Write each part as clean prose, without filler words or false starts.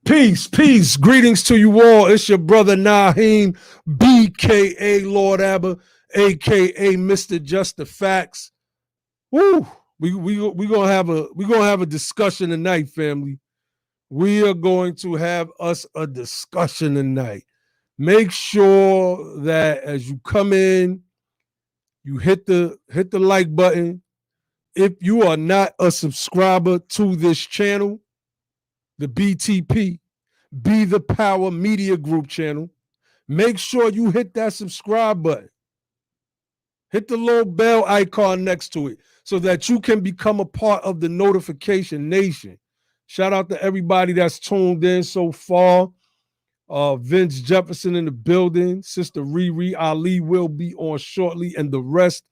Peace. Greetings to you all. It's your brother Naheem, BKA Lord Abba, aka Mr. Just the Facts. Woo! We gonna have a discussion tonight, family. We are going to have us a discussion tonight. Make sure that as you come in, you hit the like button. If you are not a subscriber to this channel, the BTP, Be the Power Media Group channel, make sure you hit that subscribe button. Hit the little bell icon next to it so that you can become a part of the notification nation. Shout out to everybody that's tuned in so far. Vince Jefferson in the building. Sister Riri Ali will be on shortly, and the rest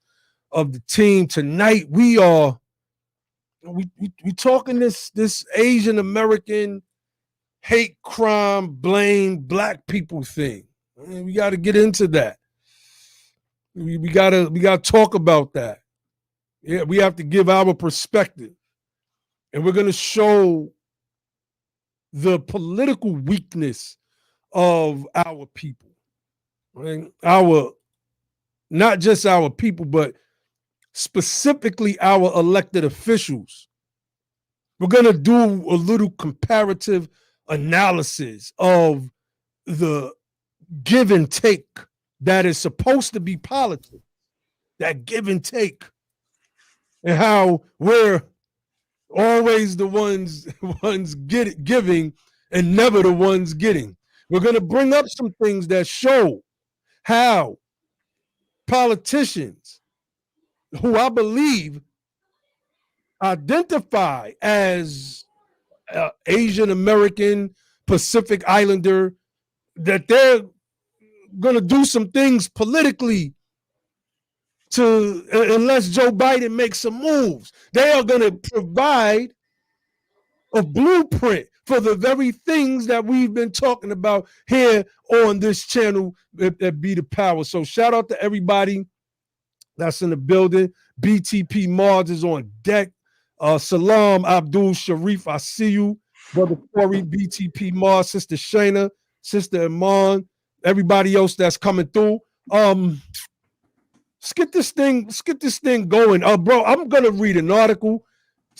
of the team. Tonight we talking this Asian American hate crime, blame black people thing. I mean, we got to get into that. We gotta talk about that. Yeah, we have to give our perspective, and we're gonna show the political weakness of our people. Right? Not just our people, but specifically our elected officials. We're gonna do a little comparative analysis of the give and take that is supposed to be politics, that give and take, and how we're always the ones giving and never the ones getting. We're going to bring up some things that show how politicians who I believe identify as Asian American, Pacific Islander, that they're going to do some things politically unless Joe Biden makes some moves. They are going to provide a blueprint for the very things that we've been talking about here on this channel at Be the Power. So shout out to everybody that's in the building. BTP Mars is on deck. Salam Abdul Sharif, I see you. Brother Corey, BTP Mars, Sister Shayna, Sister Iman, everybody else that's coming through. Let's get this thing going. Bro, I'm gonna read an article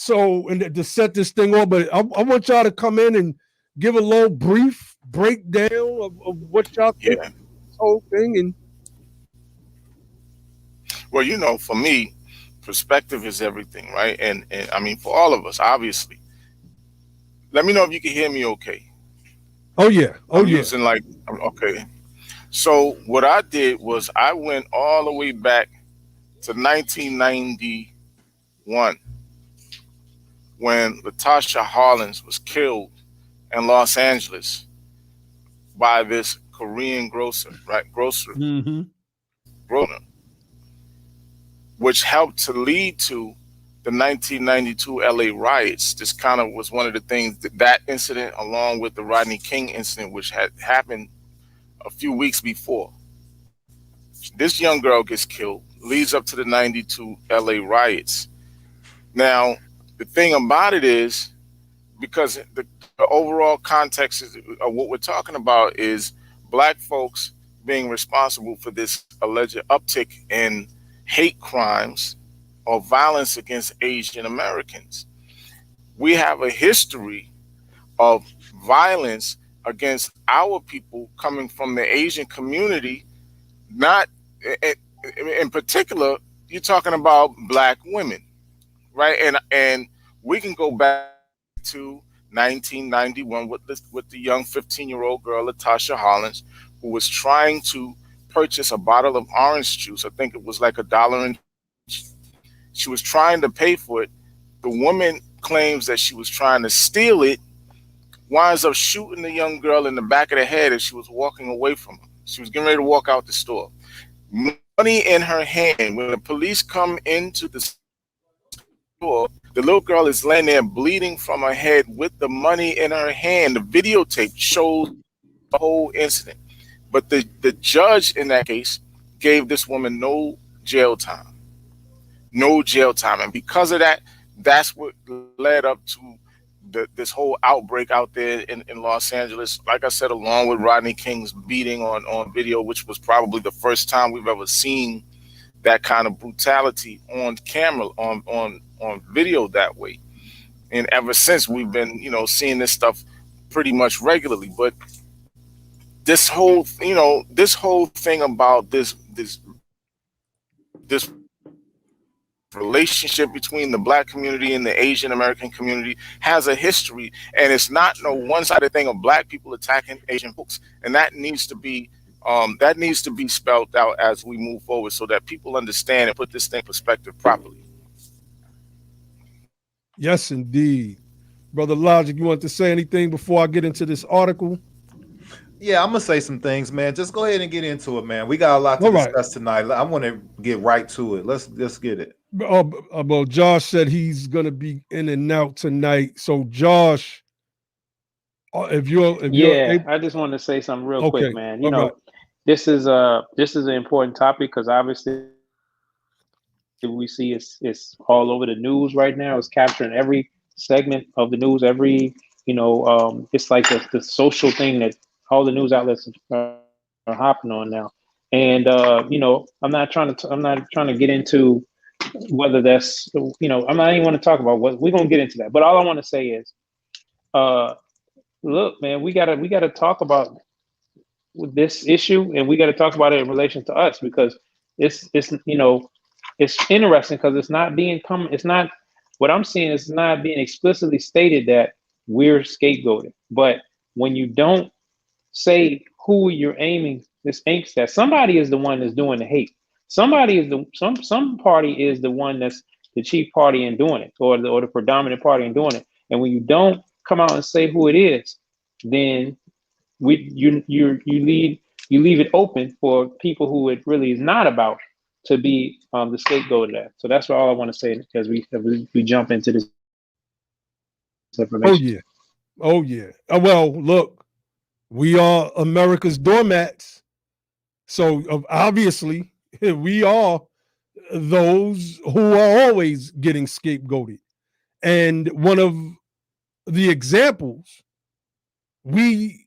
and to set this thing on, but I want y'all to come in and give a little brief breakdown of what y'all think of this whole thing. And well, for me, perspective is everything, right? And I mean, for all of us, obviously. Let me know if you can hear me okay. Oh yeah. I'm using okay. So what I did was I went all the way back to 1991 when Latasha Harlins was killed in Los Angeles by this Korean grocer, Mm-hmm. Which helped to lead to the 1992 LA riots. This kind of was one of the things that incident, along with the Rodney King incident, which had happened a few weeks before. This young girl gets killed, leads up to the 92 LA riots. Now, the thing about it is, because the overall context of what we're talking about is black folks being responsible for this alleged uptick in hate crimes or violence against Asian Americans. We have a history of violence against our people coming from the Asian community. Not in particular, you're talking about black women, right? And we can go back to 1991 with the young 15-year-old girl Latasha Harlins, who was trying to purchase a bottle of orange juice. I think it was like $1, and she was trying to pay for it. The woman claims that she was trying to steal it, winds up shooting the young girl in the back of the head as she was walking away from her. She was getting ready to walk out the store. Money in her hand. When the police come into the store, the little girl is laying there bleeding from her head with the money in her hand. The videotape shows the whole incident. But the judge in that case gave this woman no jail time. No jail time. And because of that, that's what led up to this whole outbreak out there in Los Angeles. Like I said, along with Rodney King's beating on video, which was probably the first time we've ever seen that kind of brutality on camera, on video that way. And ever since, we've been, seeing this stuff pretty much regularly. But this whole thing about this relationship between the black community and the Asian American community has a history, and it's not no one-sided thing of black people attacking Asian folks. And that needs to be spelled out as we move forward, so that people understand and put this thing in perspective properly. Yes, indeed. Brother Logic, you want to say anything before I get into this article? Yeah, I'm gonna say some things, man. Just go ahead and get into it, man. We got a lot to discuss tonight. I want to get right to it. Let's get it. Well, Josh said he's gonna be in and out tonight. So, Josh, if you're I just want to say something real quick, man. This is an important topic because obviously we see it's all over the news right now. It's capturing every segment of the news. It's like the social thing that all the news outlets are hopping on now. And I'm not trying to get into whether that's I'm not even want to talk about what we're gonna get into that. But all I want to say is, look, man, we gotta talk about this issue, and we got to talk about it in relation to us, because it's interesting because it's not what I'm seeing is not being explicitly stated that we're scapegoated. But when you don't say who you're aiming this angst at, somebody is the one that's doing the hate. Somebody is some party is the one that's the chief party in doing it, or the predominant party in doing it. And when you don't come out and say who it is, then you leave it open for people who it really is not about to be the scapegoat of that. So that's all I want to say as we jump into this information. Oh yeah. Well, look, we are America's doormats, so obviously we are those who are always getting scapegoated. And one of the examples we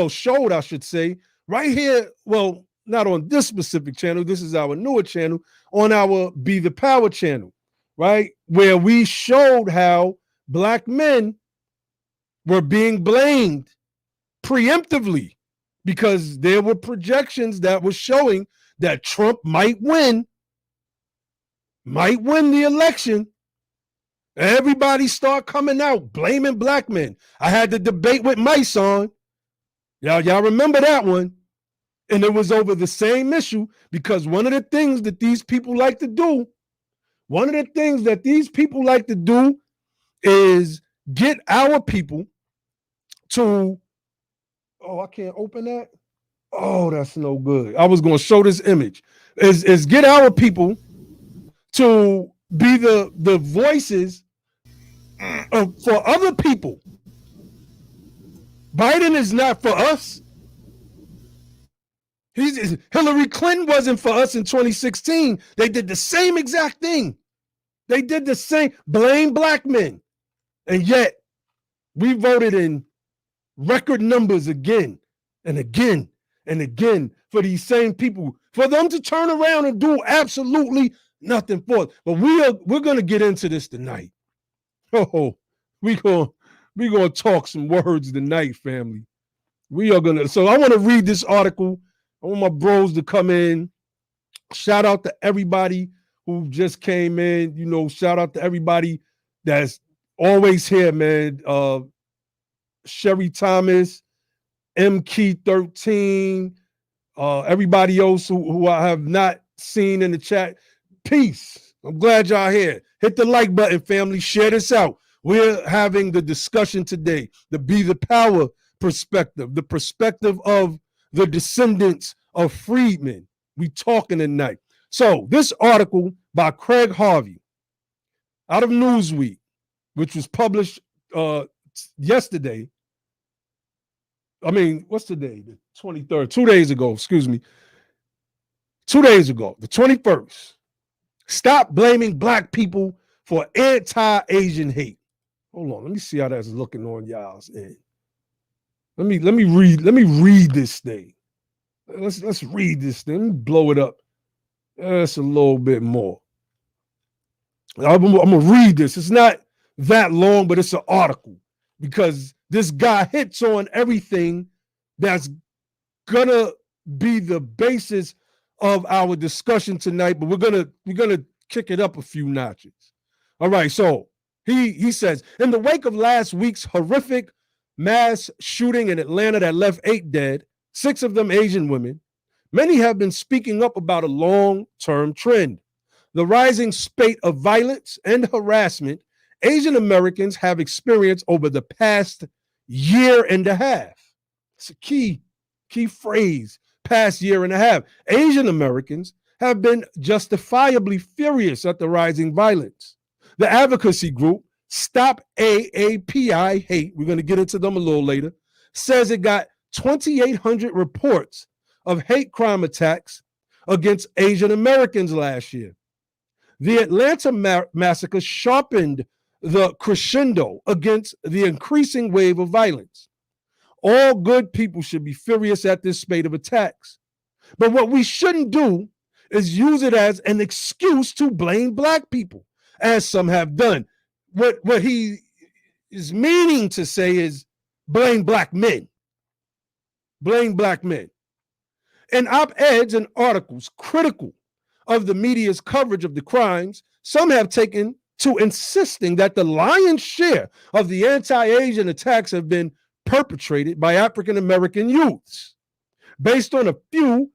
showed, I should say, right here, well, not on this specific channel, this is our newer channel, on our Be the Power channel, right? Where we showed how black men were being blamed preemptively because there were projections that were showing that Trump might win the election. Everybody start coming out blaming black men. I had the debate with Mice on. Y'all remember that one? And it was over the same issue, because one of the things that these people like to do is get our people to, I can't open that. Oh, that's no good. I was going to show this image. Is get our people to be the voices for other people. Biden is not for us. Hillary Clinton wasn't for us in 2016. They did the same exact thing. They did the same, blame black men. And yet we voted in record numbers again and again and again for these same people, for them to turn around and do absolutely nothing for us. But we're going to get into this tonight. Oh, we're going to talk some words tonight, family. So I want to read this article. I want my bros to come in. Shout out to everybody who just came in. Shout out to everybody that's always here, man. Sherry Thomas, MKey13, everybody else who I have not seen in the chat. Peace. I'm glad y'all here. Hit the like button, family. Share this out. We're having the discussion today, the Be the Power perspective, the perspective of the descendants of freedmen. We talking tonight. So this article by Craig Harvey out of Newsweek, which was published yesterday. I mean, what's today? The 23rd, 2 days ago, excuse me. 2 days ago, the 21st. Stop blaming black people for anti-Asian hate. Hold on. Let me see how that's looking on y'all's end. Let me read this thing. Let's read this thing. Let me blow it up. That's a little bit more. I'm gonna read this. It's not that long, but it's an article because this guy hits on everything that's gonna be the basis of our discussion tonight. But we're gonna kick it up a few notches. All right. So he says, in the wake of last week's horrific mass shooting in Atlanta that left 8 dead, 6 of them Asian women, many have been speaking up about a long-term trend. The rising spate of violence and harassment Asian Americans have experienced over the past year and a half. It's a key phrase, past year and a half. Asian Americans have been justifiably furious at the rising violence. The advocacy group, Stop AAPI Hate, we're going to get into them a little later, says it got 2,800 reports of hate crime attacks against Asian Americans last year. The Atlanta massacre sharpened the crescendo against the increasing wave of violence. All good people should be furious at this spate of attacks. But what we shouldn't do is use it as an excuse to blame Black people, as some have done. What he is meaning to say is blame Black men. Blame Black men. In op-eds and articles critical of the media's coverage of the crimes, some have taken to insisting that the lion's share of the anti-Asian attacks have been perpetrated by African-American youths, based on a few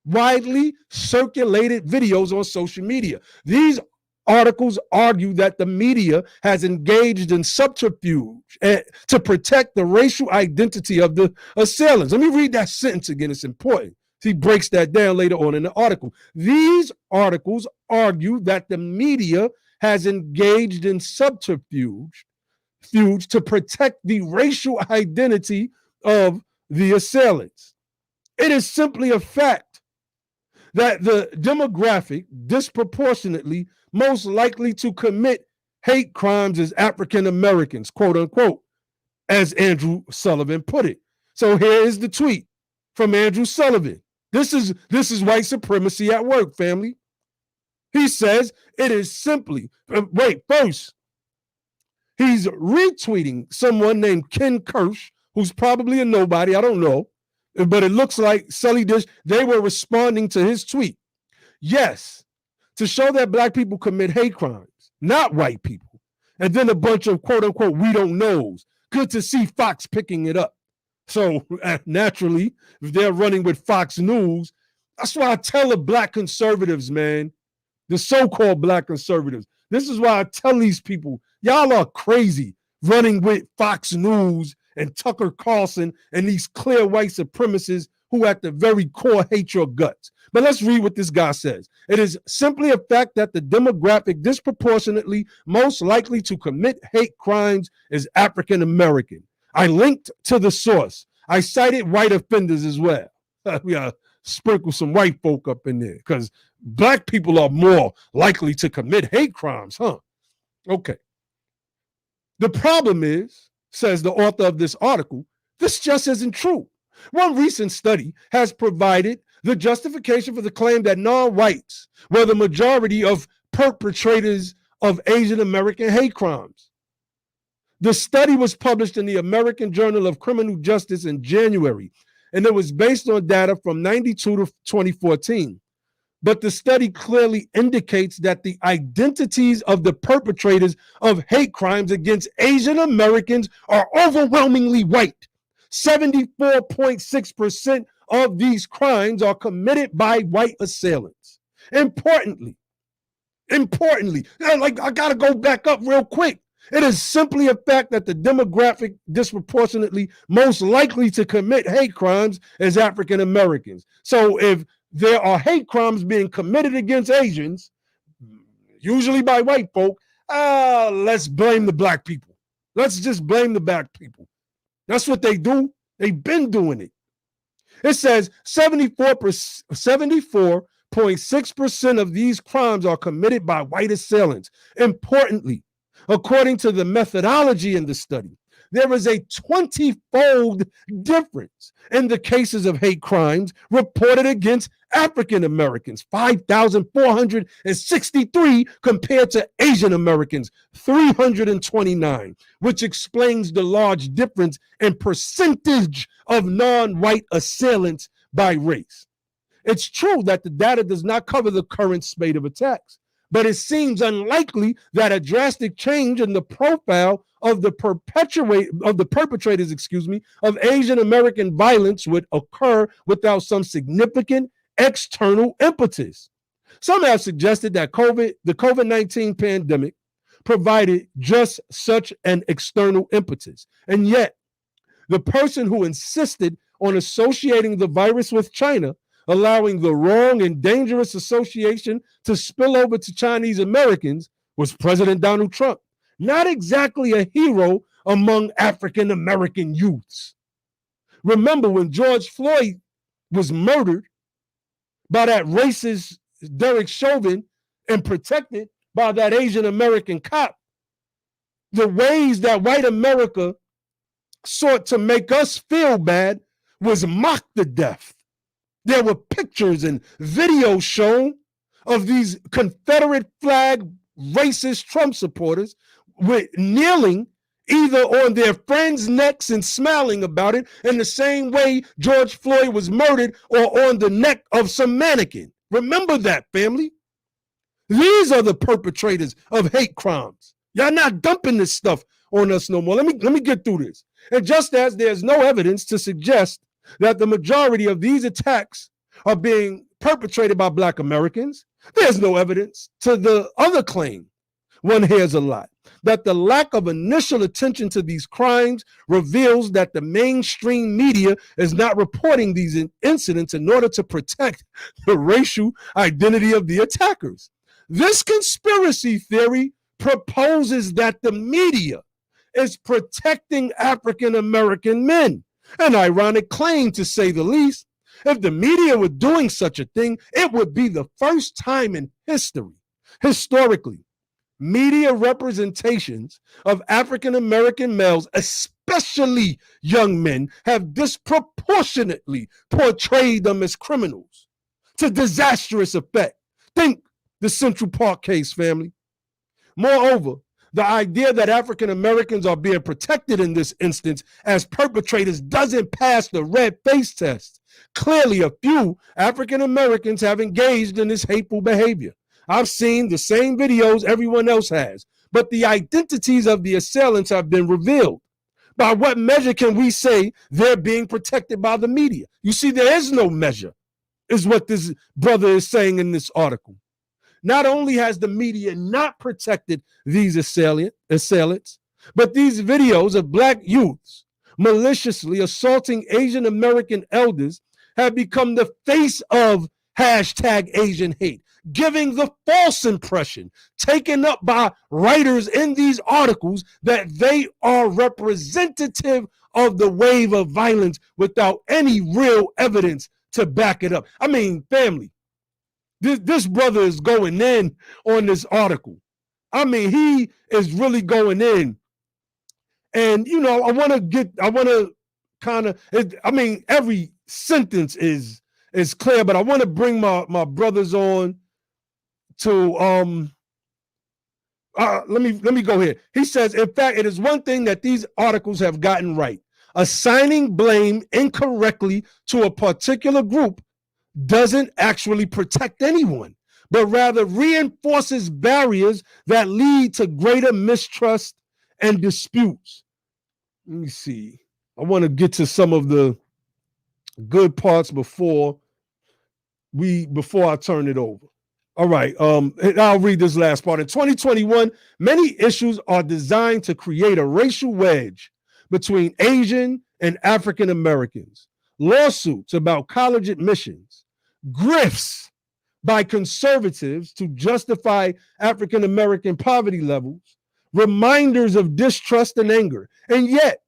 widely circulated videos on social media. These articles argue that the media has engaged in subterfuge to protect the racial identity of the assailants. Let me read that sentence again. It's important. He breaks that down later on in the article. These articles argue that the media has engaged in subterfuge to protect the racial identity of the assailants. It is simply a fact that the demographic disproportionately most likely to commit hate crimes is African Americans, quote unquote, as Andrew Sullivan put it. So here is the tweet from Andrew Sullivan. This is white supremacy at work, family. He says it is simply, first, he's retweeting someone named Ken Kirsch, who's probably a nobody, I don't know, but it looks like Sully Dish, they were responding to his tweet. Yes, to show that Black people commit hate crimes, not white people. And then a bunch of quote unquote, we don't knows. Good to see Fox picking it up. So naturally, if they're running with Fox News, that's why I tell the Black conservatives, man, the so-called Black conservatives, this is why I tell these people, y'all are crazy running with Fox News and Tucker Carlson and these clear white supremacists who at the very core hate your guts. But let's read what this guy says. It is simply a fact that the demographic disproportionately most likely to commit hate crimes is African American. I linked to the source. I cited white offenders as well. We gotta sprinkle some white folk up in there because Black people are more likely to commit hate crimes, huh? Okay. The problem is, says the author of this article, this just isn't true. One recent study has provided the justification for the claim that non-whites were the majority of perpetrators of Asian American hate crimes. The study was published in the American Journal of Criminal Justice in January, and it was based on data from 92 to 2014. But the study clearly indicates that the identities of the perpetrators of hate crimes against Asian Americans are overwhelmingly white. 74.6% of these crimes are committed by white assailants. Importantly, like I gotta go back up real quick. It is simply a fact that the demographic disproportionately most likely to commit hate crimes is African Americans. So if there are hate crimes being committed against Asians, usually by white folk, let's blame the Black people. Let's just blame the Black people. That's what they do. They've been doing it. It says 74.6% of these crimes are committed by white assailants. Importantly, According to the methodology in the study, there is a 20-fold difference in the cases of hate crimes reported against African Americans, 5,463 compared to Asian Americans, 329, which explains the large difference in percentage of non-white assailants by race. It's true that the data does not cover the current spate of attacks, but it seems unlikely that a drastic change in the profile of the perpetrators, of Asian American violence would occur without some significant external impetus. Some have suggested that the COVID-19 pandemic provided just such an external impetus. And yet, the person who insisted on associating the virus with China, allowing the wrong and dangerous association to spill over to Chinese Americans, was President Donald Trump. Not exactly a hero among African American youths. Remember when George Floyd was murdered by that racist Derek Chauvin and protected by that Asian American cop, the ways that white America sought to make us feel bad was mocked to death. There were pictures and videos shown of these Confederate flag racist Trump supporters with kneeling either on their friends' necks and smiling about it in the same way George Floyd was murdered, or on the neck of some mannequin. Remember that, family. These are the perpetrators of hate crimes. Y'all not dumping this stuff on us no more. Let me get through this. And just as there's no evidence to suggest that the majority of these attacks are being perpetrated by Black Americans, there's no evidence to the other claim one hears a lot, that the lack of initial attention to these crimes reveals that the mainstream media is not reporting these incidents in order to protect the racial identity of the attackers. This conspiracy theory proposes that the media is protecting African American men, an ironic claim to say the least. If the media were doing such a thing, it would be the first time in historically, media representations of African American males, especially young men, have disproportionately portrayed them as criminals to disastrous effect. Think the Central Park case, family. Moreover, the idea that African Americans are being protected in this instance as perpetrators doesn't pass the red face test. Clearly, a few African Americans have engaged in this hateful behavior. I've seen the same videos everyone else has, but the identities of the assailants have been revealed. By what measure can we say they're being protected by the media? You see, there is no measure, is what this brother is saying in this article. Not only has the media not protected these assailants, but these videos of Black youths maliciously assaulting Asian American elders have become the face of #Asian hate, giving the false impression taken up by writers in these articles that they are representative of the wave of violence without any real evidence to back it up. I mean, family, this brother is going in on this article. I mean, he is really going in. And, you know, I want to kind of, every sentence is clear, but I want to bring my brothers on to, let me go here. He says, in fact, it is one thing that these articles have gotten right. Assigning blame incorrectly to a particular group doesn't actually protect anyone, but rather reinforces barriers that lead to greater mistrust and disputes. Let me see. I want to get to some of the good parts before I turn it over. All right. I'll read this last part. In 2021, many issues are designed to create a racial wedge between Asian and African Americans. Lawsuits about college admissions, grifts by conservatives to justify African American poverty levels, reminders of distrust and anger. And yet,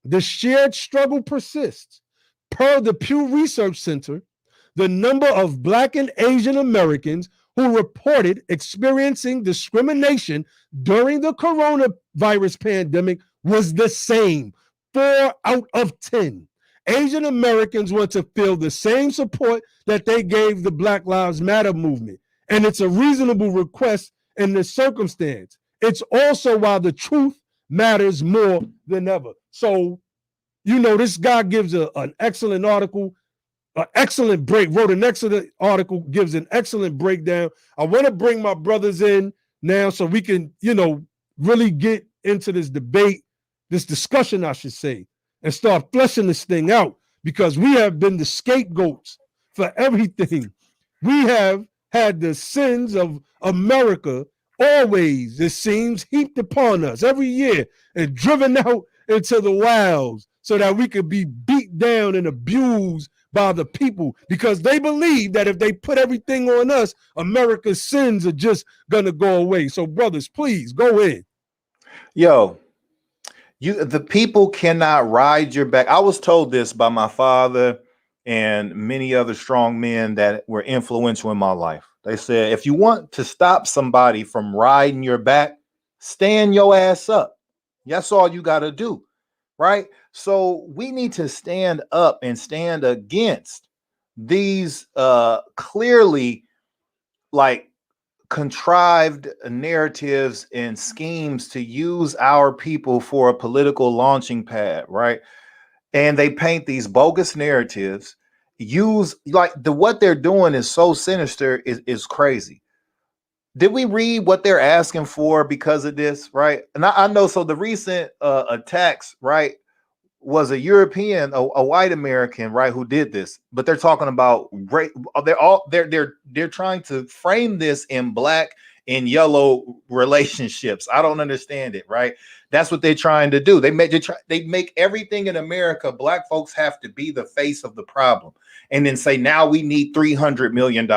the shared struggle persists. Per the Pew Research Center, the number of Black and Asian Americans who reported experiencing discrimination during the coronavirus pandemic was the same, 4 out of 10. Asian Americans want to feel the same support that they gave the Black Lives Matter movement. And it's a reasonable request in this circumstance. It's also why the truth matters more than ever. So, this guy gives an excellent article, an excellent wrote an excellent article, gives an excellent breakdown. I want to bring my brothers in now so we can, really get into this debate, this discussion, I should say, and start fleshing this thing out, because we have been the scapegoats for everything. We have had the sins of America always, it seems, heaped upon us every year and driven out into the wilds so that we could be beat down and abused by the people, because they believe that if they put everything on us, America's sins are just going to go away. So, brothers, please go in. Yo, the people cannot ride your back. I was told this by my father and many other strong men that were influential in my life. They said, if you want to stop somebody from riding your back, stand your ass up. That's all you got to do, right? So we need to stand up and stand against these clearly contrived narratives and schemes to use our people for a political launching pad, right? And they paint these bogus narratives, what they're doing is so sinister, is crazy. Did we read what they're asking for because of this, right? And I know, so the recent attacks, right, was a European, a white American, right, who did this. But they're talking about rape. They're trying to frame this in black and yellow relationships. I don't understand it, right? That's what they're trying to do. They make everything in America. Black folks have to be the face of the problem, and then say, now we need $300 million,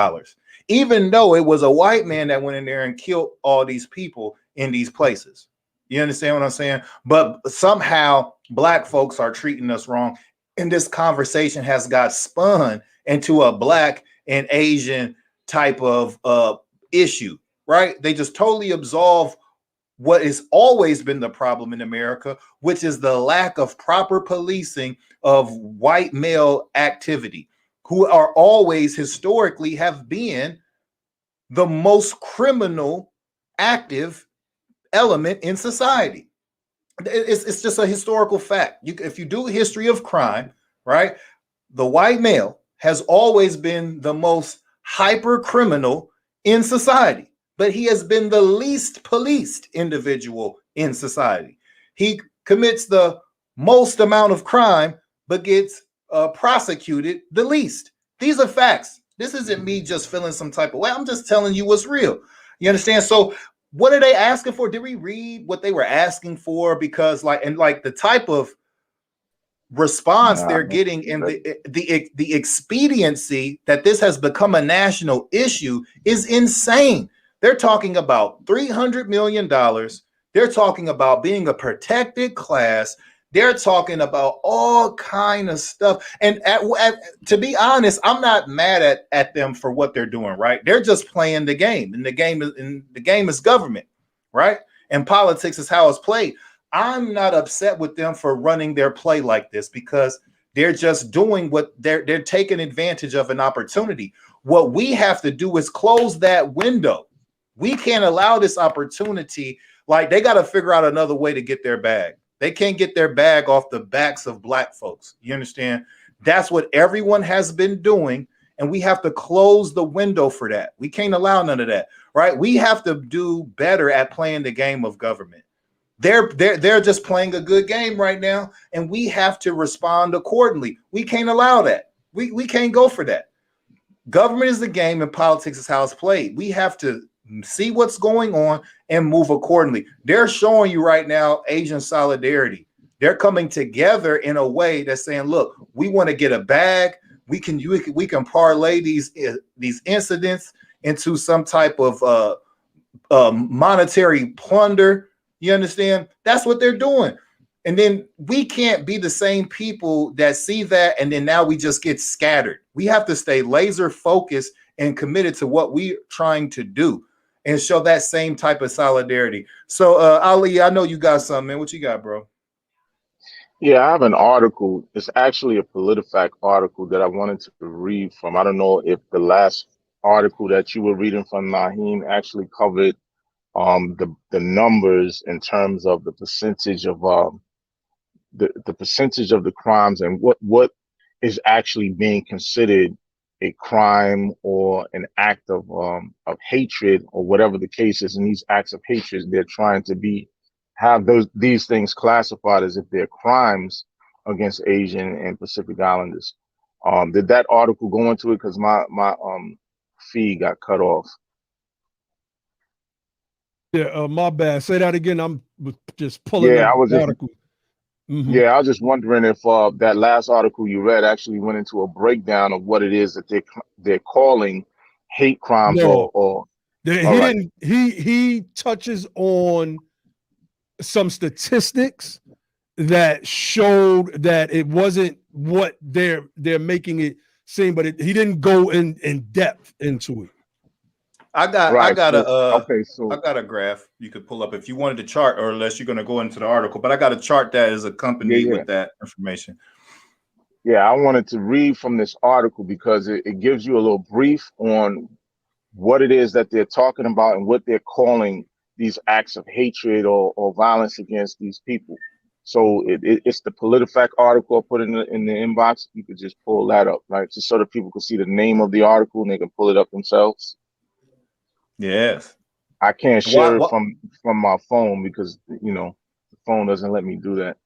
even though it was a white man that went in there and killed all these people in these places. You understand what I'm saying? But somehow black folks are treating us wrong. And this conversation has got spun into a black and Asian type of issue, right? They just totally absolve what has always been the problem in America, which is the lack of proper policing of white male activity, who are always historically have been the most criminal active element in society. It's just a historical fact. If you do a history of crime, right, the white male has always been the most hyper criminal in society, but he has been the least policed individual in society. He commits the most amount of crime, but gets prosecuted the least. These are facts. This isn't me just feeling some type of way. I'm just telling you what's real. You understand? So what are they asking for? Did we read what they were asking for? Because the type of response they're getting and the expediency that this has become a national issue is insane. They're talking about $300 million. They're talking about being a protected class. They're talking about all kind of stuff. And to be honest, I'm not mad at them for what they're doing, right? They're just playing the game, and the game is government, right? And politics is how it's played. I'm not upset with them for running their play like this, because they're just doing what they're taking advantage of an opportunity. What we have to do is close that window. We can't allow this opportunity. They got to figure out another way to get their bag. They can't get their bag off the backs of black folks. You understand? That's what everyone has been doing, and we have to close the window for that. We can't allow none of that, right? We have to do better at playing the game of government. They're just playing a good game right now, and we have to respond accordingly. We can't allow that. We can't go for that. Government is the game, and politics is how it's played. We have to see what's going on and move accordingly. They're showing you right now Asian solidarity. They're coming together in a way that's saying, look, we want to get a bag. We can parlay these incidents into some type of monetary plunder. You understand? That's what they're doing. And then we can't be the same people that see that, and then now we just get scattered. We have to stay laser focused and committed to what we're trying to do and show that same type of solidarity. So Ali, I know you got something, man. What you got, bro? Yeah, I have an article. It's actually a PolitiFact article that I wanted to read from. I don't know if the last article that you were reading from, Naheem, actually covered the numbers in terms of the percentage of the percentage of the crimes and what is actually being considered a crime or an act of hatred or whatever the case is. In these acts of hatred, they're trying to have these things classified as if they're crimes against Asian and Pacific Islanders. Did that article go into it? Because my feed got cut off. Yeah, my bad. Say that again. I'm just pulling Yeah, up I was the just article. Yeah, I was just wondering if that last article you read actually went into a breakdown of what it is that they're calling hate crimes No, or he all right. didn't. He touches on some statistics that showed that it wasn't what they're making it seem, but he didn't go in depth into it. I got Right. I got a graph you could pull up if you wanted to chart, or unless you're going to go into the article. But I got a chart that is accompanied with that information. Yeah, I wanted to read from this article because it gives you a little brief on what it is that they're talking about and what they're calling these acts of hatred or violence against these people. So it's the PolitiFact article I put in the inbox. You could just pull that up, right? Just so that people can see the name of the article and they can pull it up themselves. Yes. I can't share it from my phone because, the phone doesn't let me do that.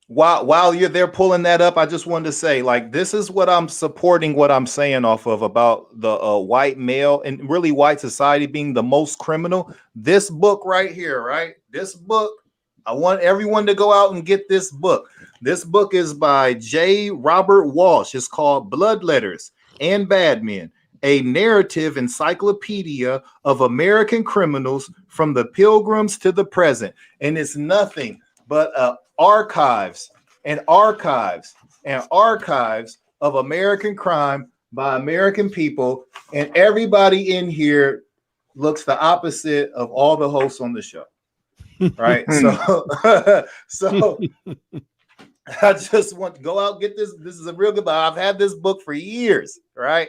While you're there pulling that up, I just wanted to say, like, this is what I'm supporting, what I'm saying off of about the white male and really white society being the most criminal. This book right here, right? This book, I want everyone to go out and get this book. This book is by J. Robert Walsh. It's called Blood Letters and Bad Men, a narrative encyclopedia of American criminals from the Pilgrims to the present. And it's nothing but archives and archives and archives of American crime by American people. And everybody in here looks the opposite of all the hosts on the show. Right. So I just want to go out and get this. This is a real good book. I've had this book for years. Right.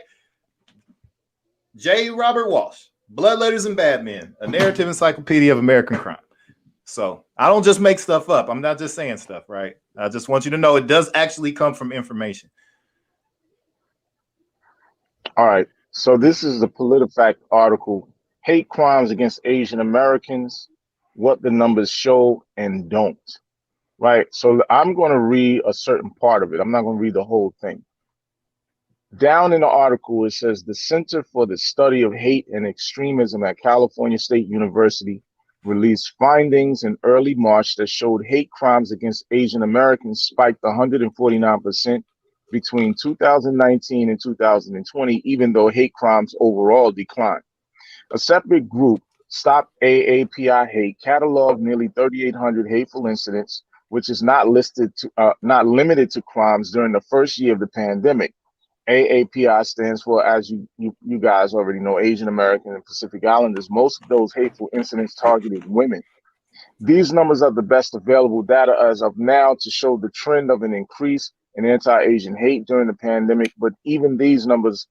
J. Robert Walsh, Blood Letters and Bad Men, a narrative encyclopedia of American crime. So I don't just make stuff up. I'm not just saying stuff, right? I just want you to know it does actually come from information. All right. So this is the PolitiFact article, Hate Crimes Against Asian Americans, What the Numbers Show and Don't. Right. So I'm going to read a certain part of it. I'm not going to read the whole thing. Down in the article, it says the Center for the Study of Hate and Extremism at California State University released findings in early March that showed hate crimes against Asian Americans spiked 149% between 2019 and 2020, even though hate crimes overall declined. A separate group, Stop AAPI Hate, cataloged nearly 3,800 hateful incidents, which is not limited to crimes during the first year of the pandemic. AAPI stands for, as you guys already know, Asian American and Pacific Islanders. Most of those hateful incidents targeted women. These numbers are the best available data as of now to show the trend of an increase in anti-Asian hate during the pandemic, but even these numbers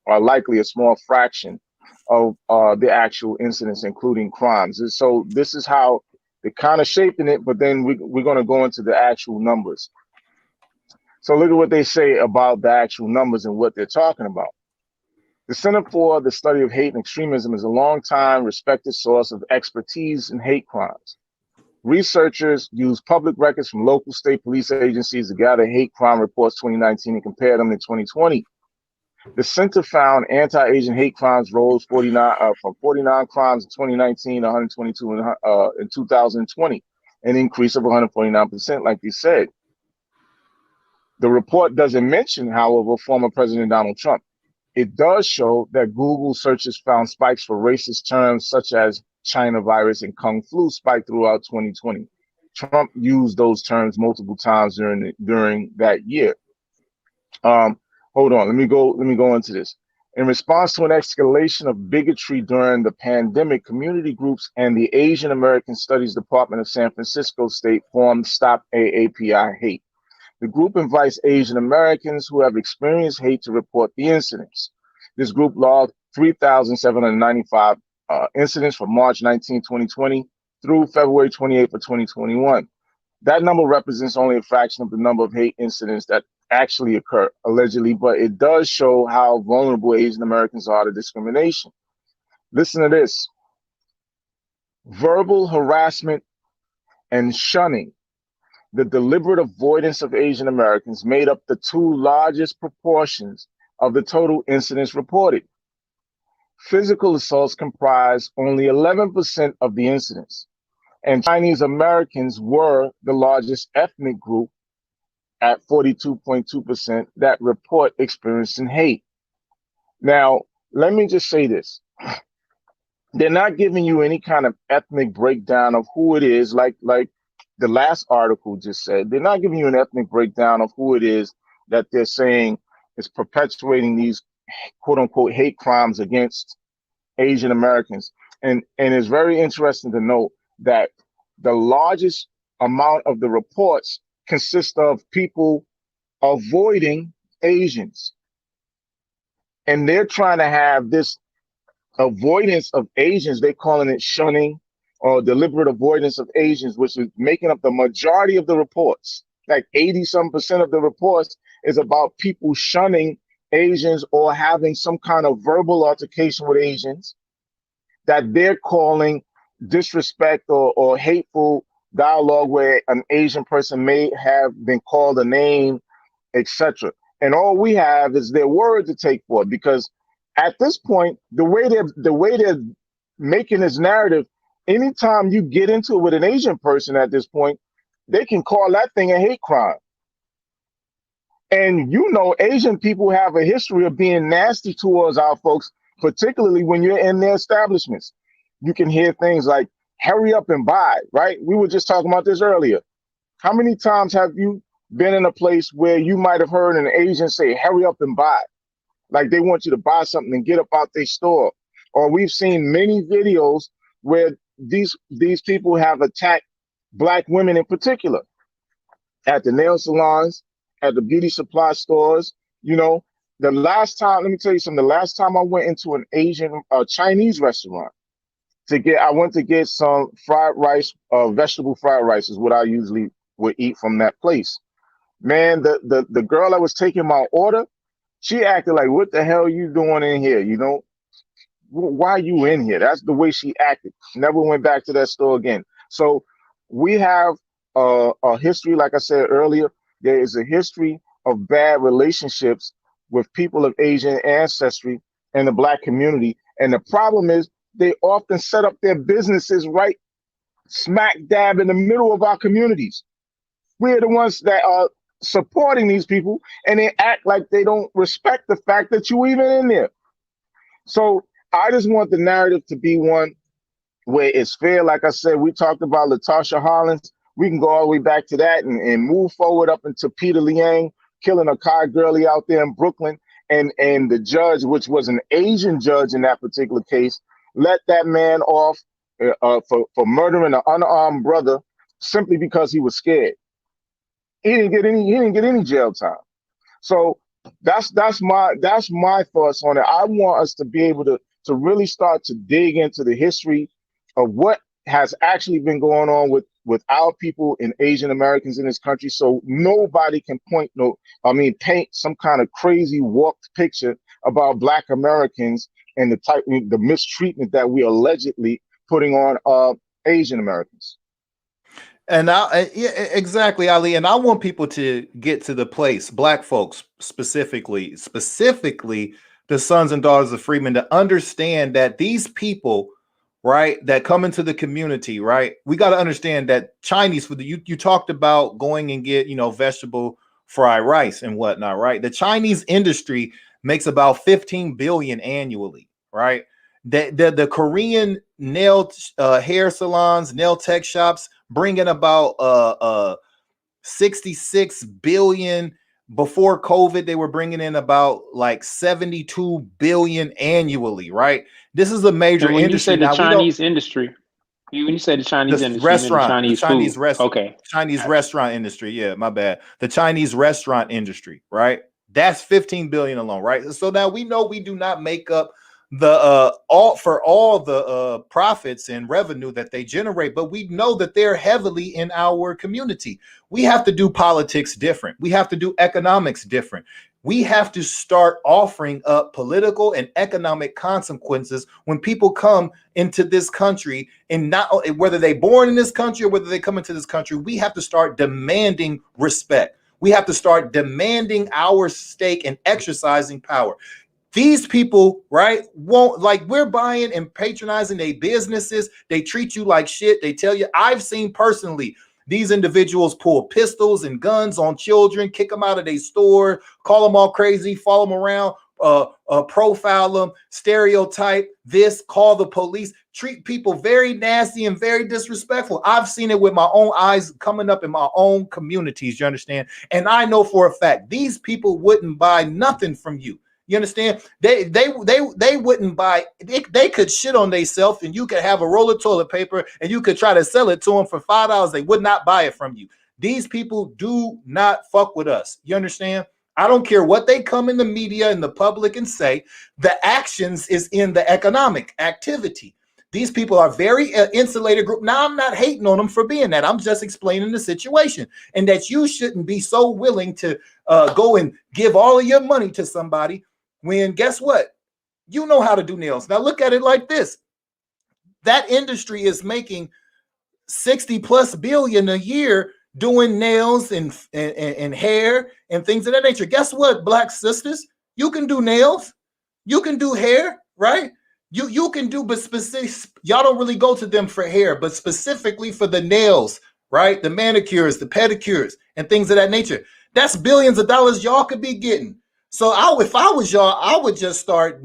are likely a small fraction of the actual incidents, including crimes. And so this is how they're kind of shaping it, but then we're going to go into the actual numbers. So look at what they say about the actual numbers and what they're talking about. The Center for the Study of Hate and Extremism is a long-time respected source of expertise in hate crimes. Researchers use public records from local state police agencies to gather hate crime reports 2019 and compare them to 2020. The center found anti-Asian hate crimes rose from 49 crimes in 2019 to 122 in 2020, an increase of 149%, like they said. The report doesn't mention, however, former President Donald Trump. It does show that Google searches found spikes for racist terms such as China virus and Kung flu spiked throughout 2020. Trump used those terms multiple times during that year. Hold on, let me go into this. In response to an escalation of bigotry during the pandemic, community groups and the Asian American Studies Department of San Francisco State formed Stop AAPI Hate. The group invites Asian Americans who have experienced hate to report the incidents. This group logged 3,795 incidents from March 19, 2020 through February 28 of 2021. That number represents only a fraction of the number of hate incidents that actually occur, allegedly, but it does show how vulnerable Asian Americans are to discrimination. Listen to this. Verbal harassment and shunning, the deliberate avoidance of Asian Americans, made up the two largest proportions of the total incidents reported. Physical assaults comprise only 11% of the incidents, and Chinese Americans were the largest ethnic group at 42.2% that report experiencing hate. Now, let me just say this. They're not giving you any kind of ethnic breakdown of who it is, like the last article just said. They're not giving you an ethnic breakdown of who it is that they're saying is perpetuating these quote unquote hate crimes against Asian Americans. And it's very interesting to note that the largest amount of the reports consist of people avoiding Asians. And they're trying to have this avoidance of Asians, they're calling it shunning or deliberate avoidance of Asians, which is making up the majority of the reports. Like 80-some% of the reports is about people shunning Asians or having some kind of verbal altercation with Asians that they're calling disrespect or hateful dialogue where an Asian person may have been called a name, etc. And all we have is their word to take for it, because at this point, the way they're making this narrative, anytime you get into it with an Asian person at this point, they can call that thing a hate crime. And you know, Asian people have a history of being nasty towards our folks, particularly when you're in their establishments. You can hear things like, hurry up and buy, right? We were just talking about this earlier. How many times have you been in a place where you might have heard an Asian say, hurry up and buy? Like they want you to buy something and get up out their store. Or we've seen many videos where these people have attacked Black women in particular at the nail salons, at the beauty supply stores. You know, the last time, let me tell you something, the last time I went into an Asian Chinese restaurant I went to get some fried rice, vegetable fried rice is what I usually would eat from that place. Man, the girl that was taking my order, she acted like, what the hell are you doing in here? You know, why are you in here? That's the way she acted. Never went back to that store again. So we have a history, like I said earlier, there is a history of bad relationships with people of Asian ancestry in the Black community. And the problem is they often set up their businesses right smack dab in the middle of our communities. We're the ones that are supporting these people, and they act like they don't respect the fact that you even in there. So I just want the narrative to be one where it's fair. Like I said, we talked about Latasha Hollins. We can go all the way back to that and move forward up into Peter Liang killing a Kai girlie out there in Brooklyn, and the judge, which was an Asian judge in that particular case, let that man off for murdering an unarmed brother simply because he was scared. He didn't get any jail time. So that's my thoughts on it. I want us to be able to really start to dig into the history of what has actually been going on with our people and Asian Americans in this country, so nobody can paint some kind of crazy warped picture about Black Americans and the mistreatment that we allegedly putting on Asian Americans. And yeah, exactly, Ali. And I want people to get to the place, Black folks specifically the sons and daughters of freedmen, to understand that these people, right, that come into the community, right, we got to understand that Chinese food, you talked about going and get, vegetable fried rice and whatnot, right? The Chinese industry makes about 15 billion annually, right? The Korean nail hair salons, nail tech shops bring in about 66 billion Before COVID, they were bringing in about like 72 billion annually, right? This is a major And when you industry. say the Now we don't Chinese industry, when you say the Chinese the industry, you mean the restaurant, Chinese food. Okay. Chinese restaurant industry. Yeah, my bad. The Chinese restaurant industry, right? That's 15 billion alone, right? So now we know we do not make up the all the profits and revenue that they generate, but we know that they're heavily in our community. We have to do politics different. We have to do economics different. We have to start offering up political and economic consequences when people come into this country, and not whether they born in this country or whether they come into this country. We have to start demanding respect. We have to start demanding our stake and exercising power. These people, right, won't, like, we're buying and patronizing their businesses. They treat you like shit. They tell you, I've seen personally these individuals pull pistols and guns on children, kick them out of their store, call them all crazy, follow them around, profile them, stereotype this, call the police, treat people very nasty and very disrespectful. I've seen it with my own eyes coming up in my own communities, you understand? And I know for a fact, these people wouldn't buy nothing from you. You understand? They wouldn't buy. They could shit on themselves, and you could have a roll of toilet paper, and you could try to sell it to them for $5. They would not buy it from you. These people do not fuck with us. You understand? I don't care what they come in the media and the public and say. The actions is in the economic activity. These people are very insulated group. Now, I'm not hating on them for being that. I'm just explaining the situation, and that you shouldn't be so willing to go and give all of your money to somebody when, guess what? You know how to do nails. Now look at it like this. That industry is making 60 plus billion a year doing nails and hair and things of that nature. Guess what, black sisters? You can do nails. You can do hair, right? You can do, but specific, y'all don't really go to them for hair, but specifically for the nails, right? The manicures, the pedicures, and things of that nature. That's billions of dollars y'all could be getting. So if I was y'all, I would just start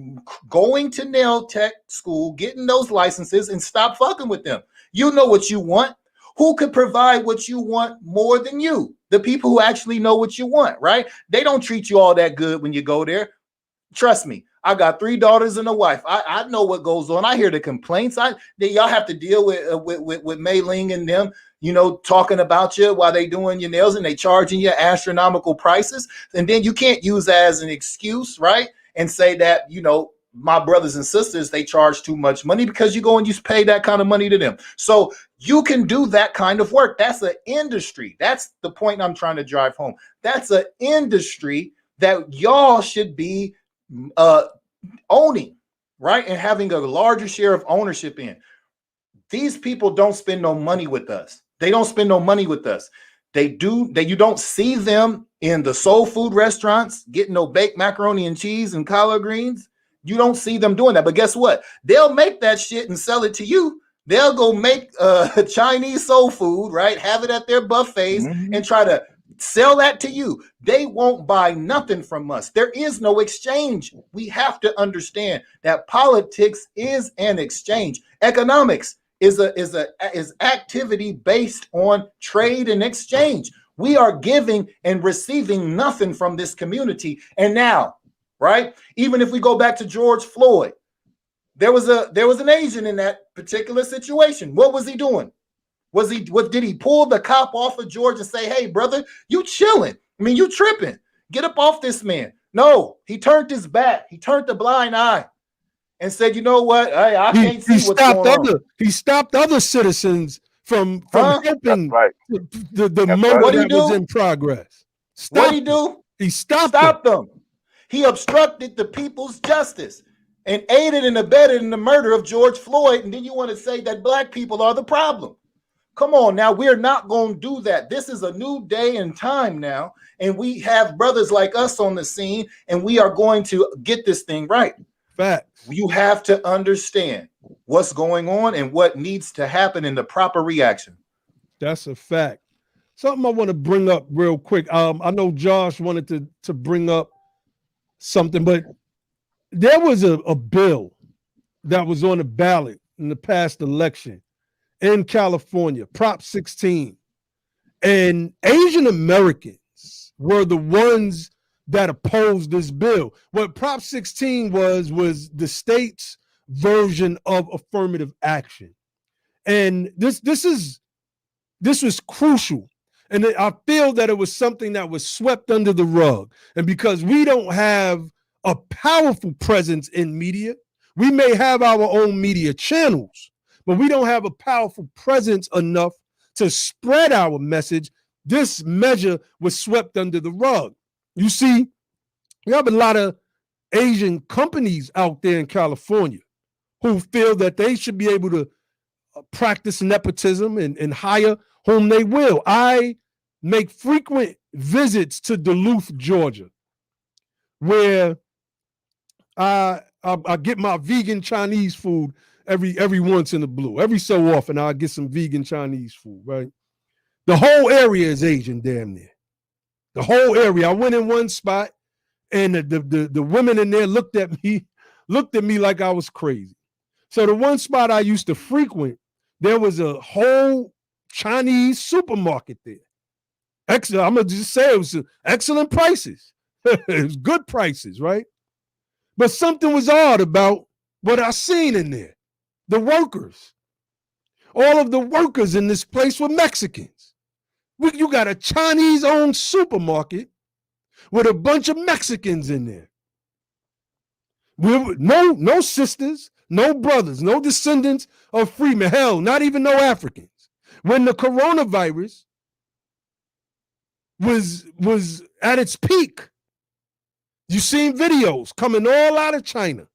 going to nail tech school, getting those licenses, and stop fucking with them. You know what you want. Who could provide what you want more than you? The people who actually know what you want, right? They don't treat you all that good when you go there. Trust me. I got 3 daughters and a wife. I know what goes on. I hear the complaints. Y'all have to deal with Mei Ling and them, you know, talking about you while they doing your nails, and they charging you astronomical prices. And then you can't use that as an excuse, right? And say that, you know, my brothers and sisters, they charge too much money, because you go and you pay that kind of money to them. So you can do that kind of work. That's an industry. That's the point I'm trying to drive home. That's an industry that y'all should be owning, right? And having a larger share of ownership in. These people don't spend no money with us. They don't spend no money with us. You don't see them in the soul food restaurants getting no baked macaroni and cheese and collard greens. You don't see them doing that. But guess what? They'll make that shit and sell it to you. They'll go make Chinese soul food, right? Have it at their buffets and try to sell that to you. They won't buy nothing from us. There is no exchange. We have to understand that politics is an exchange. Economics is activity based on trade and exchange. We are giving and receiving nothing from this community. And now, right? Even if we go back to George Floyd, there was an Asian in that particular situation. What was he doing? Did he pull the cop off of George and say, hey, brother, you chilling? I mean, you tripping. Get up off this man. No, he turned his back. He turned the blind eye and said, you know what? I can't see what's going on. He stopped other citizens from helping the murder that was in progress. What did he do? He stopped them. He obstructed the people's justice and aided and abetted in the murder of George Floyd. And then you want to say that black people are the problem. Come on now, we're not going to do that. This is a new day and time now, and we have brothers like us on the scene, and we are going to get this thing right. Facts. You have to understand what's going on and what needs to happen in the proper reaction. That's a fact. Something I want to bring up real quick. I know Josh wanted to bring up something, but there was a bill that was on the ballot in the past election in California, Prop 16, and Asian Americans were the ones that opposed this bill. What Prop 16 was the state's version of affirmative action. And this was crucial. And I feel that it was something that was swept under the rug. And because we don't have a powerful presence in media, we may have our own media channels, but we don't have a powerful presence enough to spread our message. This measure was swept under the rug. You see, we have a lot of Asian companies out there in California who feel that they should be able to practice nepotism and hire whom they will. I make frequent visits to Duluth, Georgia, where I get my vegan Chinese food every once in a blue. Every so often, I get some vegan Chinese food, right? The whole area is Asian, damn near. The whole area. I went in one spot, and the women in there looked at me like I was crazy. So the one spot I used to frequent, there was a whole Chinese supermarket there. Excellent. I'm gonna just say it was excellent prices. It was good prices, right? But something was odd about what I seen in there. The workers, all of the workers in this place were Mexicans. You got a Chinese-owned supermarket with a bunch of Mexicans in there. No sisters, no brothers, no descendants of freemen. Hell, not even no Africans. When the coronavirus was at its peak, you seen videos coming all out of China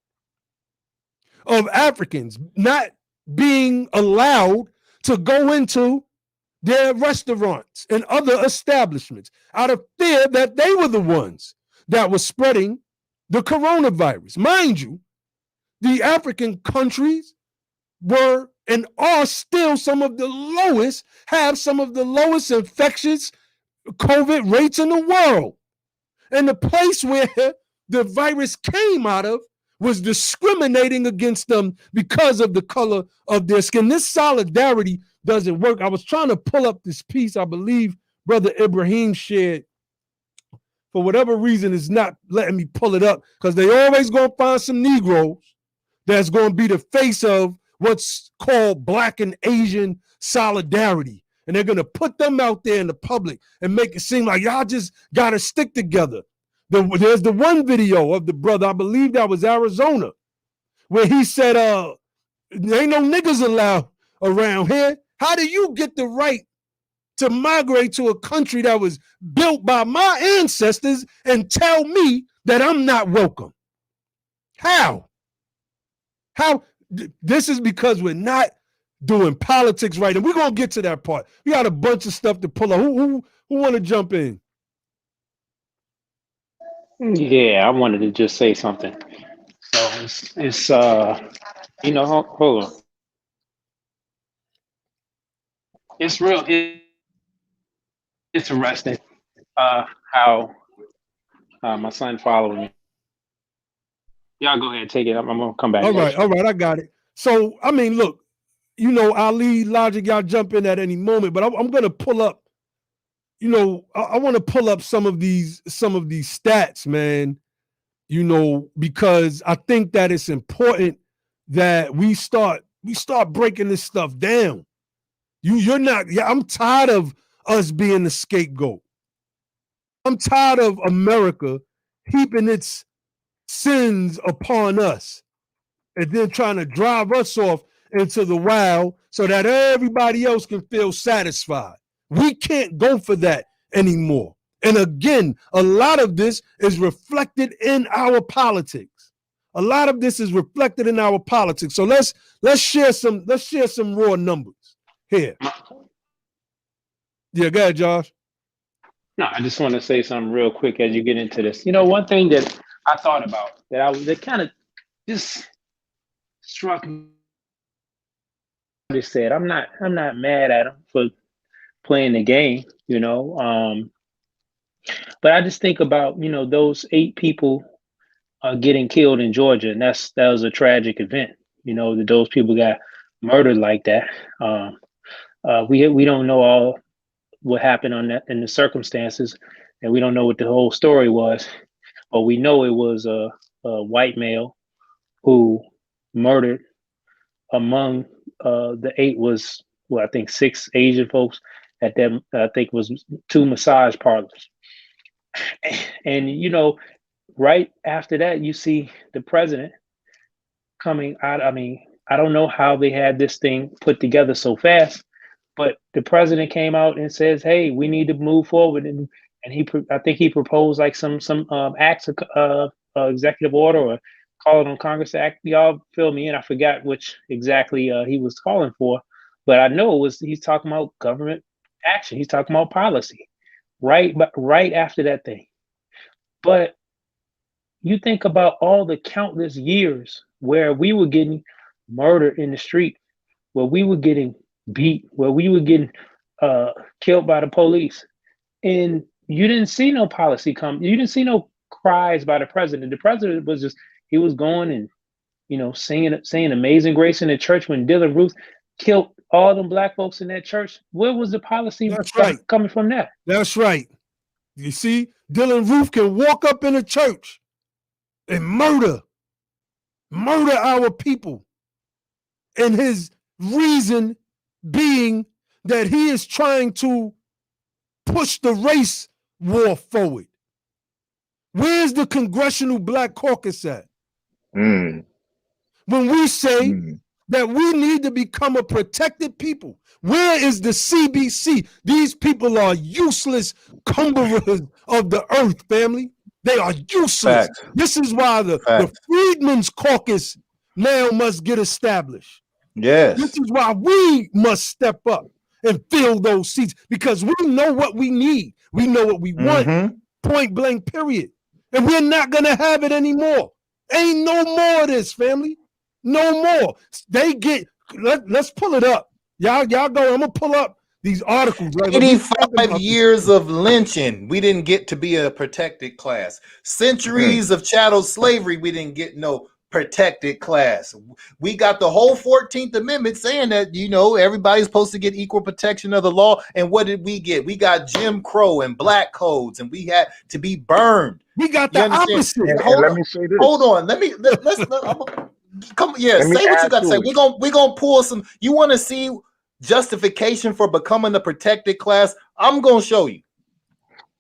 of Africans not being allowed to go into their restaurants and other establishments out of fear that they were the ones that were spreading the coronavirus. Mind you, the African countries were and are still have some of the lowest infectious COVID rates in the world. And the place where the virus came out of was discriminating against them because of the color of their skin. This solidarity doesn't work. I was trying to pull up this piece I believe Brother Ibrahim shared. For whatever reason, it's not letting me pull it up because they always going to find some Negroes that's going to be the face of what's called Black and Asian solidarity. And they're going to put them out there in the public and make it seem like y'all just got to stick together. There's the one video of the brother, I believe that was Arizona, where he said, ain't no niggas allowed around here. How do you get the right to migrate to a country that was built by my ancestors and tell me that I'm not welcome? How? This is because we're not doing politics right. And we're going to get to that part. We got a bunch of stuff to pull up. Who want to jump in? Yeah, I wanted to just say something. So it's hold on. It's real interesting how my son followed me. Y'all go ahead, take it. I'm gonna come back. All right, I got it. So I mean, look, Ali, Logic, y'all jump in at any moment, but I'm gonna pull up. I want to pull up some of these stats, man. Because I think that it's important that we start breaking this stuff down. I'm tired of us being the scapegoat. I'm tired of America heaping its sins upon us and then trying to drive us off into the wild so that everybody else can feel satisfied. We can't go for that anymore. And again, a lot of this is reflected in our politics. So let's share some raw numbers here. Yeah, go ahead, Josh. No, I just want to say something real quick as you get into this. One thing that I thought about that kind of just struck me. They said, I'm not mad at him for playing the game, but I just think about, those 8 people getting killed in Georgia, and that was a tragic event, that those people got murdered like that. We don't know all what happened on that in the circumstances. and we don't know what the whole story was, but we know it was a white male who murdered among the 8 was, well, I think 6 Asian folks at that, I think was 2 massage parlors. And, you know, right after that, you see the president coming out. I mean, I don't know how they had this thing put together so fast, but the president came out and says, "Hey, we need to move forward." And I think he proposed like some acts of executive order or calling on Congress to act. Y'all fill me in. I forgot which exactly he was calling for, but I know it was he's talking about government action. He's talking about policy, right? But right after that thing, but you think about all the countless years where we were getting murdered in the street, where we were getting beat, where we were getting killed by the police, and you didn't see no policy come. You didn't see no cries by the president. The president was just he was going and saying Amazing Grace in the church when Dylan Ruth killed all them black folks in that church. Where was the policy coming from that? That's right. You see, Dylan Ruth can walk up in a church and murder our people. And his reason being that he is trying to push the race war forward. Where's the Congressional Black Caucus at? When we say that we need to become a protected people, where is the CBC? These people are useless cumberers of the earth, family. They are useless. Facts. This is why the Freedmen's Caucus now must get established. Yes. This is why we must step up and fill those seats, because we know what we need. We know what we want, point blank, period. And we're not going to have it anymore. Ain't no more of this, family. No more. Let's pull it up. Y'all go. I'm going to pull up these articles. Right? 85 years of lynching. We didn't get to be a protected class. Centuries of chattel slavery. We didn't get no protected class. We got the whole 14th Amendment saying that, everybody's supposed to get equal protection of the law. And what did we get? We got Jim Crow and black codes, and we had to be burned. We got the opposite. And let me say this. Hold on. Let's come. Yeah, say what you got to say. We're gonna pull some. You want to see justification for becoming a protected class? I'm gonna show you.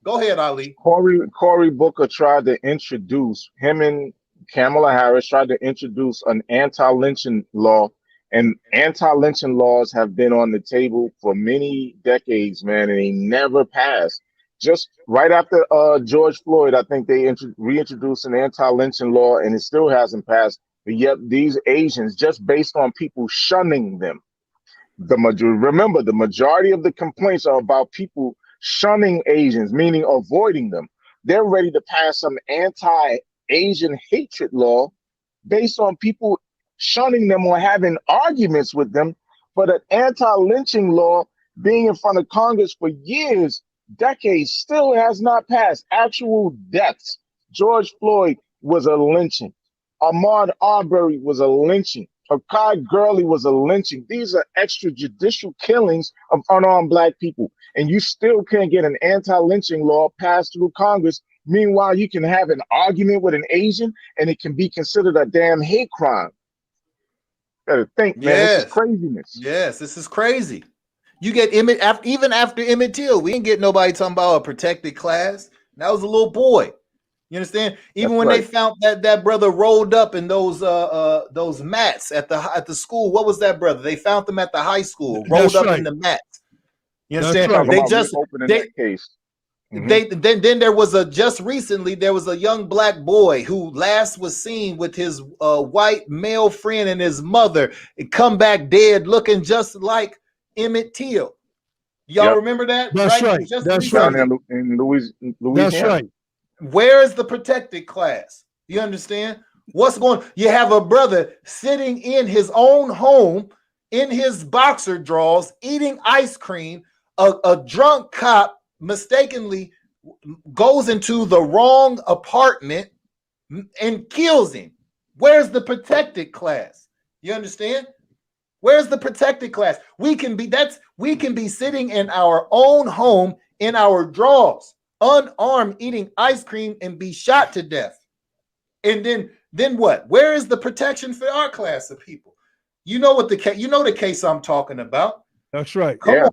Go ahead, Ali. Cory Booker tried to introduce, him and Kamala Harris tried to introduce an anti-lynching law, and anti-lynching laws have been on the table for many decades, man, and they never passed. Just right after George Floyd, I think they reintroduced an anti-lynching law, and it still hasn't passed. But yet these Asians, just based on people shunning them, remember, the majority of the complaints are about people shunning Asians, meaning avoiding them. They're ready to pass some anti-Asian hatred law based on people shunning them or having arguments with them. But an anti-lynching law being in front of Congress for years, decades, still has not passed. Actual deaths. George Floyd was a lynching. Ahmaud Arbery was a lynching. Akai Gurley was a lynching. These are extrajudicial killings of unarmed black people. And you still can't get an anti-lynching law passed through Congress. Meanwhile, you can have an argument with an Asian and it can be considered a damn hate crime. Gotta think, man. Yes. This is craziness. Yes, this is crazy. You get even after Emmett Till, we didn't get nobody talking about a protected class. That was a little boy. You understand? Even That's when right. they found that brother rolled up in those mats at the school. What was that brother? They found them at the high school, rolled up in the mats. You understand? Right. They just opening that case. Then there was just recently there was a young black boy who last was seen with his white male friend and his mother and come back dead looking just like Emmett Till. Y'all remember that? That's right. Just That's recently. right. In Louisiana. That's right. Where is the protected class? You understand? What's going on? You have a brother sitting in his own home in his boxer drawers eating ice cream. A drunk cop mistakenly goes into the wrong apartment and kills him. Where's the protected class? You understand? Where's the protected class? We can be sitting in our own home in our drawers unarmed, eating ice cream and be shot to death. And then what? Where is the protection for our class of people? You know what the case? You know the case I'm talking about. That's right. Come on.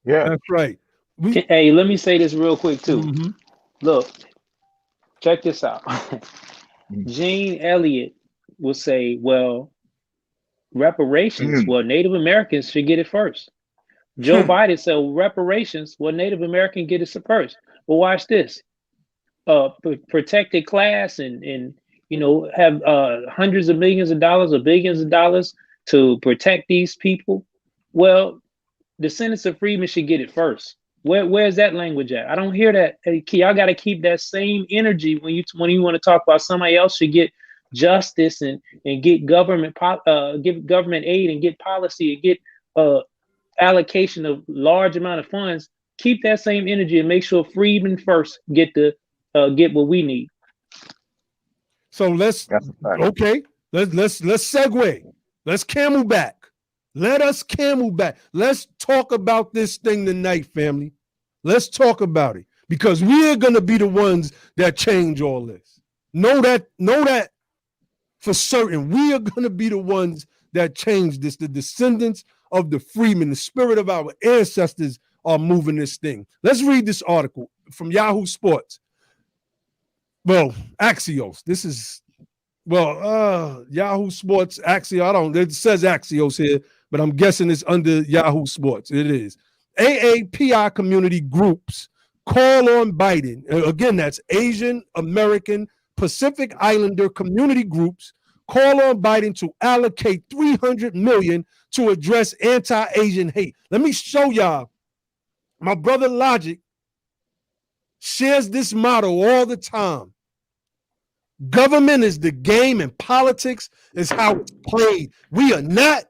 Yeah. That's right. Hey, let me say this real quick too. Mm-hmm. Look, check this out. Gene Elliott will say, well, reparations, well, Native Americans should get it first. Joe Biden said, well, reparations, well, Native American get it first. Well, watch this. Protected class and you know, have hundreds of millions of dollars or billions of dollars to protect these people. Well, descendants of freedmen should get it first. Where's that language at? I don't hear that. Hey, y'all got to keep that same energy when you want to talk about somebody else should get justice and get government give government aid and get policy and get allocation of large amount of funds. Keep that same energy and make sure freedmen first get what we need. So let's segue. Let's camel back. Let us camel back. Let's talk about this thing tonight, family. Let's talk about it because we're going to be the ones that change all this. Know that for certain. We are going to be the ones that change this. The descendants of the freedmen, the spirit of our ancestors are moving this thing. Let's read this article from Yahoo Sports. Well, Axios. This is, Yahoo Sports, Axios. It says Axios here, but I'm guessing it's under Yahoo Sports. It is. AAPI community groups call on Biden. Again, that's Asian American Pacific Islander community groups call on Biden to allocate $300 million to address anti-Asian hate. Let me show y'all. My brother Logic shares this motto all the time. Government is the game and politics is how it's played. We are not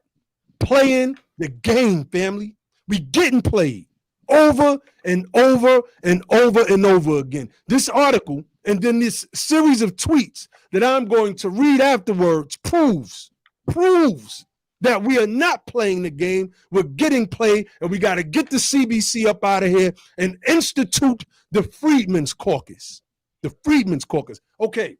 playing the game, family. We getting played over and over and over and over again. This article and then this series of tweets that I'm going to read afterwards proves that we are not playing the game. We're getting played, and we got to get the CBC up out of here and institute the Freedmen's Caucus. The Freedmen's Caucus. Okay,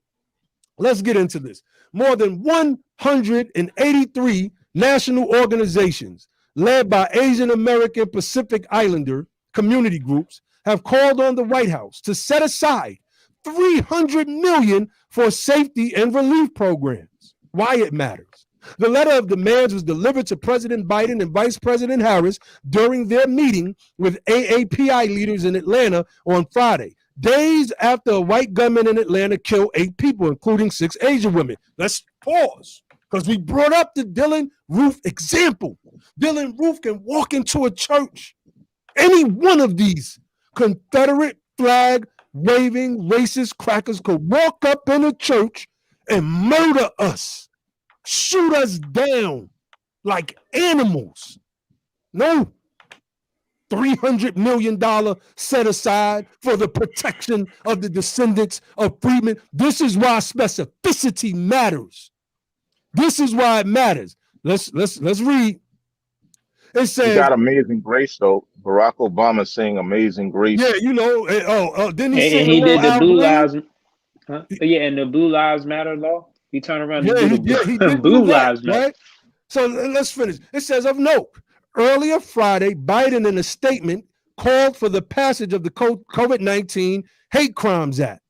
let's get into this. More than 183 national organizations led by Asian American Pacific Islander community groups have called on the White House to set aside $300 million for safety and relief programs. Why it matters. The letter of demands was delivered to President Biden and Vice President Harris during their meeting with AAPI leaders in Atlanta on Friday, days after a white gunman in Atlanta killed 8 people, including 6 Asian women. Let's pause, because we brought up the Dylan Roof example. Dylan Roof can walk into a church. Any one of these Confederate flag waving racist crackers could walk up in a church and murder us, shoot us down like animals. No. $300 million set aside for the protection of the descendants of freedmen. This is why specificity matters. This is why it matters. Let's read. It says, he got Amazing Grace, though. Barack Obama saying Amazing Grace. Yeah, you know. Didn't he and he did the Blue Lives, yeah, and the Blue Lives Matter law. He turned around and he did Blue Lives Matter. Right? So let's finish. It says, of note, earlier Friday, Biden in a statement called for the passage of the COVID-19 Hate Crimes Act.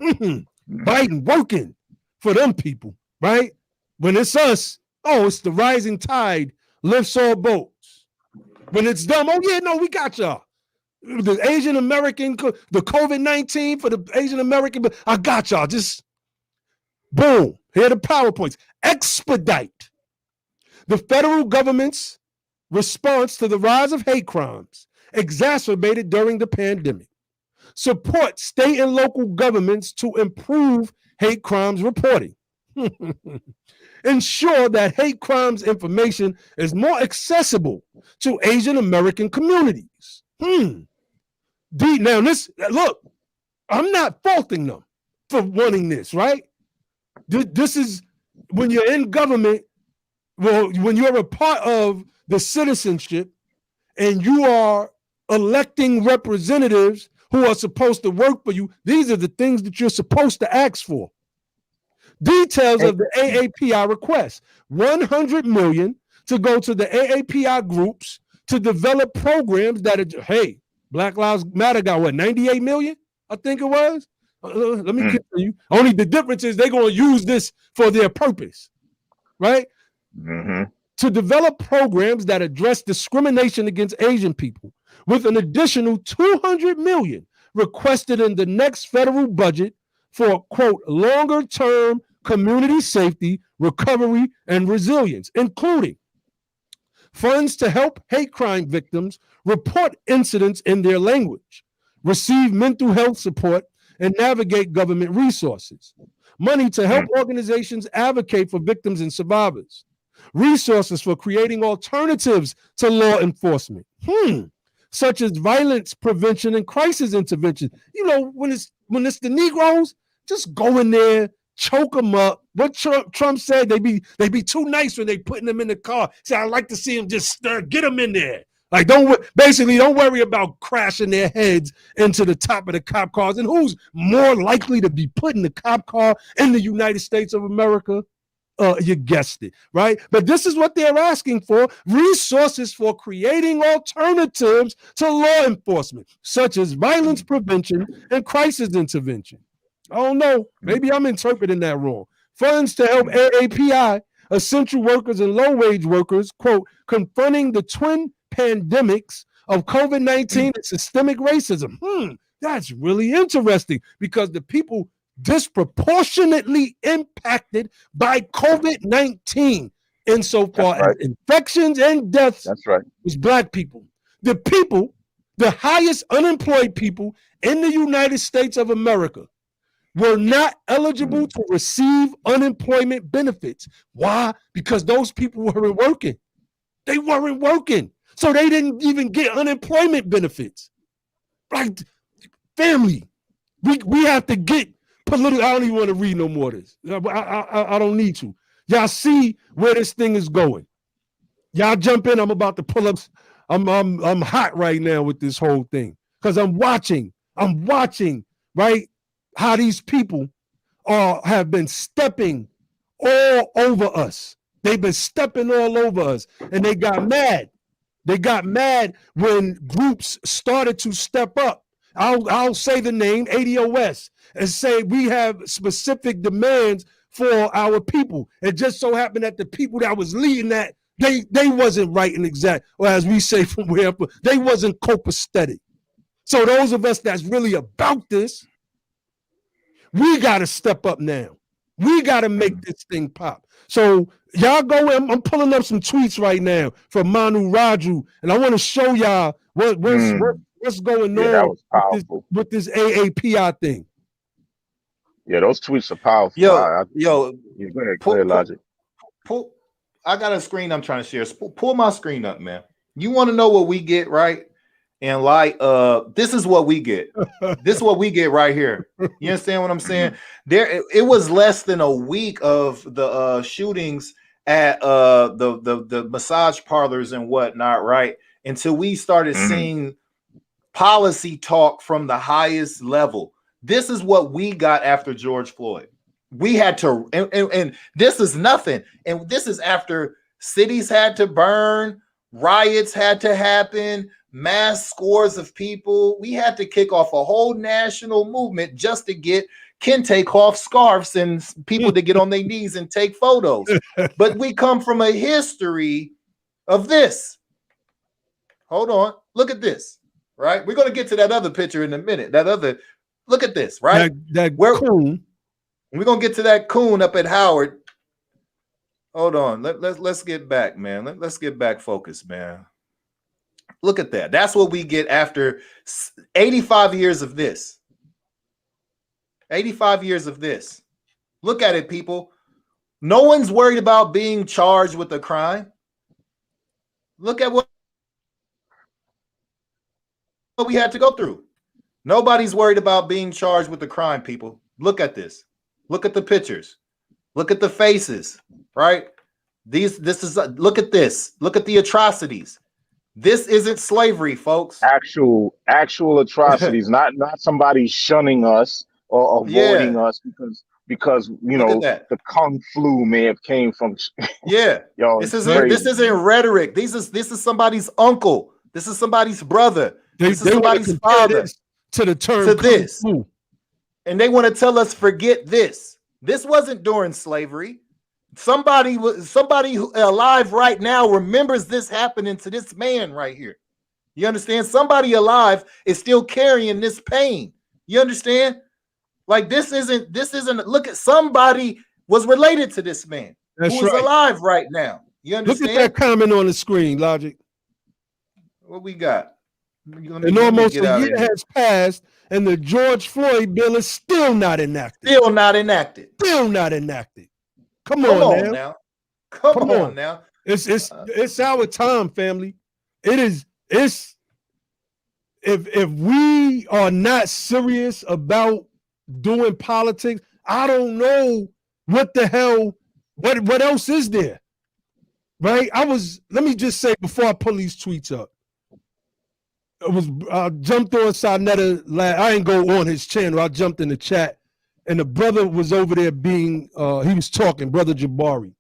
Biden working for them people, right? When it's us, it's the rising tide lifts all boats. When it's them, we got y'all. The Asian American, the COVID-19 for the Asian American, but I got y'all. Just boom. Here are the PowerPoints. Expedite the federal government's response to the rise of hate crimes exacerbated during the pandemic. Support state and local governments to improve hate crimes reporting. Ensure that hate crimes information is more accessible to Asian American communities. Now look, I'm not faulting them for wanting this, right? This is when you're in government, when you're a part of the citizenship and you are electing representatives who are supposed to work for you, these are the things that you're supposed to ask for. Details of the AAPI request: $100 million to go to the AAPI groups to develop programs that are, hey, Black Lives Matter got what, 98 million? I think it was. Let me continue. Only the difference is they're going to use this for their purpose, right? To develop programs that address discrimination against Asian people, with an additional $200 million requested in the next federal budget for, quote, longer-term community safety, recovery, and resilience, including funds to help hate crime victims report incidents in their language, receive mental health support, and navigate government resources, money to help organizations advocate for victims and survivors, resources for creating alternatives to law enforcement, such as violence prevention and crisis intervention. You know, when it's the Negroes, just go in there, choke them up. What Trump said, they be too nice when they putting them in the car. Say, I like to see them just get them in there. Like, don't worry about crashing their heads into the top of the cop cars. And who's more likely to be put in the cop car in the United States of America? You guessed it, right? But this is what they're asking for: resources for creating alternatives to law enforcement, such as violence prevention and crisis intervention. I don't know. Maybe I'm interpreting that wrong. Funds to help AAPI, essential workers and low-wage workers, quote, confronting the twin pandemics of COVID-19 and systemic racism. That's really interesting, because the people disproportionately impacted by COVID-19 insofar as infections and deaths is Black people. The highest unemployed people in the United States of America were not eligible to receive unemployment benefits. Why? Because those people weren't working. They weren't working. So they didn't even get unemployment benefits. Like, family, we have to get political. I don't even want to read no more of this. I don't need to. Y'all see where this thing is going. Y'all jump in. I'm about to pull up. I'm hot right now with this whole thing, because I'm watching, right, how these people have been stepping all over us. They've been stepping all over us, and they got mad. They got mad when groups started to step up. I'll say the name, ADOS, and say we have specific demands for our people. It just so happened that the people that was leading that, they wasn't right and exact, or as we say from where, they wasn't copacetic. So those of us that's really about this, we got to step up now. We got to make this thing pop. So y'all go in. I'm pulling up some tweets right now from Manu Raju, and I want to show y'all what's going on that was powerful. with this AAPI thing. Yeah, those tweets are powerful. You're going to clear logic. I got a screen I'm trying to share. Pull my screen up, man. You want to know what we get, right? And like, this is what we get. This is what we get right here. You understand what I'm saying? It was less than a week of the shootings at the massage parlors and whatnot, right? Until we started seeing policy talk from the highest level. This is what we got after George Floyd. We had to, and this is nothing. And this is after cities had to burn, riots had to happen, mass scores of people. We had to kick off a whole national movement just to get take off scarves and people to get on their knees and take photos. But we come from a history of this. Hold on. Look at this, right? We're going to get to that other picture in a minute. Look at this, right? That coon. We're going to get to that coon up at Howard. Hold on. Let's get back, man. Let's get back focused, man. Look at that. That's what we get after 85 years of this. 85 years of this. Look at it, people. No one's worried about being charged with a crime. Look at what we had to go through. Nobody's worried about being charged with a crime, people. Look at this. Look at the pictures. Look at the faces, right? Look at this. Look at the atrocities. This isn't slavery, folks. Actual atrocities, not somebody shunning us or avoiding Yeah. us because Look at that. the kung flu may have came from. Yeah. Yo, This it's isn't crazy. rhetoric. This is somebody's uncle. This is somebody's brother. This is They want to somebody's compare father this to the term to this. kung fu. And they want to tell us forget this. This wasn't during slavery. Somebody who alive right now remembers this happening to this man right here. You understand? Somebody alive is still carrying this pain. You understand? Like this isn't look at somebody was related to this man That's who is right. alive right now. You Look understand? at that comment on the screen, Logic. What we got? And almost a year has passed, and the George Floyd bill is still not enacted. Still not enacted. Still not enacted. Come Come on on now. now. Come on now. It's our time, family. It is. It's if we are not serious about doing politics, I don't know what the hell. What else is there? Right? Let me just say before I pull these tweets up. I jumped on Sarnetta. I ain't go on his channel. I jumped in the chat, and the brother was over there he was talking, Brother Jabari.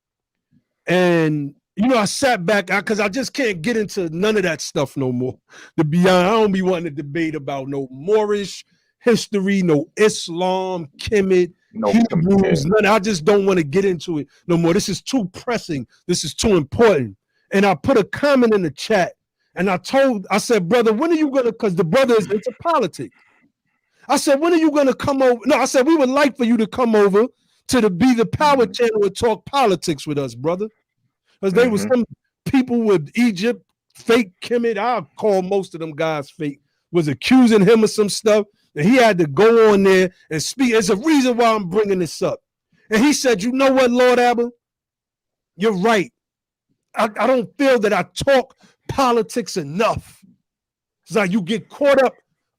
And, I sat back because I just can't get into none of that stuff no more. To be honest, I don't be wanting to debate about no Moorish history, no Islam, Kemet, Hebrews, none. I just don't want to get into it no more. This is too pressing. This is too important. And I put a comment in the chat. And I said, brother, when are you going to, because the brother is into politics. I said, when are you going to come over? No, I said, we would like for you to come over to the Be the Power channel and talk politics with us, brother. Because there was some people with Egypt, fake Kemet, I'll call most of them guys fake, was accusing him of some stuff. And he had to go on there and speak. There's a reason why I'm bringing this up. And he said, you know what, Lord Abba? You're right. I don't feel that I talk politics enough. It's like you get caught up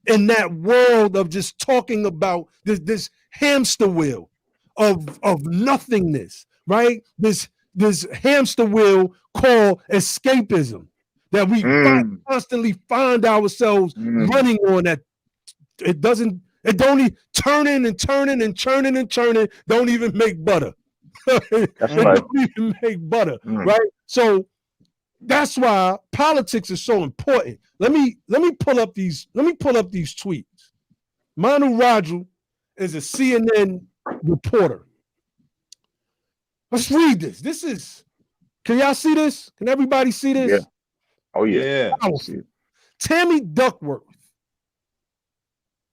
in that world of just talking about this hamster wheel of nothingness, right? This hamster wheel called escapism that we constantly find ourselves running on. That it don't even turning and churning, don't even make butter. That's right. Don't even make butter, right? So that's why politics is so important. Let me pull up these tweets. Manu Raju is a CNN reporter. Let's read this. Can y'all see this? Can everybody see this? Yeah. Oh yeah. Powerful. Tammy Duckworth.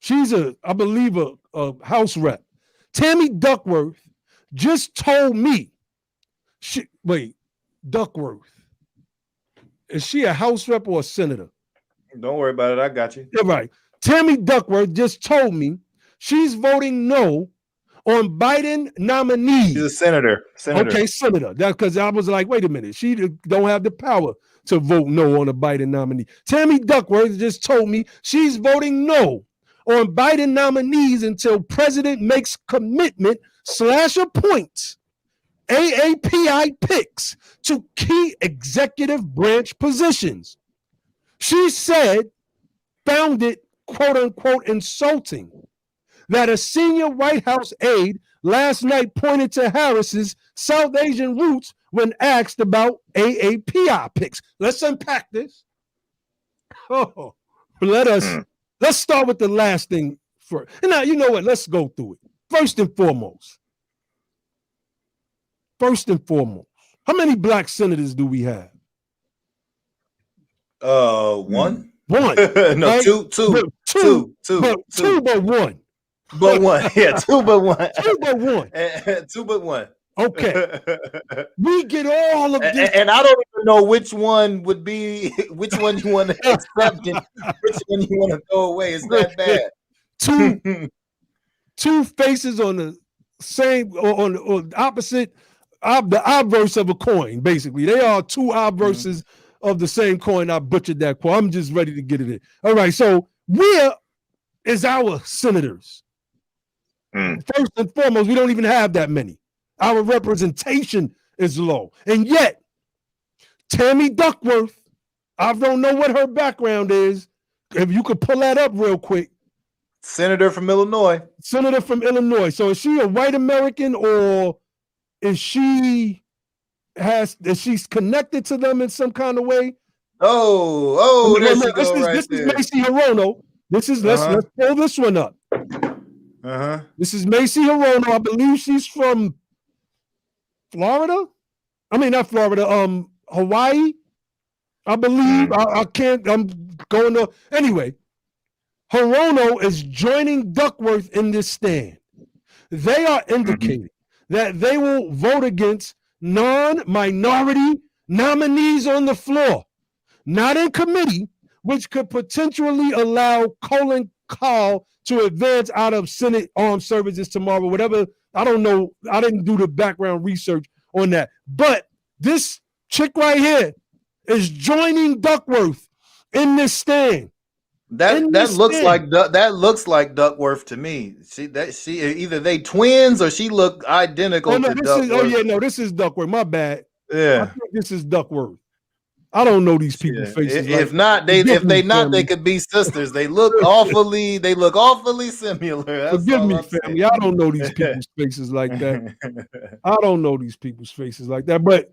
She's I believe a House rep. Tammy Duckworth just told me. Duckworth. Is she a House rep or a senator? Don't worry about it. I got you. You're right. Tammy Duckworth just told me she's voting no on Biden nominees. She's a senator. Okay, senator. That's because I was like, wait a minute. She don't have the power to vote no on a Biden nominee. Tammy Duckworth just told me she's voting no on Biden nominees until president makes commitment / appoints AAPI picks to key executive branch positions. She found it, quote unquote, insulting that a senior White House aide last night pointed to Harris's South Asian roots when asked about AAPI picks. Let's unpack this. Let's start with the last thing first. And now, you know what? Let's go through it. First and foremost, how many black senators do we have? One. One. No, right? two. But one. But one. Yeah, two but one. Two but one. Okay. We get all of this. And I don't even know which one would be, which one you want to accept and which one you want to throw away. It's that bad. Two faces on the same, on the opposite, the obverse of a coin, basically. They are two obverses of the same coin. I butchered that quote. I'm just ready to get it in. All right, so where is our senators? First and foremost, we don't even have that many. Our representation is low. And yet, Tammy Duckworth, I don't know what her background is. If you could pull that up real quick. Senator from Illinois. Senator from Illinois. So is she a white American, or is she's connected to them in some kind of way? Oh, there she go right this there. is Macy Hirono. This is let's pull this one up. This is Macy Hirono. I believe she's from Florida. I mean, not Florida. Hawaii. I believe. I can't. I'm going to anyway. Hirono is joining Duckworth in this stand. They are indicating that they will vote against non-minority nominees on the floor, not in committee, which could potentially allow Colin Kahl to advance out of Senate Armed Services tomorrow. Whatever, I don't know. I didn't do the background research on that. But this chick right here is joining Duckworth in this stand. That looks like Duckworth to me. She either they twins or she look identical to Duckworth. This is Duckworth. My bad. Yeah, I think this is Duckworth. I don't know these people's faces. If they could be sisters. They look awfully similar. That's Forgive me, family. I don't know these people's faces like that. I don't know these people's faces like that. But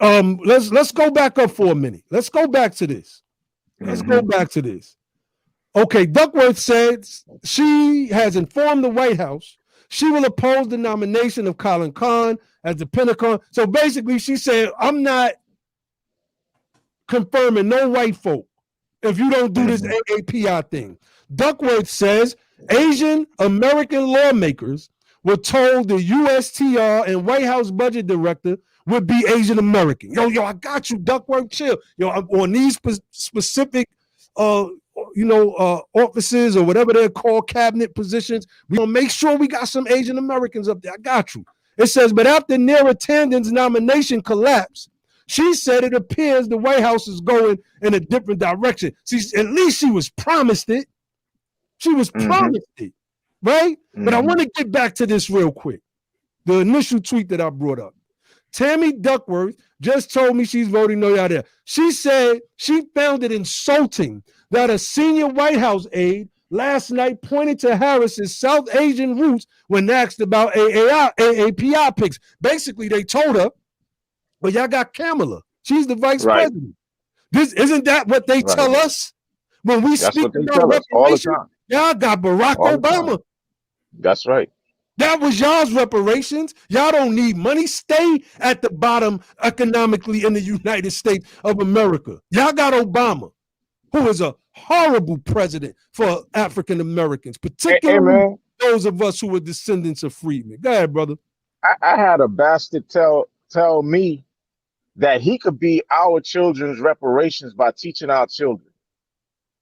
let's go back up for a minute. Let's go back to this. Okay, Duckworth said she has informed the White House she will oppose the nomination of Colin Kahl as the Pentagon. So basically, she said, I'm not confirming no white folk if you don't do this AAPI thing. Duckworth says Asian American lawmakers were told the USTR and White House budget director would be Asian American. Yo, I got you, Duckworth, chill. On these specific offices or whatever they're called, cabinet positions, we're gonna make sure we got some Asian Americans up there. I got you. It says, but after Neera Tanden's nomination collapsed, she said it appears the White House is going in a different direction. At least she was promised it. She was promised it, right? But I want to get back to this real quick. The initial tweet that I brought up. Tammy Duckworth just told me she's voting no out there. She said she found it insulting that a senior White House aide last night pointed to Harris's South Asian roots when asked about AAPI picks. Basically, they told her, well, y'all got Kamala. She's the vice president. Isn't that what they tell us when we speak about reparation? Y'all got Barack Obama. That's right. That was y'all's reparations. Y'all don't need money. Stay at the bottom economically in the United States of America. Y'all got Obama, who is a horrible president for African Americans, particularly those of us who are descendants of freedmen. Go ahead, brother. I had a bastard tell me that he could be our children's reparations by teaching our children.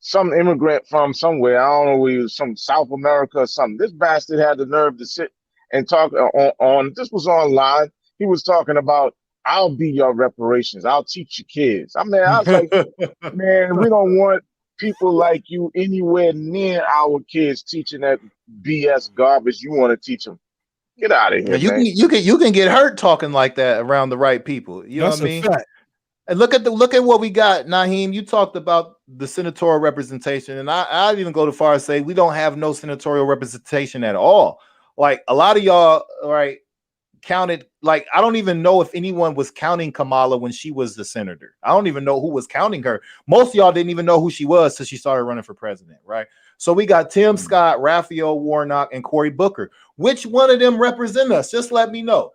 Some immigrant from somewhere, I don't know where he was, from South America or something. This bastard had the nerve to sit and talk on this was online. He was talking about, I'll be your reparations. I'll teach your kids. I was like, man, we don't want people like you anywhere near our kids teaching that BS garbage you want to teach them. Get out of here, man. You can get hurt talking like that around the right people. You know what I mean? Fact. And look at what we got, Naheem. You talked about the senatorial representation, and I'd even go to far as say we don't have no senatorial representation at all. Like a lot of y'all, right, counted. Like I don't even know if anyone was counting Kamala when she was the senator. I don't even know who was counting her. Most of y'all didn't even know who she was till she started running for president, right? So we got Tim Scott, Raphael Warnock, and Cory Booker. Which one of them represent us? Just let me know.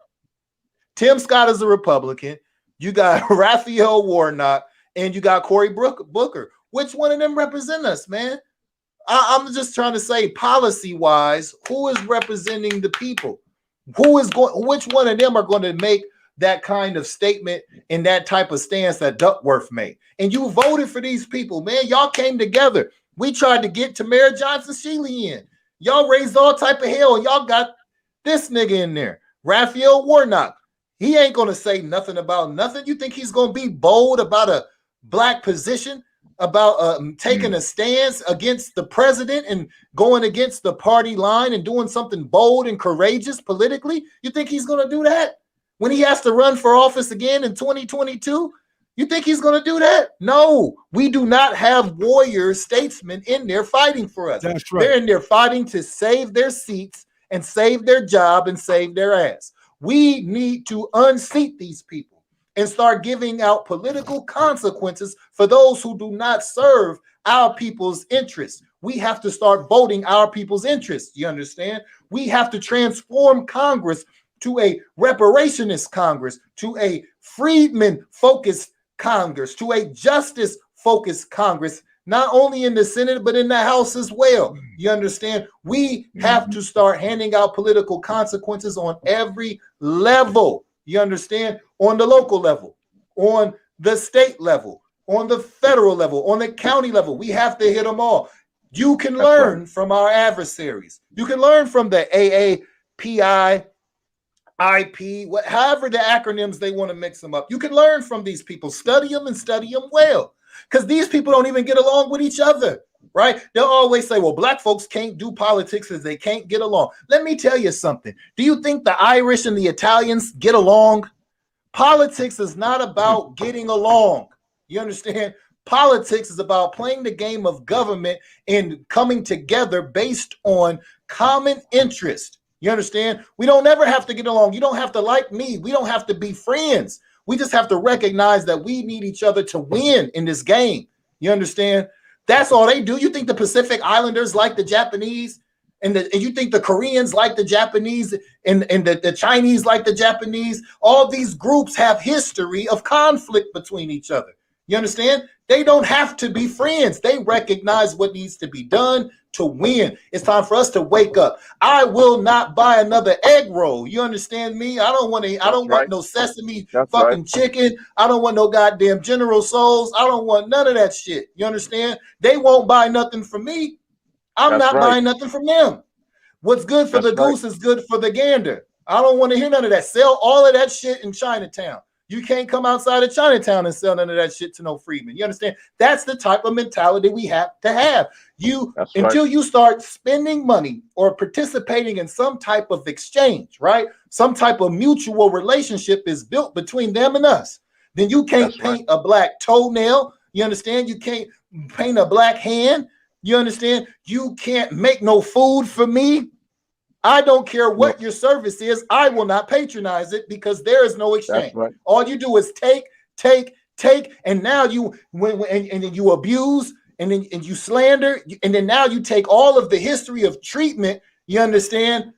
Tim Scott is a Republican. You got Raphael Warnock and you got Cory Booker. Which one of them represent us, man? I'm just trying to say, policy-wise, who is representing the people? Which one of them are going to make that kind of statement and that type of stance that Duckworth made? And you voted for these people, man. Y'all came together. We tried to get Tamara Johnson-Shealy in. Y'all raised all type of hell, and y'all got this nigga in there, Raphael Warnock. He ain't going to say nothing about nothing. You think he's going to be bold about a black position, about taking a stance against the president and going against the party line and doing something bold and courageous politically? You think he's going to do that when he has to run for office again in 2022? You think he's going to do that? No, we do not have warrior statesmen in there fighting for us. That's right. They're in there fighting to save their seats and save their job and save their ass. We need to unseat these people and start giving out political consequences for those who do not serve our people's interests. We have to start voting our people's interests. You understand? We have to transform Congress to a reparationist Congress, to a freedmen-focused Congress, to a justice-focused Congress, not only in the Senate, but in the House as well. You understand? We have to start handing out political consequences on every level. You understand? On the local level, on the state level, on the federal level, on the county level. We have to hit them all. You can learn from our adversaries. You can learn from the AAPI, IP, however the acronyms they want to mix them up. You can learn from these people. Study them and study them well. Because these people don't even get along with each other, right? They'll always say, well, black folks can't do politics because they can't get along. Let me tell you something. Do you think the Irish and the Italians get along? Politics is not about getting along. You understand? Politics is about playing the game of government and coming together based on common interest. You understand? We don't ever have to get along. You don't have to like me. We don't have to be friends. We just have to recognize that we need each other to win in this game. You understand? That's all they do. You think the Pacific Islanders like the Japanese, and you think the Koreans like the Japanese, and the Chinese like the Japanese? All these groups have history of conflict between each other. You understand? They don't have to be friends. They recognize what needs to be done to win. It's time for us to wake up. I will not buy another egg roll. You understand me? I don't want no sesame fucking chicken. I don't want no goddamn General Soul's. I don't want none of that shit. You understand? They won't buy nothing from me. I'm not buying nothing from them. What's good for the goose is good for the gander. I don't want to hear none of that. Sell all of that shit in Chinatown. You can't come outside of Chinatown and sell none of that shit to no freedmen. You understand? That's the type of mentality we have to have. Until you start spending money or participating in some type of exchange, right? Some type of mutual relationship is built between them and us. Then you can't paint a black toenail. You understand? You can't paint a black hand. You understand? You can't make no food for me. I don't care what your service is. I will not patronize it because there is no exchange. All you do is take, and now you and you abuse, and then you slander, and then now you take all of the history of treatment. You understand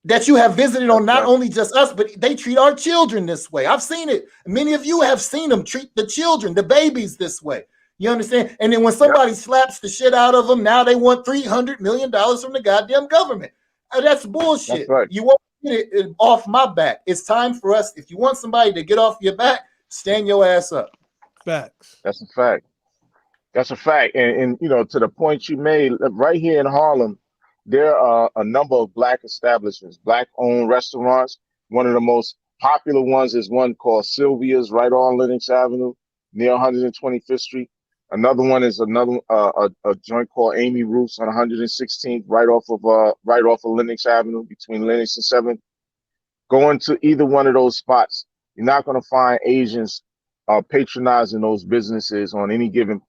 that you have visited on not only just us, but they treat our children this way. I've seen it. Many of you have seen them treat the children, the babies, this way. You understand? And then when somebody slaps the shit out of them, now they want $300 million from the goddamn government. That's bullshit. You won't get it off my back. It's time for us. If you want somebody to get off your back, stand your ass up. Facts. That's a fact. That's a fact. And you know, to the point you made, right here in Harlem, there are a number of black establishments, black-owned restaurants. One of the most popular ones is one called Sylvia's, right on Lenox Avenue, near 125th Street. Another one is a joint called Amy Roofs on 116th, right off of Lenox Avenue, between Lenox and 7th. Going to either one of those spots, you're not going to find Asians patronizing those businesses on any given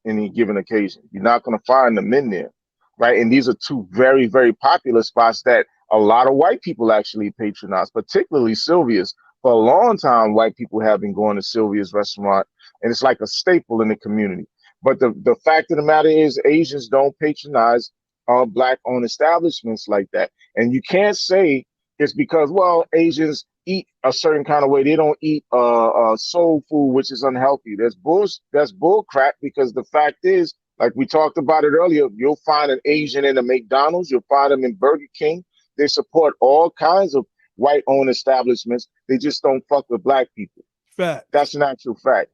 occasion. You're not going to find them in there, right? And these are two very, very popular spots that a lot of white people actually patronize, particularly Sylvia's. For a long time, white people have been going to Sylvia's restaurant, and it's like a staple in the community. But the fact of the matter is, Asians don't patronize black-owned establishments like that. And you can't say it's because, well, Asians eat a certain kind of way. They don't eat soul food, which is unhealthy. That's bull crap, because the fact is, like we talked about it earlier, you'll find an Asian in a McDonald's. You'll find them in Burger King. They support all kinds of white-owned establishments. They just don't fuck with black people. Facts. That's an actual fact.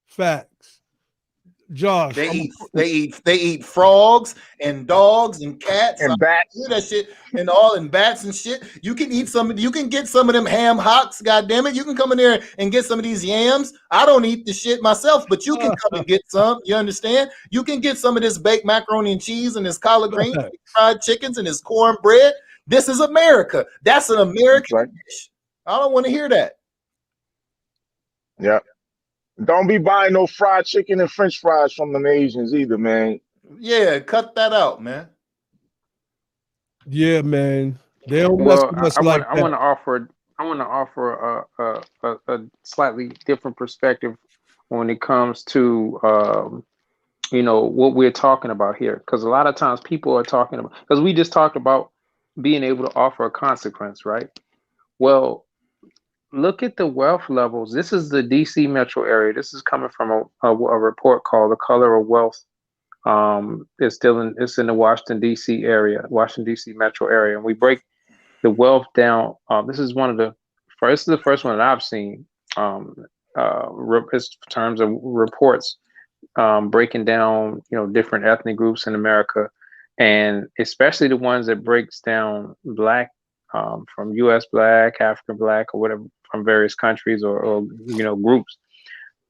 Facts. Josh, they eat frogs and dogs and cats and bats. That shit and bats and shit. You can eat some. You can get some of them ham hocks. God damn it! You can come in there and get some of these yams. I don't eat the shit myself, but you can come and get some. You understand? You can get some of this baked macaroni and cheese and this collard greens, fried chickens and this cornbread. This is America. That's an American dish. I don't want to hear that. Yeah. Don't be buying no fried chicken and French fries from them Asians either, man. Yeah, cut that out, man. Yeah, man. They don't mess Well, with us I want like I that. want to offer a slightly different perspective when it comes to what we're talking about here, because a lot of times people are talking about, because we just talked about being able to offer a consequence, right? Well, look at the wealth levels. This is the DC metro area. This is coming from a report called The Color of Wealth. It's in the Washington D.C. area, Washington D.C. metro area, and we break the wealth down. This is the first one that I've seen. In terms of reports, breaking down different ethnic groups in America, and especially the ones that breaks down Black, from U.S. Black, African Black, or whatever, from various countries or groups.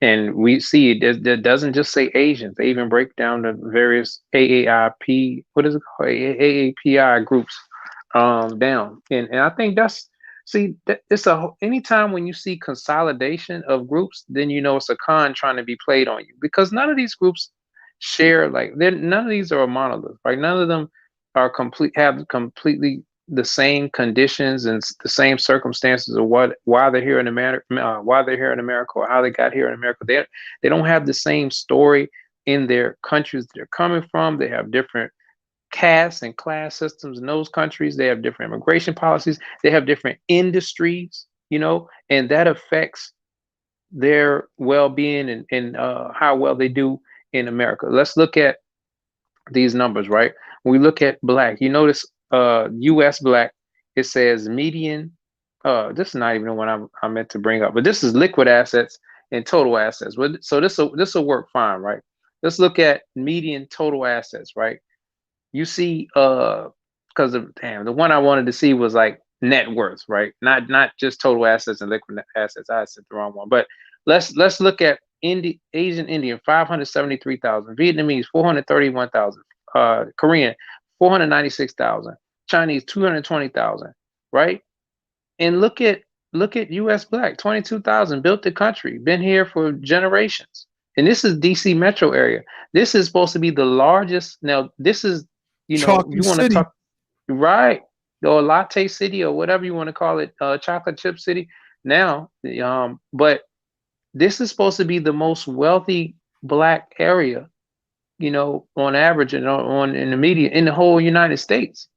And we see it doesn't just say Asians. They even break down the various AAIP, what is it called? AAPI groups down. And I think anytime when you see consolidation of groups, then it's a con trying to be played on you, because none of these groups share, like, none of these are a monolith, right? None of them have completely the same conditions and the same circumstances of why they're here in America, or how they got here in America. They don't have the same story in their countries that they're coming from. They have different caste and class systems in those countries. They have different immigration policies. They have different industries, and that affects their well-being and how well they do in America. Let's look at these numbers, right? When we look at Black, you notice US Black, it says median, this is not even the one I meant to bring up, but this is liquid assets and total assets. So this will work fine, right? Let's look at median total assets, right? You see, because the one I wanted to see was like net worth, right? Not just total assets and liquid assets. I said the wrong one, but let's look at Asian Indian 573,000, Vietnamese 431,000, Korean 496,000, Chinese 220,000, right? And look at U.S. Black 22,000, built the country, been here for generations. And this is DC metro area. This is supposed to be the largest. Now, this is, Chalky you want to City. talk, right, or latte city, or whatever you want to call it, chocolate chip city. Now, but this is supposed to be the most wealthy Black area, on average, and in the media in the whole United States.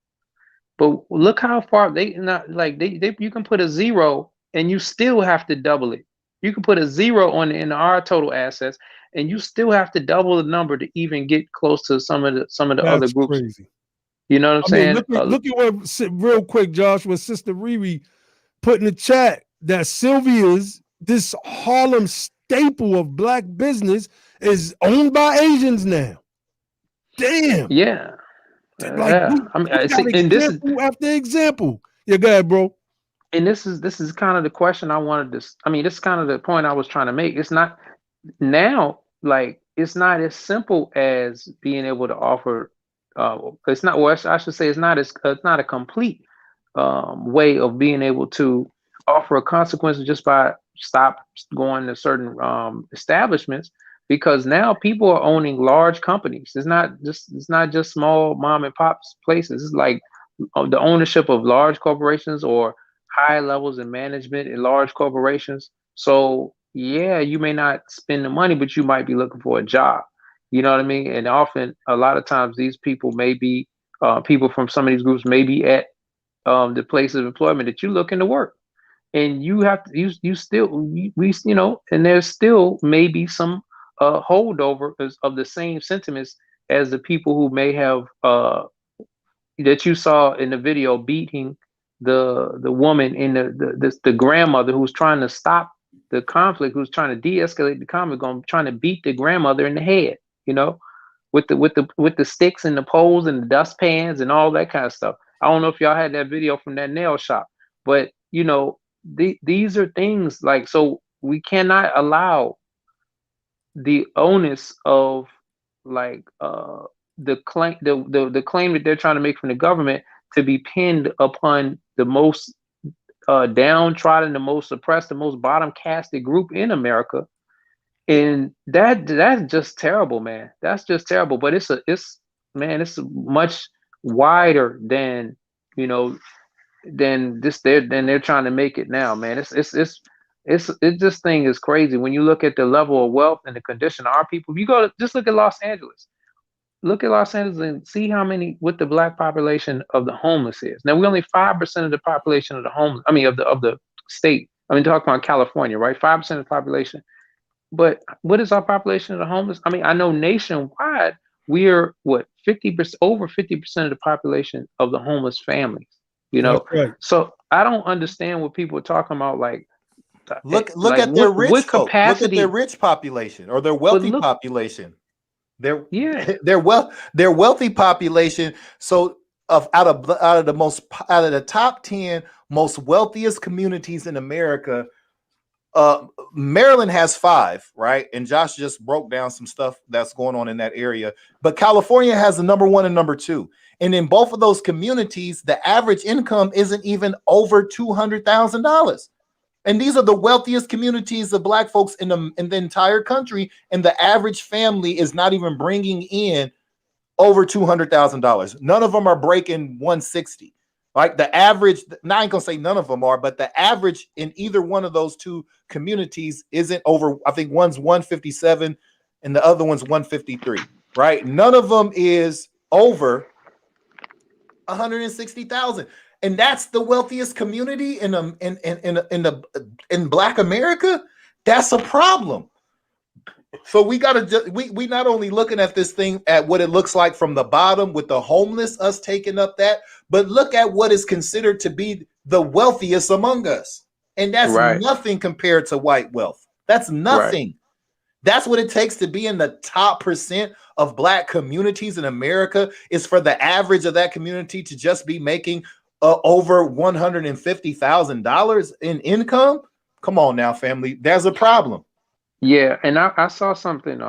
But look how far they not like they you can put a zero and you still have to double it. You can put a zero in our total assets, and you still have to double the number to even get close to some of the other That's groups. crazy. You know what I'm I mean, saying? look at what, real quick, Josh, what Sister Riri put in the chat, that Sylvia's, this Harlem staple of Black business, is owned by Asians now. Damn. Yeah. Like we I mean, got see, and example after example. Yeah, go ahead, bro. this is kind of the question I wanted to. I mean, this is kind of the point I was trying to make. It's not now, like, it's not as simple as being able to offer. It's not. Well, I should say it's not a complete way of being able to offer a consequence just by stop going to certain establishments, because now people are owning large companies. It's not just small mom and pop places. It's like the ownership of large corporations or high levels in management in large corporations. So yeah, you may not spend the money, but you might be looking for a job. You know what I mean? And often, a lot of times, these people may be people from some of these groups may be at the place of employment that you're looking to work, and you have to you still we and there's still maybe some holdover of the same sentiments as the people who may have that you saw in the video beating the woman in the grandmother who's trying to stop the conflict, who's trying to de-escalate the conflict, trying to beat the grandmother in the head, with the sticks and the poles and the dustpans and all that kind of stuff. I don't know if y'all had that video from that nail shop, but these are things like, so we cannot allow the onus of, like, the claim the claim that they're trying to make from the government to be pinned upon the most downtrodden, the most oppressed, the most bottom casted group in America, And that's just terrible, man. That's just terrible. But it's much wider than, you know, than they're trying to make it now, man. This thing is crazy when you look at the level of wealth and the condition of our people. If you go to, just look at Los Angeles. Look at Los Angeles and see how many what the black population of the homeless is. Now we're only 5% of the population of the homeless. I mean of the state. I mean talking about California, right? 5% of the population. But what is our population of the homeless? I mean, I know nationwide we're what 50%, over 50% of the population of the homeless families. You That's know, right. so I don't understand what people are talking about. Like Look at their rich what folk. Look at their capacity? rich population or their But wealthy look, population. Their yeah, their wealthy population. So out of the top 10 most wealthiest communities in America, Maryland has 5, right? And Josh just broke down some stuff that's going on in that area. But California has the number 1 and number 2. And in both of those communities, the average income isn't even over $200,000. And these are the wealthiest communities of black folks in the entire country. And the average family is not even bringing in over $200,000. None of them are breaking 160. Like the average, now I ain't gonna say none of them are, but the average in either one of those two communities isn't over. I think one's 157 and the other one's 153. Right? None of them is over 160,000, and that's the wealthiest community in Black America. That's a problem. So we gotta we not only looking at this thing at what it looks like from the bottom with the homeless, us taking up that, but look at what is considered to be the wealthiest among us, and that's right, nothing compared to white wealth. That's nothing. right. That's what it takes to be in the top percent of black communities in America, is for the average of that community to just be making over $150,000 in income. Come on now, family. There's a problem. Yeah, and I saw something.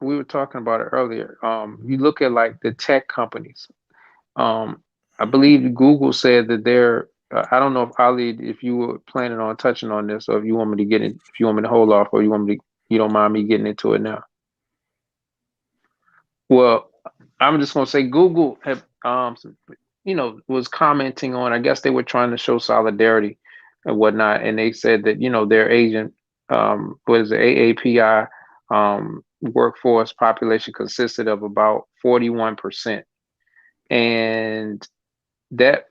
We were talking about it earlier. You look at like the tech companies. I believe Google said that they're. I don't know if Ali, if you were planning on touching on this, or if you want me to get in, if you want me to hold off, or you don't mind me getting into it now. Well, I'm just gonna say Google have, was commenting on. I guess they were trying to show solidarity and whatnot, and they said that their agent, what is it, AAPI, workforce population consisted of about 41%, and that,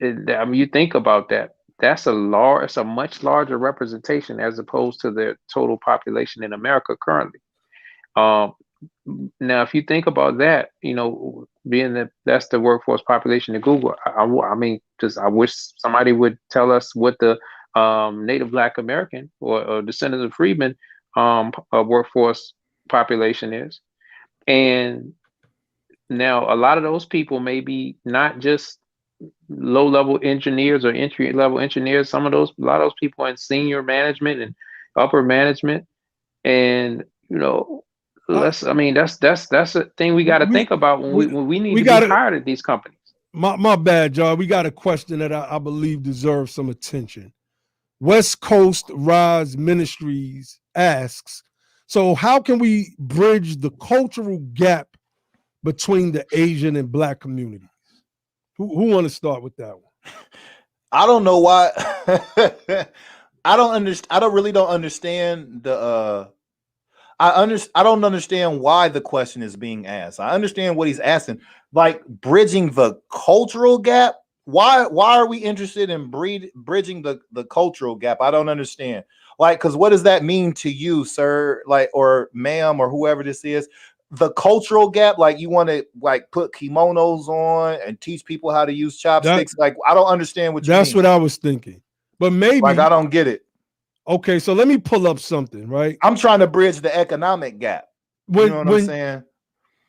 I mean, you think about that. It's a much larger representation as opposed to the total population in America currently. Um, Now, if you think about that, being that that's the workforce population of Google, I mean, just I wish somebody would tell us what the Native Black American or descendants of freedmen workforce population is. And now a lot of those people may be not just low-level engineers or entry-level engineers. A lot of those people in senior management and upper management, and I mean, that's a thing we got to think about when we need to be hired at these companies. My bad, y'all. We got a question that I believe deserves some attention. West Coast Rise Ministries asks, so how can we bridge the cultural gap between the Asian and Black communities? Who want to start with that one? I don't know why. I don't understand the I don't understand why the question is being asked. I understand what he's asking, like bridging the cultural gap. Why are we interested in bridging the cultural gap? I don't understand. Like, because what does that mean to you, sir? Like, or ma'am, or whoever this is? The cultural gap, like you want to like put kimonos on and teach people how to use chopsticks. Like, I don't understand what you mean. That's what I was thinking. But maybe, like, I don't get it. Okay, so let me pull up something, right? I'm trying to bridge the economic gap. You know what I'm saying?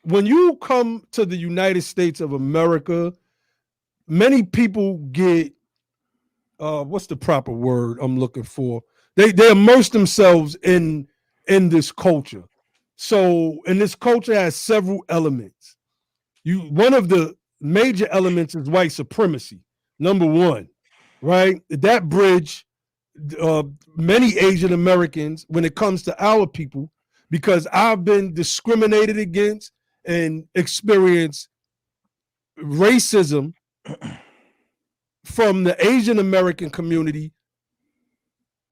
When you come to the United States of America, many people get what's the proper word I'm looking for? They immerse themselves in this culture. So, and this culture has several elements. One of the major elements is white supremacy. Number one, right? That bridge, many Asian Americans, when it comes to our people, because I've been discriminated against and experienced racism from the Asian American community.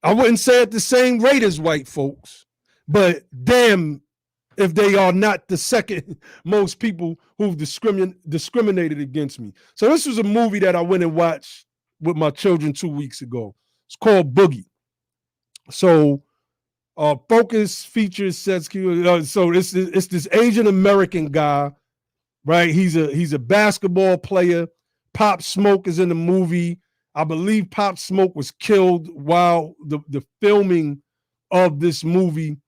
I wouldn't say at the same rate as white folks, but damn if they are not the second most people who've discriminated against me. So this was a movie that I went and watched with my children 2 weeks ago. It's called Boogie. So focus features sets. So it's this Asian American guy, right? He's a basketball player. Pop Smoke is in the movie. I believe Pop Smoke was killed while the filming of this movie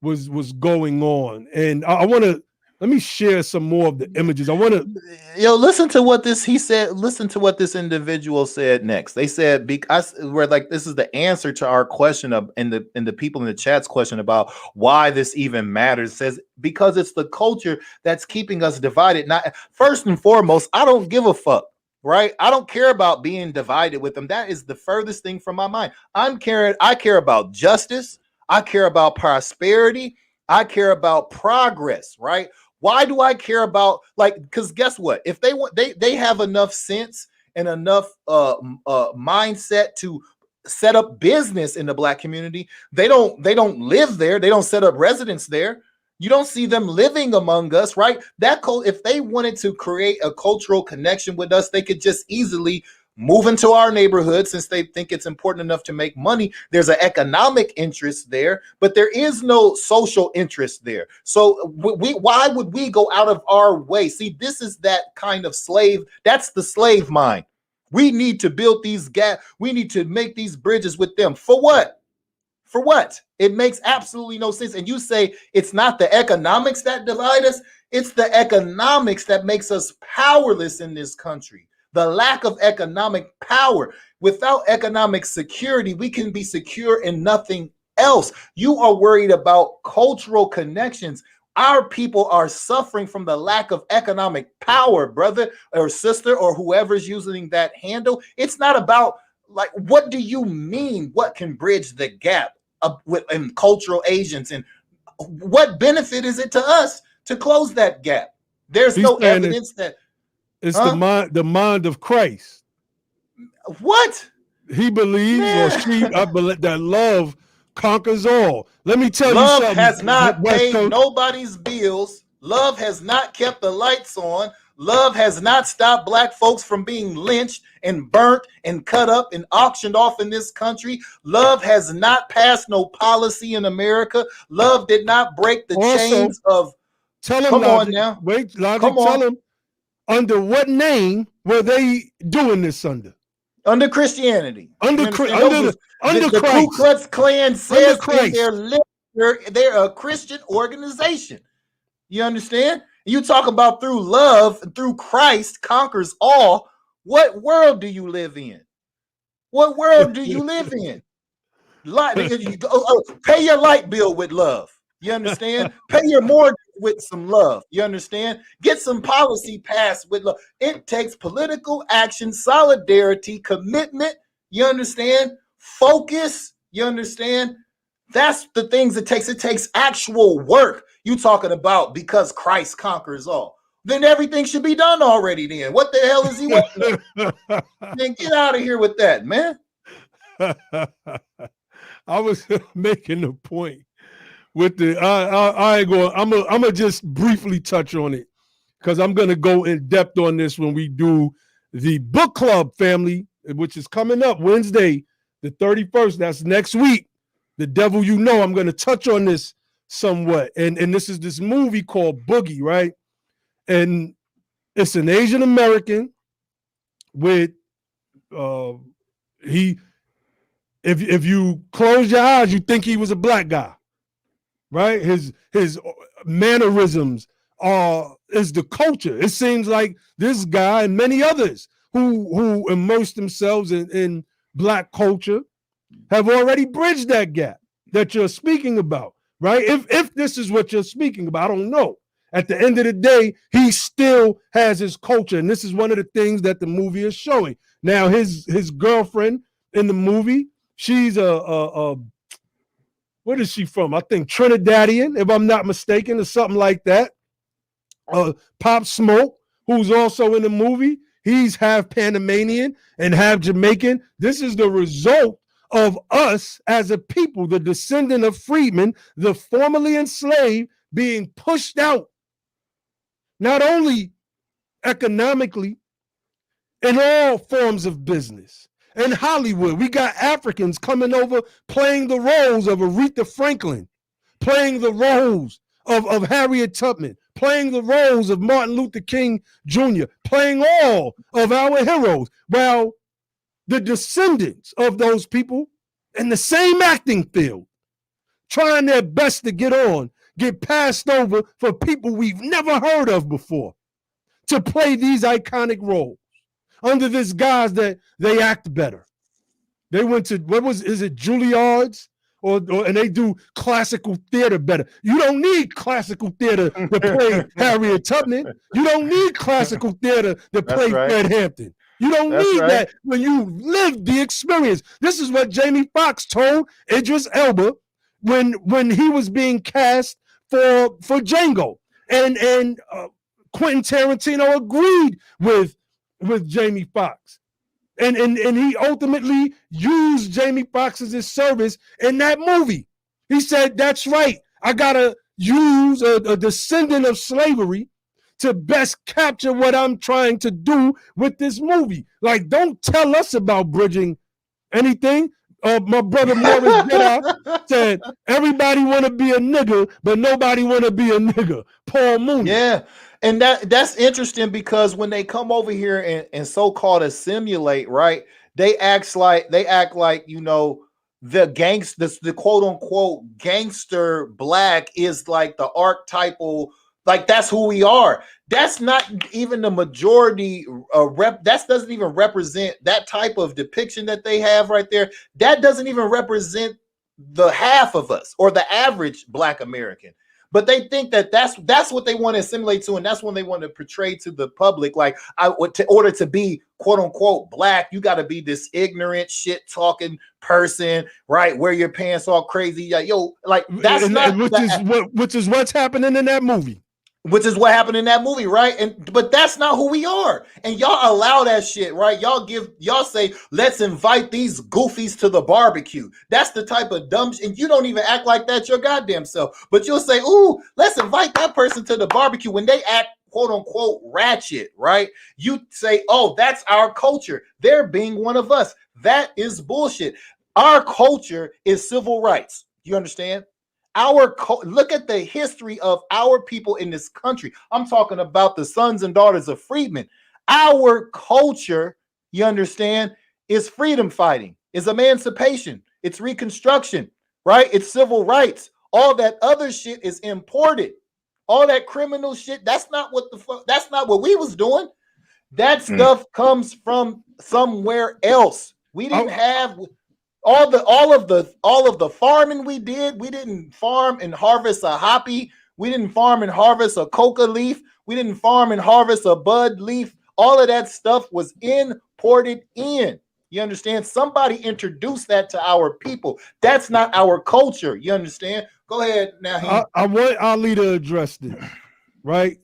was going on. And I want to let me share some more of the images. I want to listen to what he said. Listen to what this individual said next. They said, because we're like, this is the answer to our question of and the people in the chat's question about why this even matters. It says, because it's the culture that's keeping us divided. Not first and foremost, I don't give a fuck. Right? I don't care about being divided with them. That is the furthest thing from my mind. I care about justice. I care about prosperity. I care about progress, right? Why do I care about, because guess what? If they have enough sense and enough mindset to set up business in the Black community, they don't live there. They don't set up residence there. You don't see them living among us, right? If they wanted to create a cultural connection with us, they could just easily move into our neighborhood since they think it's important enough to make money. There's an economic interest there, but there is no social interest there. So why would we go out of our way? See, this is that kind of slave. That's the slave mind. We need to build these gaps. We need to make these bridges with them. For what? For what? It makes absolutely no sense. And you say it's not the economics that divide us. It's the economics that makes us powerless in this country. The lack of economic power. Without economic security, we can be secure in nothing else. You are worried about cultural connections. Our people are suffering from the lack of economic power, brother or sister, or whoever's using that handle. It's not about, what do you mean? What can bridge the gap with cultural Asians? And what benefit is it to us to close that gap? There's no evidence that it's the mind of Christ. What? He believes, or she, I believe, that love conquers all. Let me tell you something. Love has not paid nobody's bills. Love has not kept the lights on. Love has not stopped Black folks from being lynched and burnt and cut up and auctioned off in this country. Love has not passed no policy in America. Love did not break the chains of. Tell him, come Logic, on now. Wait, Logic, come on. Tell him, under what name were they doing this under? Under Christianity. Under Christ. The Ku Klux Klan says in their literature, they're a Christian organization. You understand? You talk about through love and through Christ conquers all. What world do you live in? What world do you live in? Pay your light bill with love. You understand? Pay your mortgage with some love. You understand? Get some policy passed with love. It takes political action, solidarity, commitment. You understand? Focus. You understand? That's the things it takes. It takes actual work. You talking about because Christ conquers all. Then everything should be done already then. What the hell is he waiting on? Then get out of here with that, man. I was making the point with the I ain't going. I'm gonna just briefly touch on it because I'm gonna go in depth on this when we do the book club, family, which is coming up Wednesday, the 31st. That's next week. The Devil You Know. I'm gonna touch on this somewhat, and this is this movie called Boogie, right? And it's an Asian American with if you close your eyes, you think he was a Black guy. Right, his mannerisms is the culture. It seems like this guy and many others who immerse themselves in Black culture have already bridged that gap that you're speaking about. Right, if this is what you're speaking about, I don't know. At the end of the day, he still has his culture, and this is one of the things that the movie is showing. Now, his girlfriend in the movie, she's a What is she from? I think Trinidadian, if I'm not mistaken, or something like that. Pop Smoke, who's also in the movie, he's half Panamanian and half Jamaican. This is the result of us as a people, the descendant of freedmen, the formerly enslaved, being pushed out, not only economically, in all forms of business. In Hollywood, we got Africans coming over playing the roles of Aretha Franklin, playing the roles of Harriet Tubman, playing the roles of Martin Luther King Jr., playing all of our heroes. Well, the descendants of those people in the same acting field, trying their best to get on, get passed over for people we've never heard of before to play these iconic roles under this guise that they act better. They went to, is it Juilliard's? And they do classical theater better. You don't need classical theater to play Harriet Tubman. You don't need classical theater to play Fred Hampton. You don't need that when you live the experience. This is what Jamie Foxx told Idris Elba when he was being cast for Django. And Quentin Tarantino agreed with Jamie Foxx. And he ultimately used Jamie Foxx as his service in that movie. He said, that's right. I got to use a descendant of slavery to best capture what I'm trying to do with this movie. Like, don't tell us about bridging anything. My brother Morris Gedda said, everybody want to be a nigga, but nobody want to be a nigga. Paul Mooney. Yeah. And that's interesting because when they come over here and so-called assimilate, right? They act like, you know, the quote unquote gangster black is like the archetypal, like that's who we are. That's not even the majority that doesn't even represent that type of depiction that they have right there. That doesn't even represent the half of us or the average Black American. But they think that that's what they want to assimilate to, and that's when they want to portray to the public. Like, in order to be quote unquote black, you got to be this ignorant, shit talking person, right? Wear your pants all crazy, yeah, yo, like that's which is what's happening in that movie. Which is what happened in that movie, right? But that's not who we are. And y'all allow that shit, right? Y'all say, let's invite these goofies to the barbecue. That's the type of dumb shit. And you don't even act like that your goddamn self. But you'll say, ooh, let's invite that person to the barbecue when they act quote unquote ratchet, right? You say, oh, that's our culture. They're being one of us. That is bullshit. Our culture is civil rights. You understand? Look at the history of our people in this country. I'm talking about the sons and daughters of freedmen. Our culture, you understand, is freedom fighting, is emancipation, it's reconstruction, right? It's civil rights. All that other shit is imported. All that criminal shit, that's not what we was doing. That stuff comes from somewhere else. We didn't have all of the farming we did. We didn't farm and harvest a hoppy. We didn't farm and harvest a coca leaf. We didn't farm and harvest a bud leaf. All of that stuff was imported in. You understand? Somebody introduced that to our people. That's not our culture. You understand? Go ahead now. I want Ali to address this, right?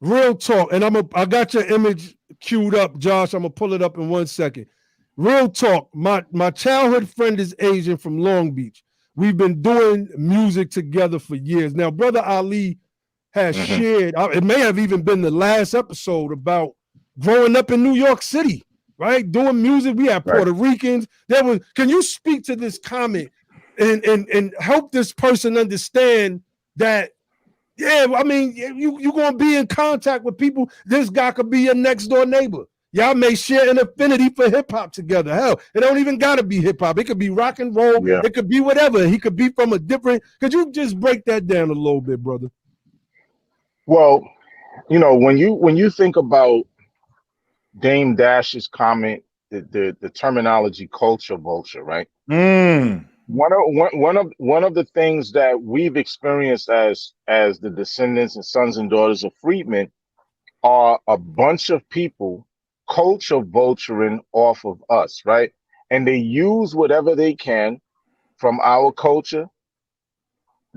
Real talk. And I got your image queued up, Josh. I'm gonna pull it up in 1 second. Real talk. My childhood friend is Asian from Long Beach. We've been doing music together for years. Now, Brother Ali has shared, it may have even been the last episode, about growing up in New York City, right? Doing music. We have Puerto Ricans. Can you speak to this comment and help this person understand that, yeah, I mean, you're going to be in contact with people. This guy could be your next door neighbor. Y'all may share an affinity for hip hop together. Hell, it don't even gotta be hip hop. It could be rock and roll. Yeah. It could be whatever. He could be from a different. Could you just break that down a little bit, brother? Well, you know, when you think about Dame Dash's comment, the terminology culture vulture, right? One of the things that we've experienced as the descendants and sons and daughters of freedmen are a bunch of people culture vulturing off of us, right? And they use whatever they can from our culture,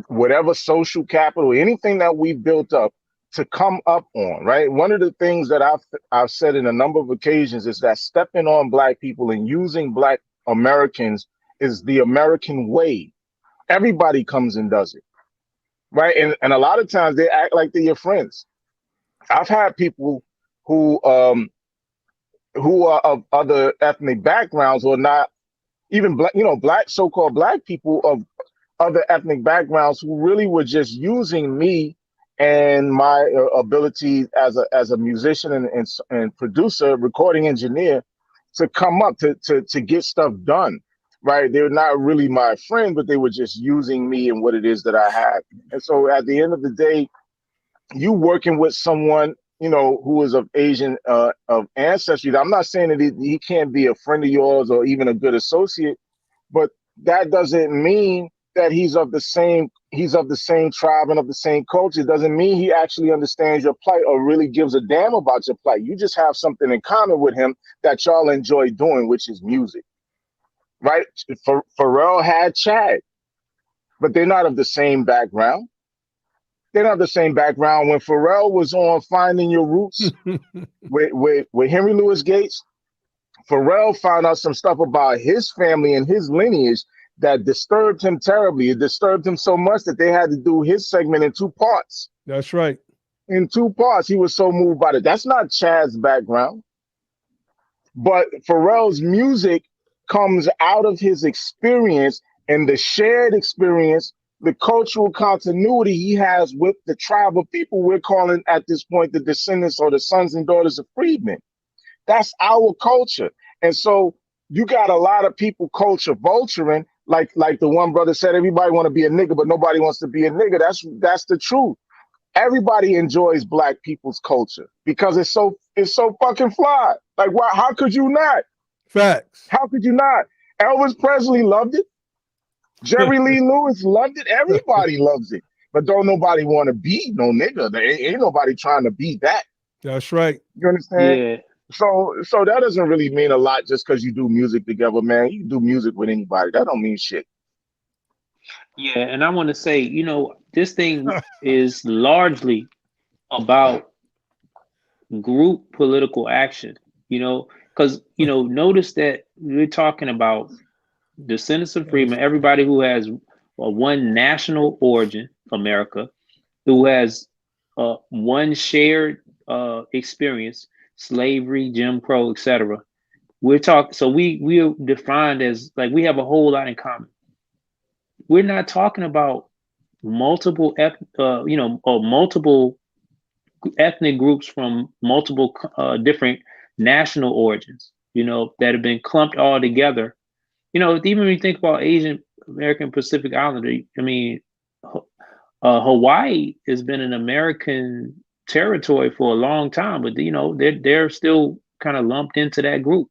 whatever social capital, anything that we built up to come up on, right? One of the things that I've said in a number of occasions is that stepping on Black people and using Black Americans is the American way. Everybody comes and does it, right? And a lot of times they act like they're your friends. I've had people who are of other ethnic backgrounds or not even Black, Black, so-called Black people of other ethnic backgrounds who really were just using me and my ability as a musician and producer, recording engineer, to come up to get stuff done. Right? They're not really my friend, but they were just using me and what it is that I have. And so at the end of the day, you working with someone, who is of Asian of ancestry. I'm not saying that he can't be a friend of yours or even a good associate, but that doesn't mean that he's of the same tribe and of the same culture. It doesn't mean he actually understands your plight or really gives a damn about your plight. You just have something in common with him that y'all enjoy doing, which is music. Right? Pharrell had Chad, but they're not of the same background. They're not the same background. When Pharrell was on Finding Your Roots with Henry Louis Gates, Pharrell found out some stuff about his family and his lineage that disturbed him terribly. It disturbed him so much that they had to do his segment in 2 parts. That's right. In 2 parts, he was so moved by it. That's not Chad's background. But Pharrell's music comes out of his experience and the shared experience, the cultural continuity he has with the tribe of people we're calling at this point the descendants or the sons and daughters of freedmen. That's our culture. And so you got a lot of people culture vulturing, like the one brother said, everybody want to be a nigga, but nobody wants to be a nigga. That's the truth. Everybody enjoys Black people's culture because it's so fucking fly. Like, why? How could you not? Facts. How could you not? Elvis Presley loved it. Jerry Lee Lewis loved it. Everybody loves it. But don't nobody want to be no nigga. There ain't nobody trying to be that. That's right. You understand? Yeah. So that doesn't really mean a lot just because you do music together, man. You can do music with anybody. That don't mean shit. Yeah, and I want to say, this thing is largely about group political action, because, notice that we're talking about descendants of freedmen, everybody who has one national origin, America, who has one shared experience, slavery, Jim Crow, etc. We're talking, so we are defined as like we have a whole lot in common. We're not talking about multiple, or multiple ethnic groups from multiple different national origins, that have been clumped all together. Even when you think about Asian American Pacific Islander, I mean, Hawaii has been an American territory for a long time, but they're still kind of lumped into that group.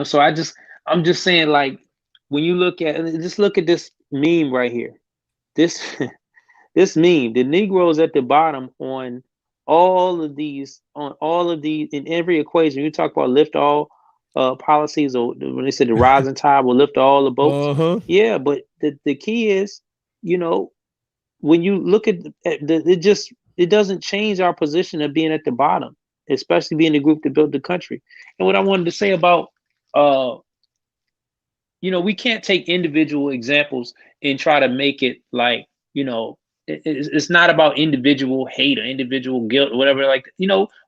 So I'm just saying, like, when you look at this meme right here, this this meme, the Negroes at the bottom on all of these in every equation. You talk about lift all policies, or when they said the rising tide will lift all the boats. Yeah, but the key is, when you look at it doesn't change our position of being at the bottom, especially being the group that built the country. And what I wanted to say about we can't take individual examples and try to make it like, it's not about individual hate or individual guilt or whatever. Like,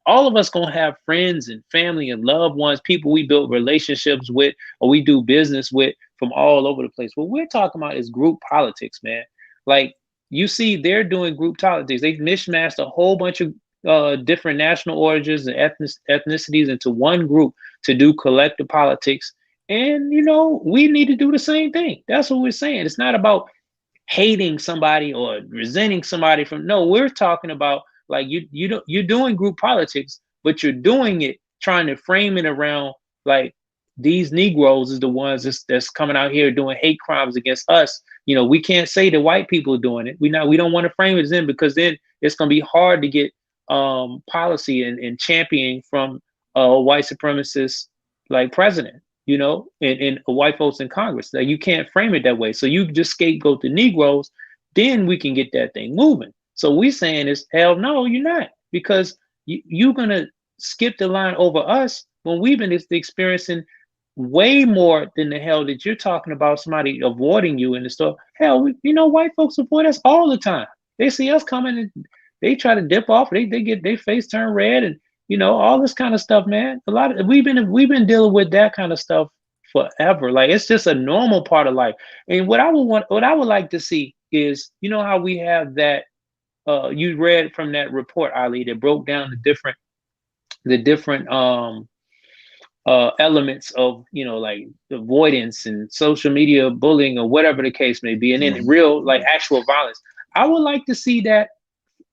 all of us gonna have friends and family and loved ones, people we build relationships with or we do business with from all over the place. What we're talking about is group politics, man. Like, you see, they're doing group politics. They mishmashed a whole bunch of different national origins and ethnicities into one group to do collective politics. And, we need to do the same thing. That's what we're saying. It's not about hating somebody or resenting somebody no, we're talking about, like, you're doing group politics, but you're doing it trying to frame it around, like, these Negroes is the ones that's coming out here doing hate crimes against us. We can't say the white people are doing it. We don't want to frame it as them, because then it's going to be hard to get policy and championing from a white supremacist like president. you know, and white folks in Congress. Like, you can't frame it that way. So you just scapegoat the Negroes, then we can get that thing moving. So we saying is, hell no, you're not, because you're gonna skip the line over us when we've been experiencing way more than the hell that you're talking about somebody avoiding you in the store. Hell, you know, white folks avoid us all the time. They see us coming and they try to dip off. They get their face turn red, and you know, all this kind of stuff, man. A lot of we've been dealing with that kind of stuff forever. Like, it's just a normal part of life. And what I would like to see is, you know, how we have that. You read from that report, Ali, that broke down the different elements of, you know, like avoidance and social media bullying or whatever the case may be, and then real, like, actual violence. I would like to see that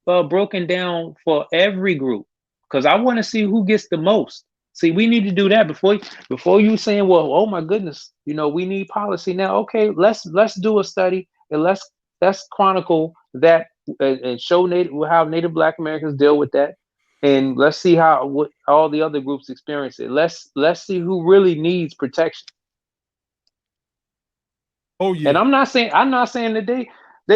broken down for every group, because I want to see who gets the most. See, we need to do that before you saying, well, oh my goodness, you know, we need policy now. Okay, let's do a study, and let's chronicle that, and show how Native Black Americans deal with that, and let's see what all the other groups experience it. Let's see who really needs protection. Oh yeah. And I'm not saying that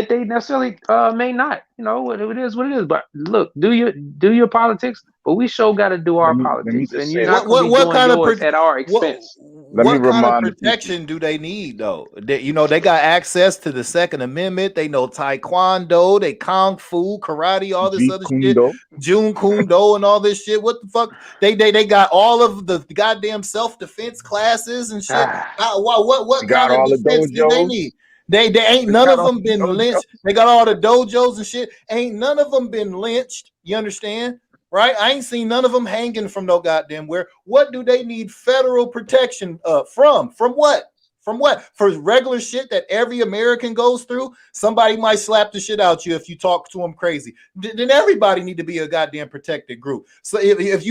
they necessarily may not. You know, it is what it is. But look, do your politics, but we sure got to do our politics, and you're not going to be doing yours at our expense. What kind of protection do they need, though? You know, they got access to the Second Amendment. They know Taekwondo, they Kung Fu, karate, all this other shit, June Kundo, and all this shit. What the fuck? They got all of the goddamn self-defense classes and shit. What kind of defense do they need? They ain't none of them been lynched. They got all the dojos and shit. Ain't none of them been lynched. You understand? Right? I ain't seen none of them hanging from no goddamn where. What do they need federal protection from? From what? From what? For regular shit that every American goes through? Somebody might slap the shit out you if you talk to them crazy. Then everybody need to be a goddamn protected group. So if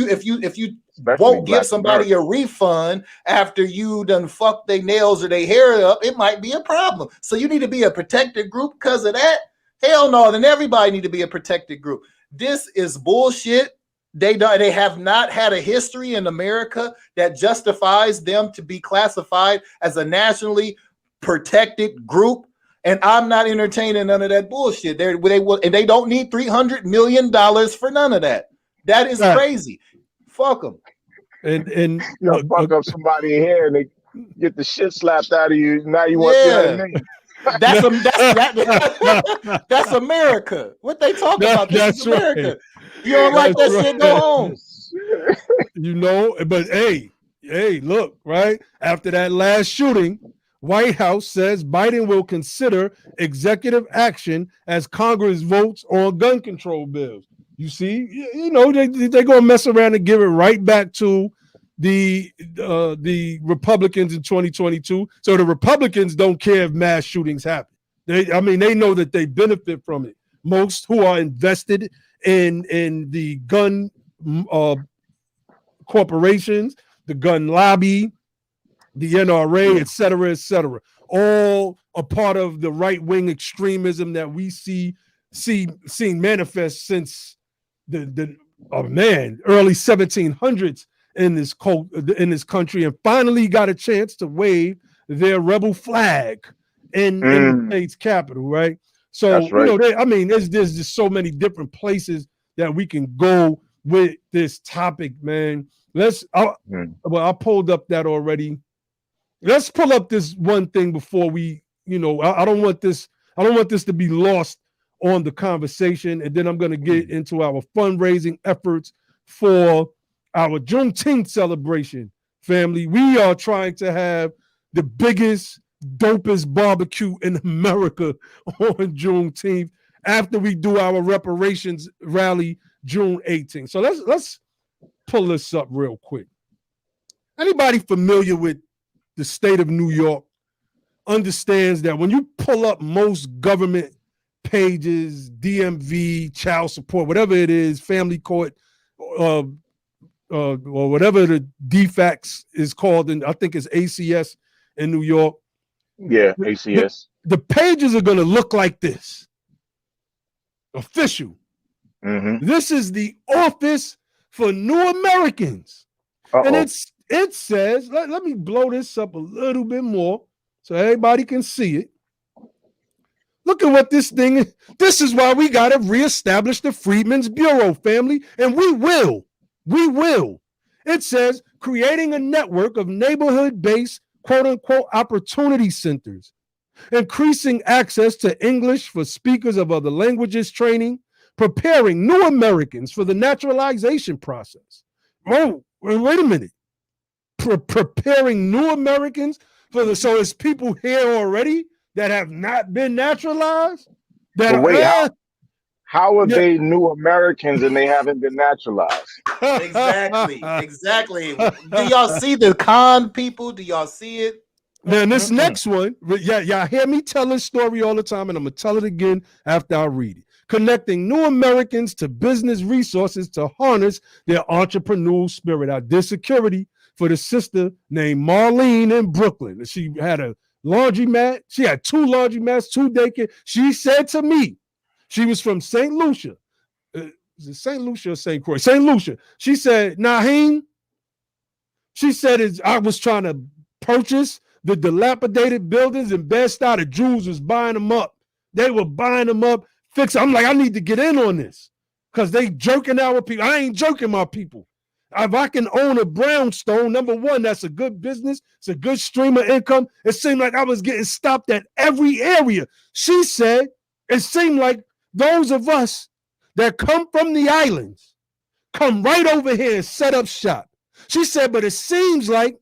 you won't give somebody a refund after you done fuck their nails or their hair up, it might be a problem. So you need to be a protected group because of that? Hell no, then everybody need to be a protected group. This is bullshit. They have not had a history in America that justifies them to be classified as a nationally protected group. And I'm not entertaining none of that bullshit. They don't need $300 million for none of that. That is crazy. Fuck them. And you know, fuck up somebody in here and they get the shit slapped out of you. Now you want $300 million. That's America. What they talk about? This is America. Right. You don't like that shit? Go home. You know, but hey, look, right after that last shooting, White House says Biden will consider executive action as Congress votes on gun control bills. You see, you know, they're gonna mess around and give it right back to the Republicans in 2022. So the Republicans don't care if mass shootings happen. They know that they benefit from it. Most who are invested in the gun corporations, the gun lobby, the NRA, et cetera, all a part of the right-wing extremism that we see manifest since the early 1700s in this country, and finally got a chance to wave their rebel flag in the state's capital, right? So you know, there's just so many different places that we can go with this topic, man. I pulled up that already. Let's pull up this one thing before we, you know, I don't want this to be lost on the conversation, and then I'm going to get into our fundraising efforts for our Juneteenth celebration. Family, we are trying to have the biggest, dopest barbecue in America on Juneteenth after we do our reparations rally June 18th. So let's pull this up real quick. Anybody familiar with the state of New York understands that when you pull up most government pages, DMV, child support, whatever it is, family court, or whatever the defects is called, and I think it's ACS in New York. Yeah, ACS. The pages are going to look like this. Official. This is the Office for New Americans. And It says, let me blow this up a little bit more so everybody can see it. Look at what this thing is. This is why we got to reestablish the Freedmen's Bureau, family, and we will. We will. It says creating a network of neighborhood-based, quote-unquote, opportunity centers, increasing access to English for speakers of other languages training, preparing new Americans for the naturalization process. Oh, wait a minute. Preparing new Americans for the, so it's people here already that have not been naturalized? But wait, how are they new Americans and they haven't been naturalized? Exactly. Do y'all see the con people? Do y'all see it? Now, this next one, y'all hear me tell this story all the time, and I'm going to tell it again after I read it. Connecting new Americans to business resources to harness their entrepreneurial spirit. I did security for the sister named Marlene in Brooklyn. She had a laundromat. She had 2 laundromats, 2 daycare. She said to me, she was from St. Lucia. Is it St. Lucia or St. Croix? St. Lucia. She said, Naheem, she said, I was trying to purchase the dilapidated buildings in Bed-Stuy. The Jews was buying them up. They were buying them up, fixing. I'm like, I need to get in on this because they jerking our people. I ain't jerking my people. If I can own a brownstone, number one, that's a good business. It's a good stream of income. It seemed like I was getting stopped at every area. She said it seemed like those of us that come from the islands come right over here and set up shop. She said, but it seems like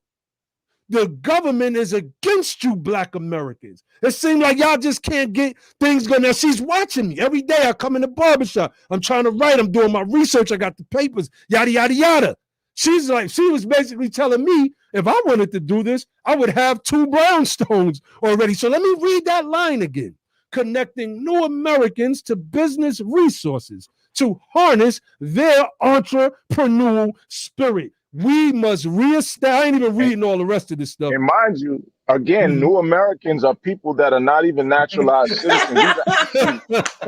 the government is against you, Black Americans. It seems like y'all just can't get things going. Now, she's watching me. Every day I come in the barbershop. I'm trying to write. I'm doing my research. I got the papers, yada, yada, yada. She's like, she was basically telling me if I wanted to do this, I would have 2 brownstones already. So let me read that line again. Connecting new Americans to business resources to harness their entrepreneurial spirit. We must reestablish. I ain't even reading all the rest of this stuff. And mind you, again, new Americans are people that are not even naturalized citizens. These are actually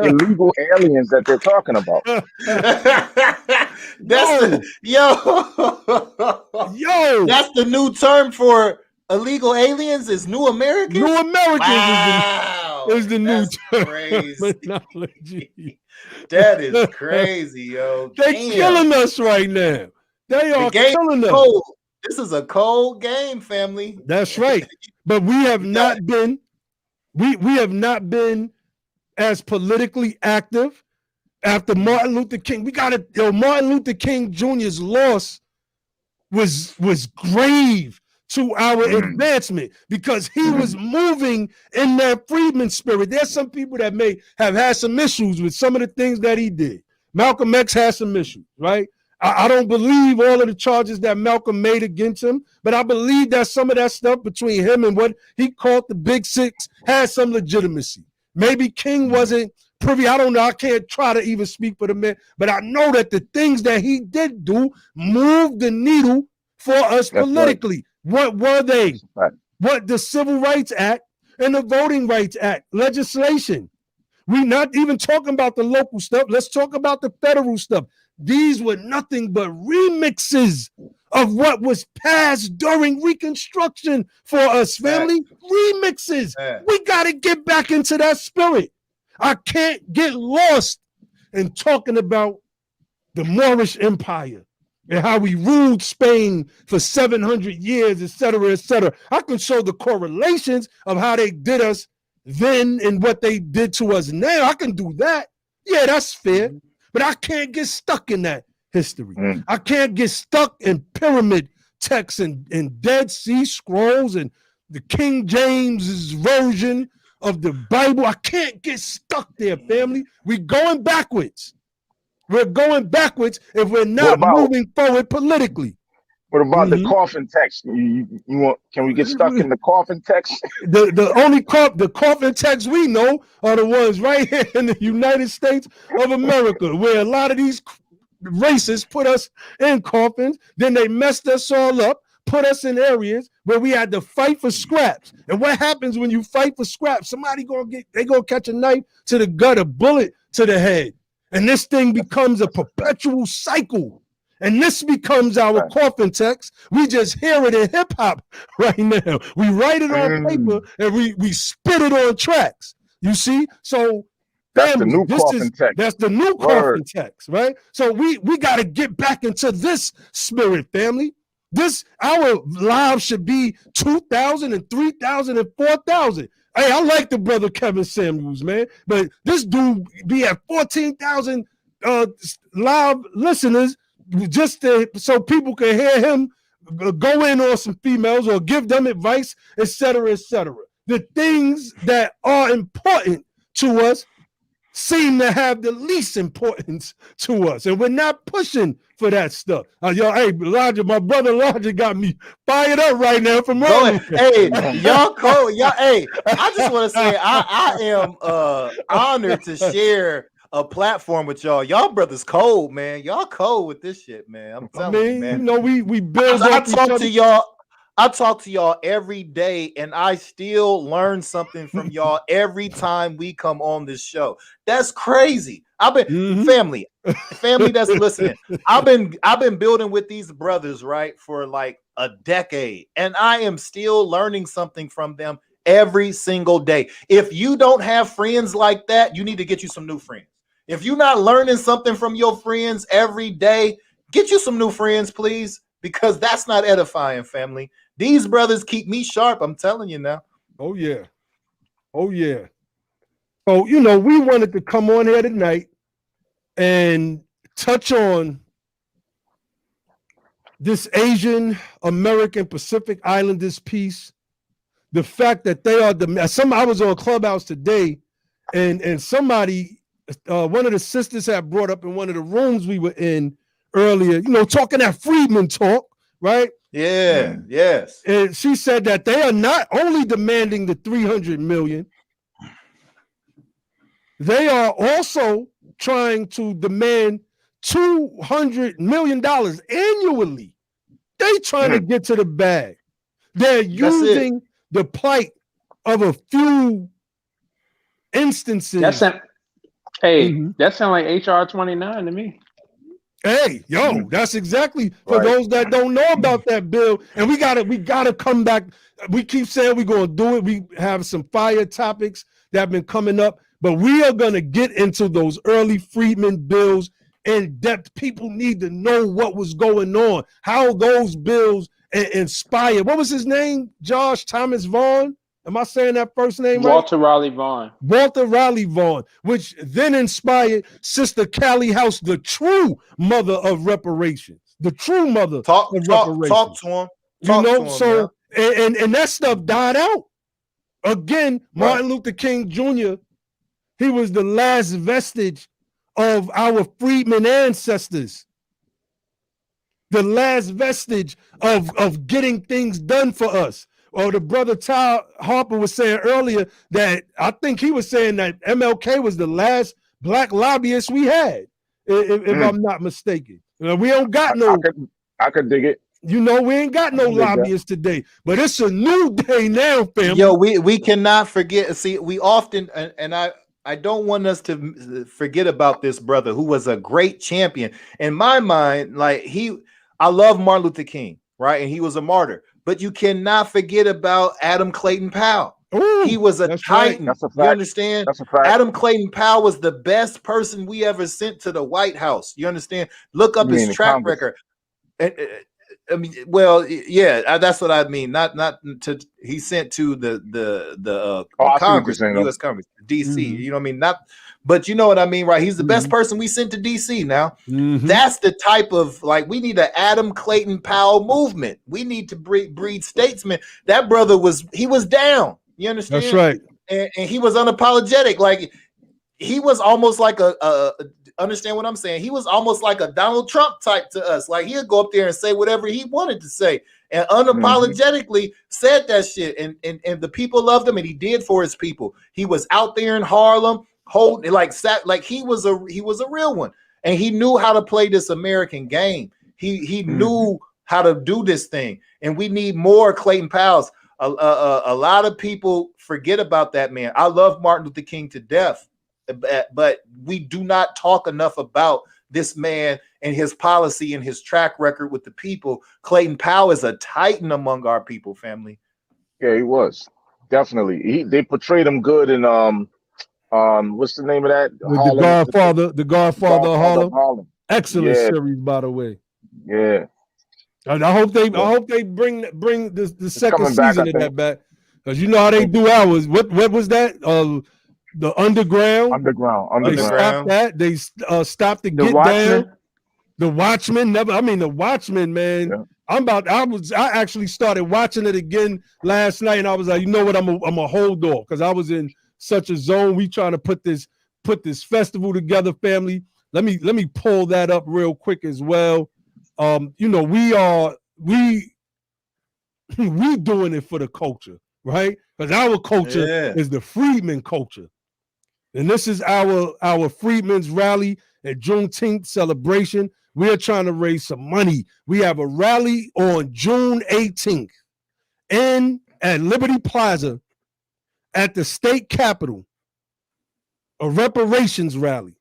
illegal aliens that they're talking about. Yo, that's the new term for illegal aliens is new Americans? New Americans is the new terminology. That is crazy, yo. They're killing us right now. They are killing us. Cold. This is a cold game, family. That's right. But we have not been, we have not been as politically active after Martin Luther King. We got it. Martin Luther King Jr.'s loss was grave to our advancement because he was moving in that freedman spirit. There's some people that may have had some issues with some of the things that he did. Malcolm X has some issues, right? I don't believe all of the charges that Malcolm made against him, but I believe that some of that stuff between him and what he called the Big Six has some legitimacy. Maybe King wasn't privy. I don't know. I can't try to even speak for the man, but I know that the things that he did do moved the needle for us politically. Right. What were they? Right. What the Civil Rights Act and the Voting Rights Act legislation. We're not even talking about the local stuff. Let's talk about the federal stuff. These were nothing but remixes of what was passed during Reconstruction for us, family. Remixes. We got to get back into that spirit. I can't get lost in talking about the Moorish Empire and how we ruled Spain for 700 years, et cetera, et cetera. I can show the correlations of how they did us then and what they did to us now. I can do that. Yeah, that's fair. But I can't get stuck in that history. I can't get stuck in pyramid texts and Dead Sea Scrolls and the King James's version of the Bible. I can't get stuck there, family. We're going backwards. We're going backwards if we're not moving forward politically. What about the coffin text? You want? Can we get stuck in the coffin text? The only the coffin text we know are the ones right here in the United States of America, where a lot of these racists put us in coffins. Then they messed us all up, put us in areas where we had to fight for scraps. And what happens when you fight for scraps? Somebody gonna catch a knife to the gut, a bullet to the head, and this thing becomes a perpetual cycle. And this becomes our Right. coffin text. We just hear it in hip hop right now. We write it on paper and we spit it on tracks. You see? So, That's the family, new coffin text. that's the new Word. coffin text, right? So we got to get back into this spirit, family. Our lives should be 2,000 and 3,000 and 4,000. Hey, I like the brother Kevin Samuels, man, but this dude be at 14,000 live listeners just so people can hear him go in on some females or give them advice, etc., etc. The things that are important to us seem to have the least importance to us, and we're not pushing for that stuff. Yo, hey, Elijah, my brother Elijah got me fired up right now from earlier. Hey, y'all cold. Y'all, hey, I just want to say I am honored to share a platform with y'all. Y'all brothers cold, man. Y'all cold with this shit, man. I'm telling you, man. You know, we build I off each talk other. to y'all. I talk to y'all every day, and I still learn something from y'all every time we come on this show. That's crazy. I've been family that's listening. I've been building with these brothers, right, for like a decade, and I am still learning something from them every single day. If you don't have friends like that, you need to get you some new friends. If you're not learning something from your friends every day, get you some new friends, please, because that's not edifying, family. These brothers keep me sharp. I'm telling you now. Oh, yeah. Oh, yeah. So, you know, we wanted to come on here tonight and touch on this Asian American Pacific Islanders piece. The fact that they are I was on Clubhouse today, and somebody, one of the sisters had brought up in one of the rooms we were in earlier, you know, talking that Freedman talk, right? Yeah, yes. And she said that they are not only demanding the $300 million, they are also trying to demand $200 million annually. They trying to get to the bag. They're using the plight of a few instances. That sound like HR 29 to me. Hey, yo, that's exactly for those that don't know about that bill. And we gotta come back. We keep saying we're gonna do it. We have some fire topics that have been coming up, but we are gonna get into those early Freedman bills in depth. People need to know what was going on, how those bills inspired. What was his name? Josh Thomas Vaughn. Am I saying that first name right? Walter Raleigh Vaughn. Walter Raleigh Vaughn, which then inspired Sister Callie House, the true mother of reparations. The true mother of reparations. Talk to him. Talk to him, so and that stuff died out. Again, Martin Luther King Jr., he was the last vestige of our freedmen ancestors. The last vestige of getting things done for us. Or the brother Ty Harper was saying earlier that I think he was saying that MLK was the last black lobbyist we had, if I'm not mistaken. We don't got no. I could dig it. You know, we ain't got no lobbyists today, but it's a new day now, family. Yo, we cannot forget. See, we often and I don't want us to forget about this brother who was a great champion. In my mind, like I love Martin Luther King, right? And he was a martyr. But you cannot forget about Adam Clayton Powell. Ooh, he was a titan. That's a fact. You understand? That's a fact. Adam Clayton Powell was the best person we ever sent to the White House. You understand? Look up his track record. I mean, well, yeah, that's what I mean. Not to he sent to the Congress, U.S. Congress, D.C. You know what I mean? But you know what I mean, right? He's the best person we sent to D.C. now. That's the type of, like, we need an Adam Clayton Powell movement. We need to breed statesmen. That brother was down. You understand? That's right. And he was unapologetic. Like, he was almost like understand what I'm saying? He was almost like a Donald Trump type to us. Like, he'd go up there and say whatever he wanted to say and unapologetically said that shit. And the people loved him, and he did for his people. He was out there in Harlem holding he was a real one. And he knew how to play this American game. He knew how to do this thing. And we need more Clayton Powells. A lot of people forget about that man. I love Martin Luther King to death. But we do not talk enough about this man and his policy and his track record with the people. Clayton Powell is a titan among our people, family. Yeah, he was definitely. They portrayed him good in what's the name of that? The Godfather, the Godfather of Harlem. Harlem. Excellent Yeah. series, by the way. Yeah. I hope they bring the second coming back, season I of that think. back, because you know how they do ours. What was that? The Underground. They stopped that. They stopped the Get Down. The Watchmen. The Watchmen, man. Yeah. I actually started watching it again last night, and I was like, you know what? I'm a hold off, because I was in such a zone. We trying to put this festival together, family. Let me pull that up real quick as well. You know, we doing it for the culture, right? Because our culture is the freedman culture. And this is our Freedmen's Rally at Juneteenth celebration. We're trying to raise some money. We have a rally on June 18th at Liberty Plaza at the state capitol, a reparations rally.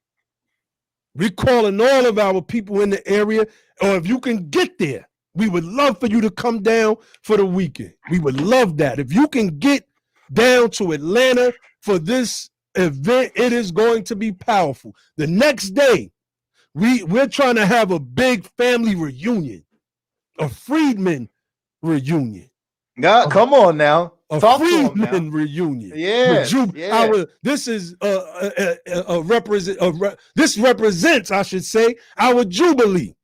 We're calling all of our people in the area, or if you can get there, we would love for you to come down for the weekend. We would love that. If you can get down to Atlanta for this event, it is going to be powerful. The next day, we're trying to have a big family reunion, a freedman reunion. God, come on now. A Talk freedman reunion. This is this represents, I should say, our jubilee.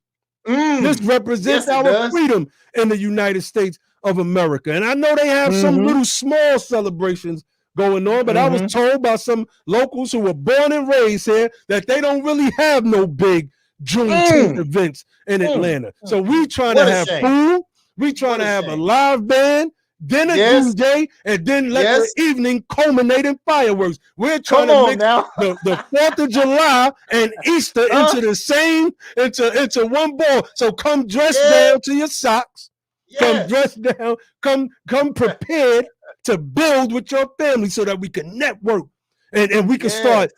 This represents our freedom in the United States of America. And I know they have some little small celebrations going on, but I was told by some locals who were born and raised here that they don't really have no big Juneteenth events in Atlanta. So we trying to have food. We trying to have a live band, dinner DJ, and then let the evening culminate in fireworks. We're trying to mix the 4th of July and Easter into the same, into one ball. So come dressed down to your socks. Come dressed down. Come prepared to build with your family so that we can network and we can start.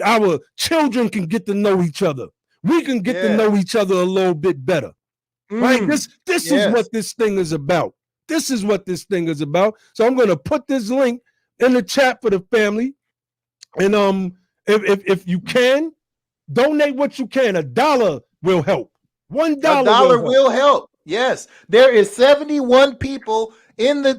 Our children can get to know each other. We can get to know each other a little bit better. Right? This is what this thing is about. This is what this thing is about. So I'm going to put this link in the chat for the family. And if you can, donate what you can. $1 will help. $1 will help. Yes. There is 71 people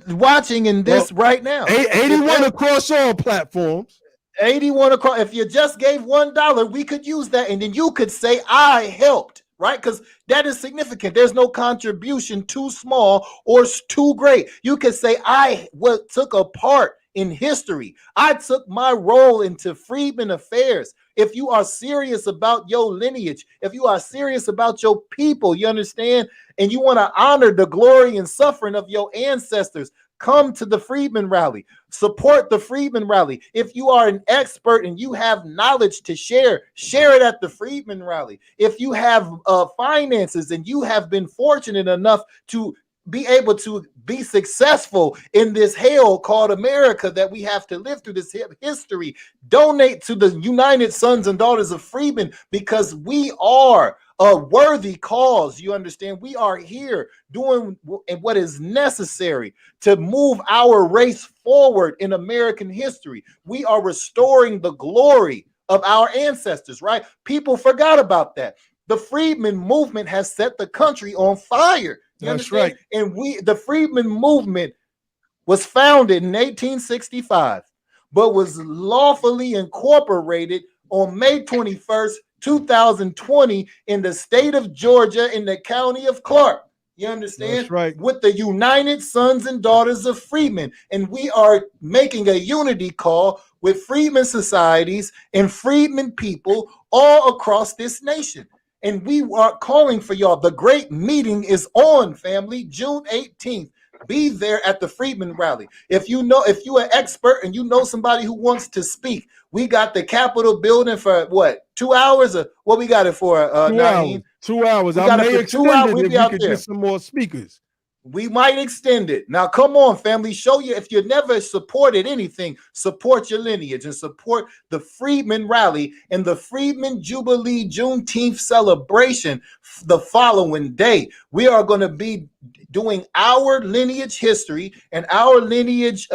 watching in this right now. 81 across all platforms. 81 across. If you just gave $1, we could use that, and then you could say, I helped. Right? Because that is significant. There's no contribution too small or too great. You could say, I took a part in history. I took my role into freedmen affairs. If you are serious about your lineage, if you are serious about your people, you understand, and you want to honor the glory and suffering of your ancestors, come to the Freedmen Rally. Support the Freedmen Rally. If you are an expert and you have knowledge to share it at the Freedmen Rally. If you have finances and you have been fortunate enough to be able to be successful in this hell called America that we have to live through, this history, donate to the United Sons and Daughters of Freedmen, because we are a worthy cause. You understand? We are here doing what is necessary to move our race forward in American history. We are restoring the glory of our ancestors, right? People forgot about that. The Freedmen movement has set the country on fire. You understand? Right. And the Freedmen movement was founded in 1865, but was lawfully incorporated on May 21st, 2020 in the state of Georgia in the county of Clark. You understand? That's right. With the United Sons and Daughters of Freedmen. And we are making a unity call with freedmen societies and freedmen people all across this nation. And we are calling for y'all. The great meeting is on, family, June 18th. Be there at the Freedmen Rally. If you're an expert and you know somebody who wants to speak, we got the Capitol building for what, 2 hours? Or what we got it for? 2 hours. 2 hours. We I may extend it if we could get some more speakers. We might extend it. Now, come on, family. Show you if you never supported anything, support your lineage and support the Freedmen Rally and the Freedmen Jubilee Juneteenth celebration the following day. We are going to be doing our lineage history and our lineage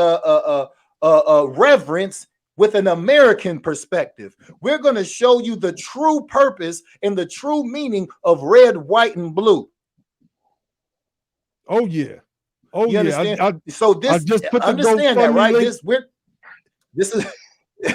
reverence with an American perspective. We're going to show you the true purpose and the true meaning of red, white, and blue. Oh yeah, oh you yeah. Understand? So this, I just put the understand that, right? link. This is.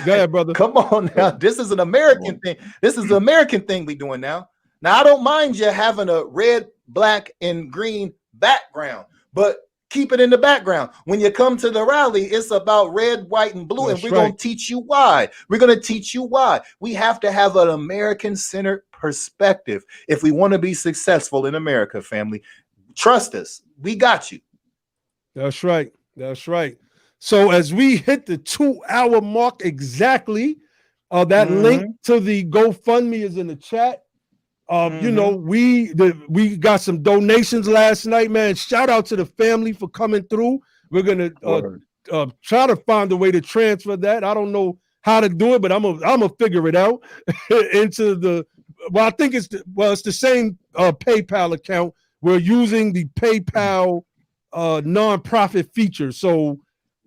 Go ahead, brother. Come on now. This is an American thing. This is an American thing we doing now. Now I don't mind you having a red, black, and green background, but keep it in the background. When you come to the rally, it's about red, white, and blue, and we're going to teach you why. We're going to teach you why. We have to have an American-centered perspective if we want to be successful in America, family. Trust us. We got you. That's right. That's right. So as we hit the 2-hour mark exactly, that link to the GoFundMe is in the chat. You know, we got some donations last night, man. Shout out to the family for coming through. We're gonna try to find a way to transfer that. I don't know how to do it, but I'm gonna figure it out into the. Well, I think it's the same PayPal account. We're using the PayPal nonprofit feature. So,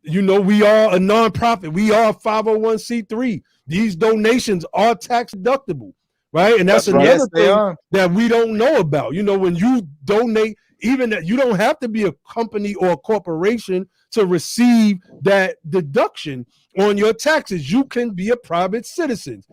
you know, we are a nonprofit. We are 501c3. These donations are tax deductible, right? And that's another thing that we don't know about. You know, when you donate, even that you don't have to be a company or a corporation to receive that deduction on your taxes. You can be a private citizen,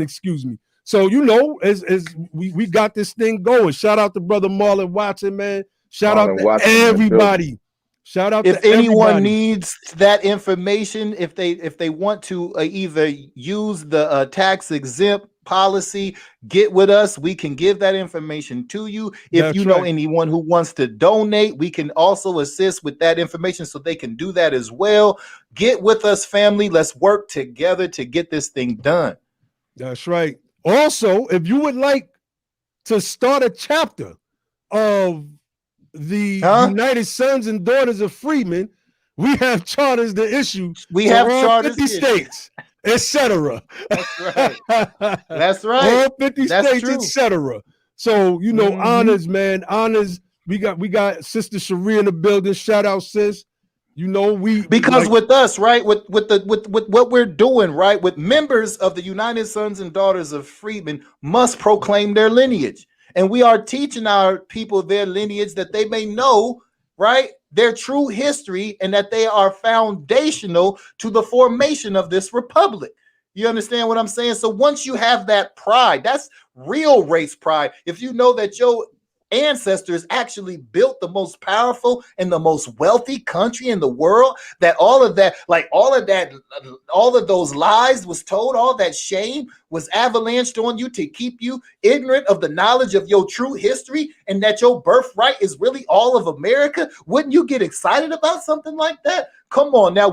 excuse me. So, you know, as we got this thing going. Shout out to brother Marlon Watson, man. Shout out to everybody. Shout out if to anyone everybody. Needs that information, if they want to either use the tax exempt policy, get with us. We can give that information to you. If you know anyone who wants to donate, we can also assist with that information so they can do that as well. Get with us, family. Let's work together to get this thing done. That's right. Also, if you would like to start a chapter of the United Sons and Daughters of Freedmen, we have charters to issue. We have charters 50 states, etc. That's right. That's right. All 50 states, etc. So, you know, honors, man. Honors. We got Sister Cherie in the building. Shout out, sis. You know, because with us, right, with what we're doing, right, with members of the United Sons and Daughters of Freedmen must proclaim their lineage. And we are teaching our people their lineage that they may know, right, their true history and that they are foundational to the formation of this republic. You understand what I'm saying? So once you have that pride, that's real race pride. If you know that your ancestors actually built the most powerful and the most wealthy country in the world, that all of those lies was told, all that shame was avalanched on you to keep you ignorant of the knowledge of your true history, and that your birthright is really all of America, wouldn't you get excited about something like that? Come on now,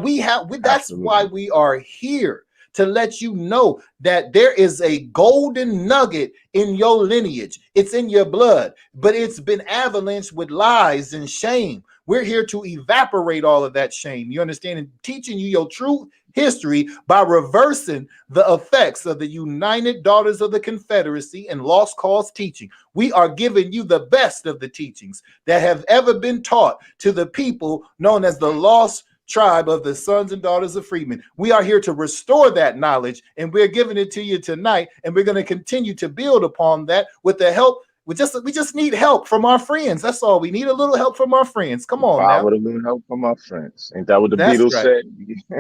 that's why we are here, to let you know that there is a golden nugget in your lineage. It's in your blood, but it's been avalanched with lies and shame. We're here to evaporate all of that shame. You understand? And teaching you your true history by reversing the effects of the United Daughters of the Confederacy and Lost Cause teaching. We are giving you the best of the teachings that have ever been taught to the people known as the lost tribe of the Sons and Daughters of Freedmen. We are here to restore that knowledge, and we're giving it to you tonight, and we're going to continue to build upon that with the help. We just need help from our friends. That's all. We need a little help from our friends. Come on now. A little help from our friends. Ain't that what the Beatles said?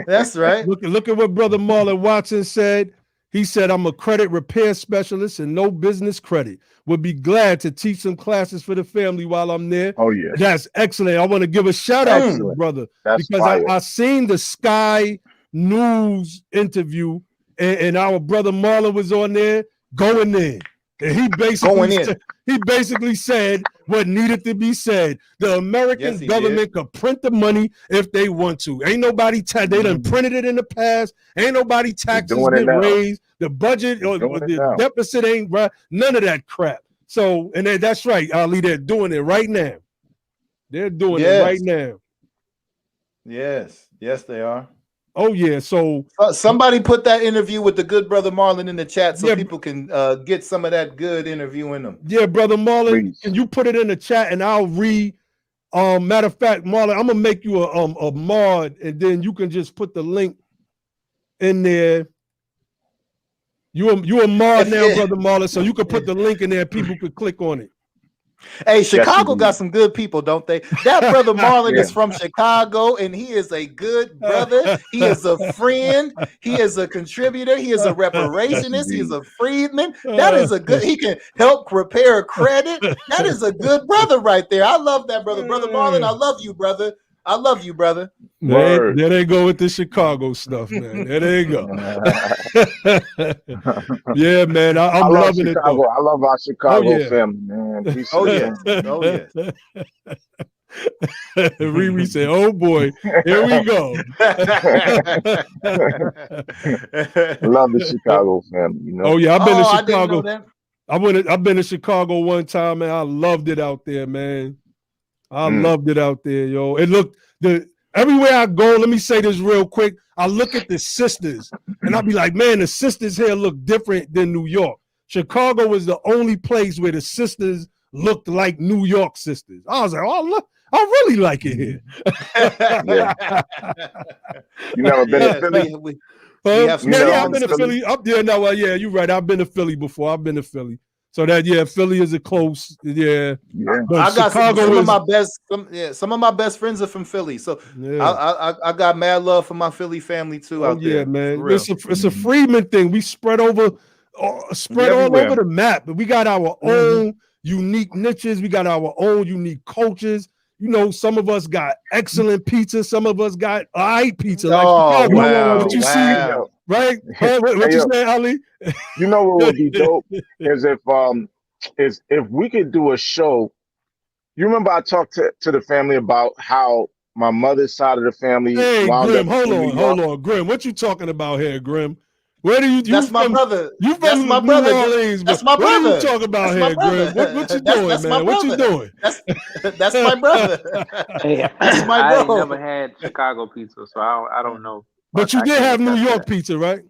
That's right. Look at what brother Marlon Watson said. He said, I'm a credit repair specialist and no business credit. Would be glad to teach some classes for the family while I'm there. Oh, yeah. That's excellent. I want to give a shout out to the brother. Because I seen the Sky News interview and our brother Marlon was on there going in. And he basically said what needed to be said. The American government could print the money if they want to. Ain't nobody they done printed it in the past. Ain't nobody taxes get raised. The budget or the deficit ain't right. None of that crap. So, and that's right, Ali, they're doing it right now. They're doing it right now. Yes, they are. Oh yeah. So somebody put that interview with the good brother Marlon in the chat so people can get some of that good interview in them. Yeah, brother Marlon, Please. can you put it in the chat and I'll read. Matter of fact, Marlon, I'm gonna make you a mod, and then you can just put the link in there. You a mod now, brother Marlon, so you can put the link in there. People could click on it. Hey, Chicago got some good people, don't they? That brother Marlon is from Chicago, and he is a good brother. He is a friend. He is a contributor. He is a reparationist. He is a freedman. That is a good. He can help repair credit. That is a good brother right there. I love that brother. Brother Marlon, I love you, brother. I love you, brother. There they go with the Chicago stuff, man. There they go. Yeah, man. I'm loving Chicago. it, though. I love our Chicago family, man. Oh, yeah. Oh, yeah. Riri said, "Oh boy, here we go." Love the Chicago family, you know. Oh yeah, I've been to Chicago. I didn't know that. I've been to Chicago one time, man. I loved it out there, man. I loved it out there, yo. It looked everywhere I go. Let me say this real quick. I look at the sisters, and I'll be like, man, the sisters here look different than New York. Chicago was the only place where the sisters looked like New York sisters. I was like, oh look, I really like it here. You never been to Philly? I've been to Philly. Up there now. Yeah, you're right. I've been to Philly before. I've been to Philly. So that Philly is a close. Yeah. I got some of my best. Some of my best friends are from Philly. So I got mad love for my Philly family too. Out there, man. It's a Freedman thing. We spread all over the map. But we got our own unique niches. We got our own unique cultures. You know, some of us got excellent pizza. Some of us got pizza. Like what you see, right? What you say, Ali? You know what would be dope is if we could do a show. You remember I talked to the family about how my mother's side of the family. Hey, Grim, hold on, Grim. What you talking about here, Grim? Where do you? That's my brother. You from my brother. Orleans, that's my brother. What are you talking about here, Grim? What you doing, man? What you doing? That's my brother. Hey, that's my I bro. ain't never had Chicago pizza, so I don't know. But you did have New York pizza, right?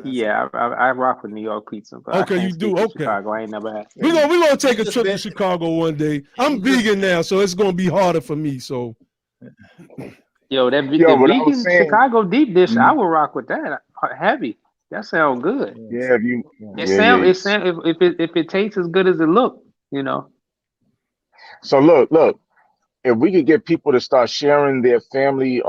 Yeah, I rock with New York pizza. But okay, you do. Okay, Chicago, I ain't never had. We gonna take a trip to Chicago one day. I'm vegan now, so it's gonna be harder for me. So, the vegan Chicago deep dish, I would rock with that. Heavy. That sounds good. Yeah, if it tastes as good as it looks, you know. So look, if we could get people to start sharing their family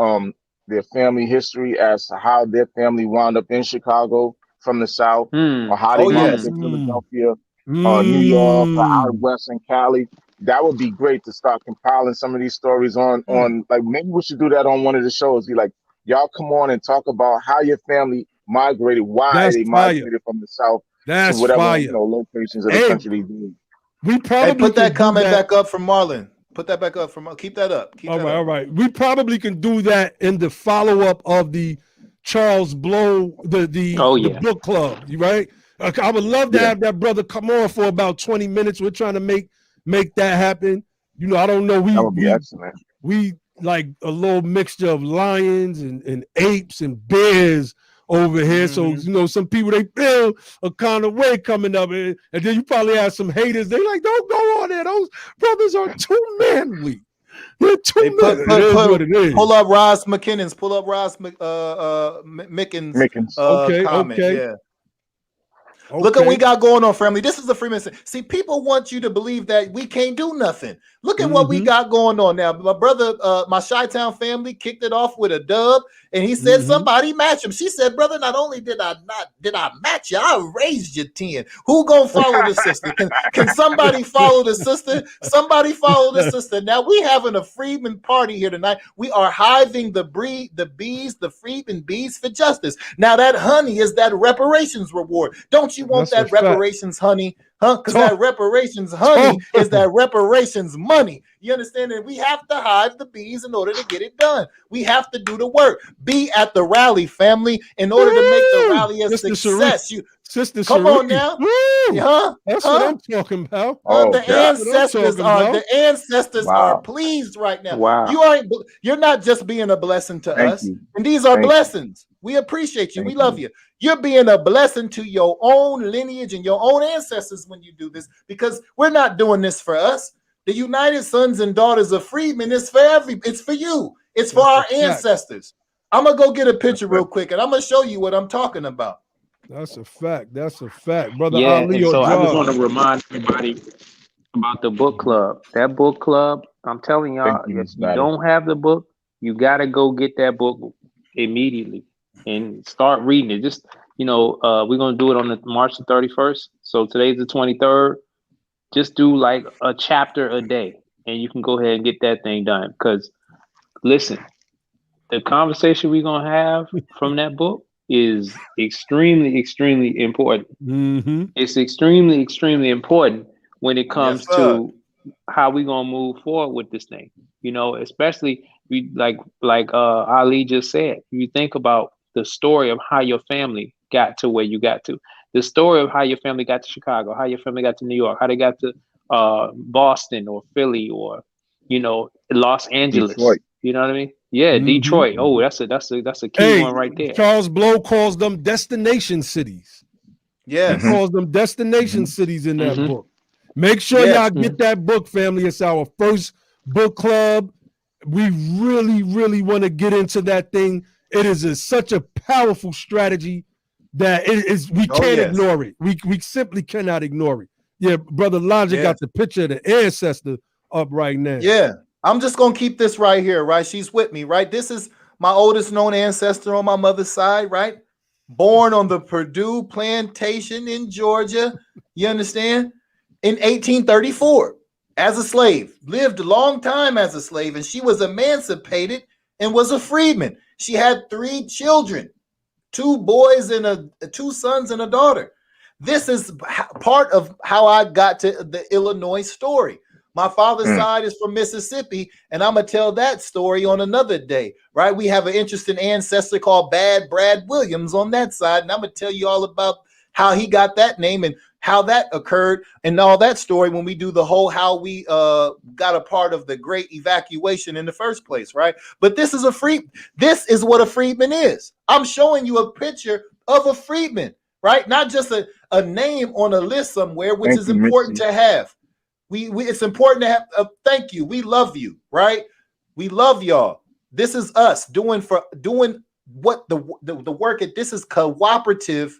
history as to how their family wound up in Chicago from the South, or how they wound up in Philadelphia, New York, or out west in Cali, that would be great to start compiling some of these stories on like maybe we should do that on one of the shows. Be like, y'all come on and talk about how your family migrated, migrated from the South to whatever locations of the country they did. We probably put that comment back up from Marlon. Put that back up from. Keep that up. All right. We probably can do that in the follow-up of the Charles Blow, the book club. Right? I would love to have that brother come on for about 20 minutes. We're trying to make that happen. You know, I don't know. That would be excellent. We like a little mixture of lions and apes and bears over here. So, you know, some people, they feel a kind of way coming up. And then you probably have some haters. They like, don't go on there. Those brothers are too manly. They're too manly. Pull up Ross McKinnon's. Pull up Ross Mickens. Comment. Okay. Yeah. Look at what we got going on, family. This is the Freemason. See, people want you to believe that we can't do nothing. Look at what we got going on now. My brother, my Chi-Town family kicked it off with a dub, and he said somebody match him. She said, brother, not only did I match you, I raised you 10. Who gonna follow the sister? Can somebody follow the sister? Somebody follow the sister. Now we having a Freedman party here tonight. We are hiving the bees, the Freedman bees for justice. Now that honey is that reparations reward. Don't you want that reparations honey Huh? Because that reparations honey is that reparations money. You understand? And we have to hive the bees in order to get it done. We have to do the work. Be at the rally, family, in order to make the rally a success. Sister Come Cherie. on now. That's what I'm talking about. The ancestors are pleased right now. Wow. You're not just being a blessing to us. You. And these are Thank blessings. We appreciate you. Thank we love you. You're being a blessing to your own lineage and your own ancestors when you do this, because we're not doing this for us. The United Sons and Daughters of Freedmen is for it's for you. It's for our ancestors. I'm gonna go get a picture real quick and I'm gonna show you what I'm talking about. That's a fact. That's a fact, brother. Yeah, Ali, and so I just want to remind everybody about the book club. That book club, I'm telling y'all, if you don't have the book, you got to go get that book immediately and start reading it. Just, we're going to do it on March the 31st. So today's the 23rd. Just do like a chapter a day and you can go ahead and get that thing done. Because listen, the conversation we're going to have from that book is extremely, extremely important. Mm-hmm. It's extremely, extremely important when it comes to how we're gonna move forward with this thing. Especially like Ali just said, you think about the story of how your family got to where you got to, the story of how your family got to Chicago, how your family got to New York, how they got to Boston or Philly or Los Angeles. Detroit. You know what I mean? Yeah, mm-hmm. Detroit. Oh, that's a key one right there. Charles Blow calls them destination cities. Yeah, he calls them destination cities in that book. Make sure y'all get that book, family. It's our first book club. We really, really want to get into that thing. It is such a powerful strategy that we can't ignore it. We simply cannot ignore it. Yeah, brother Logic got the picture of the ancestor up right now. Yeah. I'm just going to keep this right here, right? She's with me, right? This is my oldest known ancestor on my mother's side, right? Born on the Purdue Plantation in Georgia. You understand? In 1834 as a slave. Lived a long time as a slave, and she was emancipated and was a freedman. She had 3 children, 2 boys and 2 sons and a daughter. This is part of how I got to the Illinois story. My father's side is from Mississippi, and I'm going to tell that story on another day, right? We have an interesting ancestor called Bad Brad Williams on that side, and I'm going to tell you all about how he got that name and how that occurred and all that story when we do the whole how we got a part of the great evacuation in the first place, right? But this is what a freedman is. I'm showing you a picture of a freedman, right? Not just a name on a list somewhere, which is important to have. It's important to have. Thank you. We love you, right? We love y'all. This is us doing what the work. This is cooperative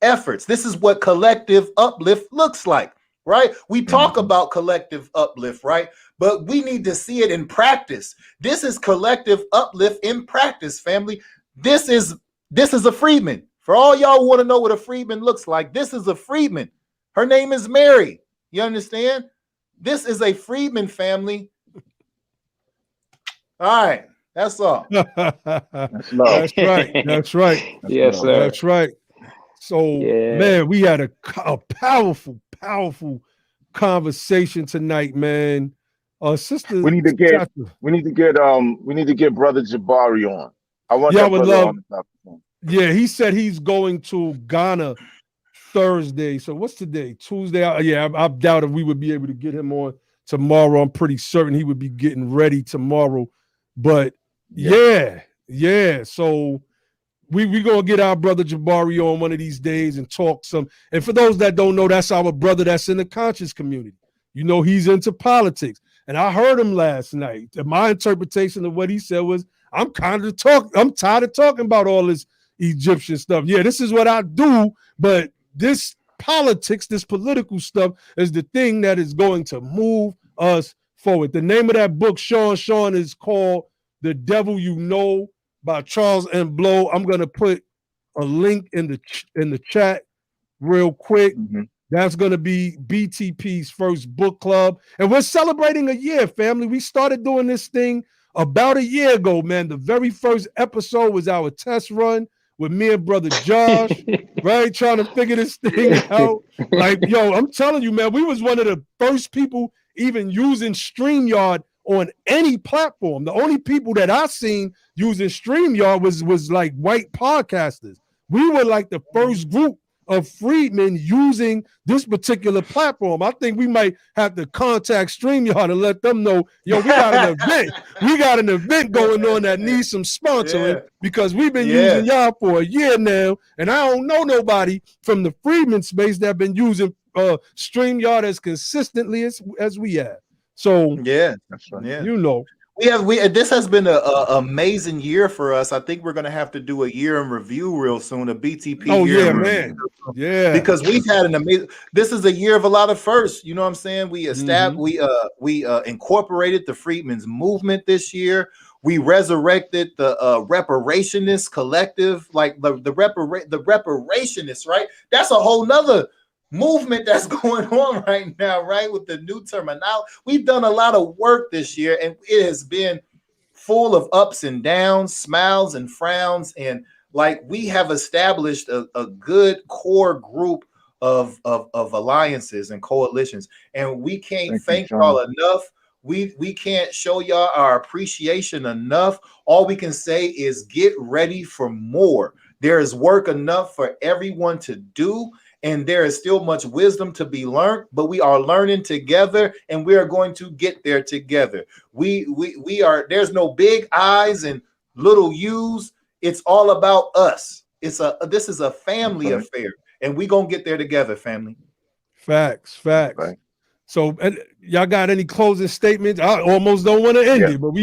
efforts. This is what collective uplift looks like, right? We talk about collective uplift, right? But we need to see it in practice. This is collective uplift in practice, family. This is a freedman. For all y'all who want to know what a freedman looks like, this is a freedman. Her name is Mary. You understand? This is a freedman, family. All right. That's all. That's right. That's right. Yes, sir. That's right. So, man, we had a powerful, powerful conversation tonight, man. Sister, we need to get Brother Jabari on. I want that brother on the platform. Yeah, he said he's going to Ghana Thursday. So what's today? Tuesday. I doubt if we would be able to get him on tomorrow. I'm pretty certain he would be getting ready tomorrow. But yeah. So we gonna get our brother Jabari on one of these days and talk some. And for those that don't know, that's our brother that's in the conscious community. He's into politics. And I heard him last night. And my interpretation of what he said was, I'm tired of talking about all this Egyptian stuff. Yeah, this is what I do, but this politics, this political stuff is the thing that is going to move us forward. The name of that book, Sean, is called The Devil You Know by Charles M. Blow. I'm going to put a link in the chat real quick. That's going to be BTP's first book club. And we're celebrating a year, family. We started doing this thing about a year ago, man. The very first episode was our test run. with me and brother Josh, right? Trying to figure this thing out. Like, yo, I'm telling you, man, we was one of the first people even using StreamYard on any platform. The only people that I seen using StreamYard was like white podcasters. We were like the first group of freedmen using this particular platform. I think we might have to contact StreamYard and let them know, yo, we got an event. We got an event going on that needs some sponsoring because we've been using y'all for a year now, and I don't know nobody from the freedmen space that been using StreamYard as consistently as we have. So that's right. You know. This has been an amazing year for us. I think we're going to have to do a year in review real soon, a BTP year in man. review. Yeah. Because we've had an amazing, this is a year of a lot of firsts. You know what I'm saying? We established, we incorporated the Freedmen's Movement this year. We resurrected the reparationist collective, like the reparationists, right? That's a whole nother movement that's going on right now, right? With the new terminology. We've done a lot of work this year, and it has been full of ups and downs, smiles and frowns. And like, we have established a good core group of alliances and coalitions. And we can't thank y'all enough. We can't show y'all our appreciation enough. All we can say is get ready for more. There is work enough for everyone to do. And there is still much wisdom to be learned, but we are learning together, and we are going to get there together. We are. There's no big I's and little U's. It's all about us. This is a family affair, and we gonna get there together, family. Facts. Right. So, y'all got any closing statements? I almost don't want to end it, but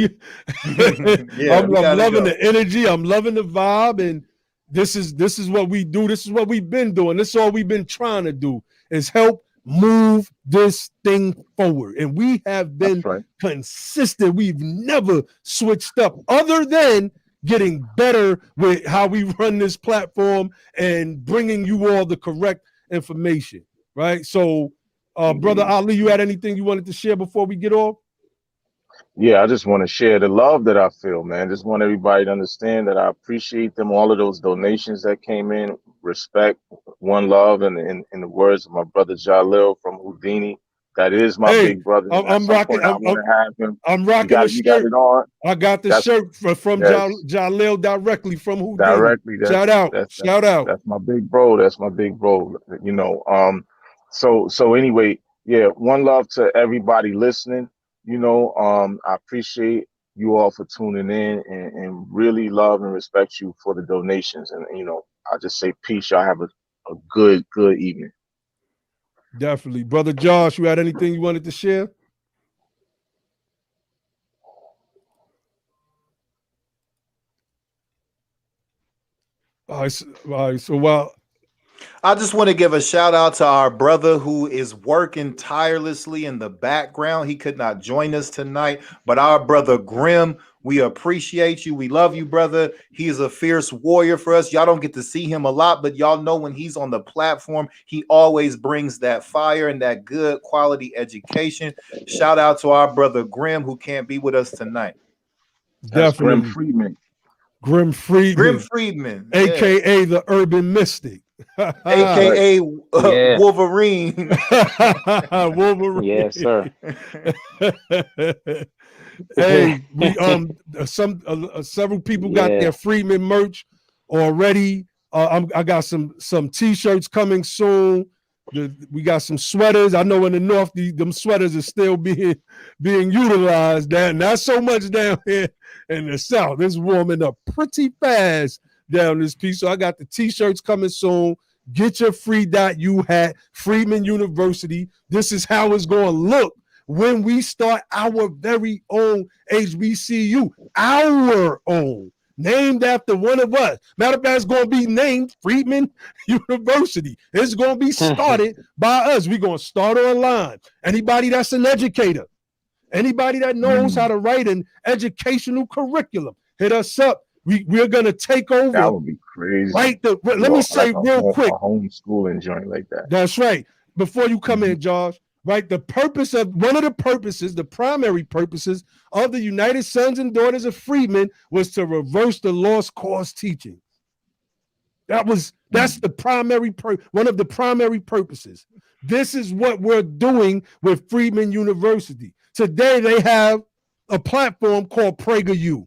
I'm loving the energy. I'm loving the vibe, and this is what we do. This is what we've been doing. This is all we've been trying to do, is help move this thing forward. And we have been consistent. We've never switched up, other than getting better with how we run this platform and bringing you all the correct information, right? So, Brother Ali, you had anything you wanted to share before we get off? Yeah, I just want to share the love that I feel, man. Just want everybody to understand that I appreciate them, all of those donations that came in. Respect, one love, and in the words of my brother Jalil from Houdini, that is my big brother. I'm rocking. I'm rocking the shirt. You got it on. I got the shirt from Jalil directly from Houdini. Shout out. That's my big bro. That's my big bro. You know. So anyway, yeah. One love to everybody listening. You know, I appreciate you all for tuning in, and really love and respect you for the donations. And, you know, I just say peace. Y'all have a good evening. Definitely. Brother Josh, you had anything you wanted to share? All right. So while I just want to give a shout out to our brother who is working tirelessly in the background. He could not join us tonight, but our brother Grim, we appreciate you. We love you, brother. He is a fierce warrior for us. Y'all don't get to see him a lot, but y'all know when he's on the platform, he always brings that fire and that good quality education. Shout out to our brother Grim, who can't be with us tonight. That's Grim Freedman. Grim Freedman, aka the Urban Mystic. AKA Wolverine. Wolverine. Yes, sir. Hey, we several people got their Freedman merch already. I got some t-shirts coming soon. We got some sweaters. I know in the north, them sweaters are still being utilized. Not so much down here in the south. It's warming up pretty fast down this piece. So I got the t-shirts coming soon. Get your free.u hat, Freedman University. This is how it's going to look when we start our very own HBCU, our own, named after one of us. Matter of fact, it's going to be named Freedman University. It's going to be started by us. We're going to start online. Anybody that's an educator, anybody that knows how to write an educational curriculum, hit us up. We're going to take over. That would be crazy. Right. Let me say real quick. A homeschooling joint like that. That's right. Before you come in, Josh, right? The primary purposes of the United Sons and Daughters of Freedmen was to reverse the lost cause teaching. That's the primary one of the primary purposes. This is what we're doing with Freedman University. Today they have a platform called PragerU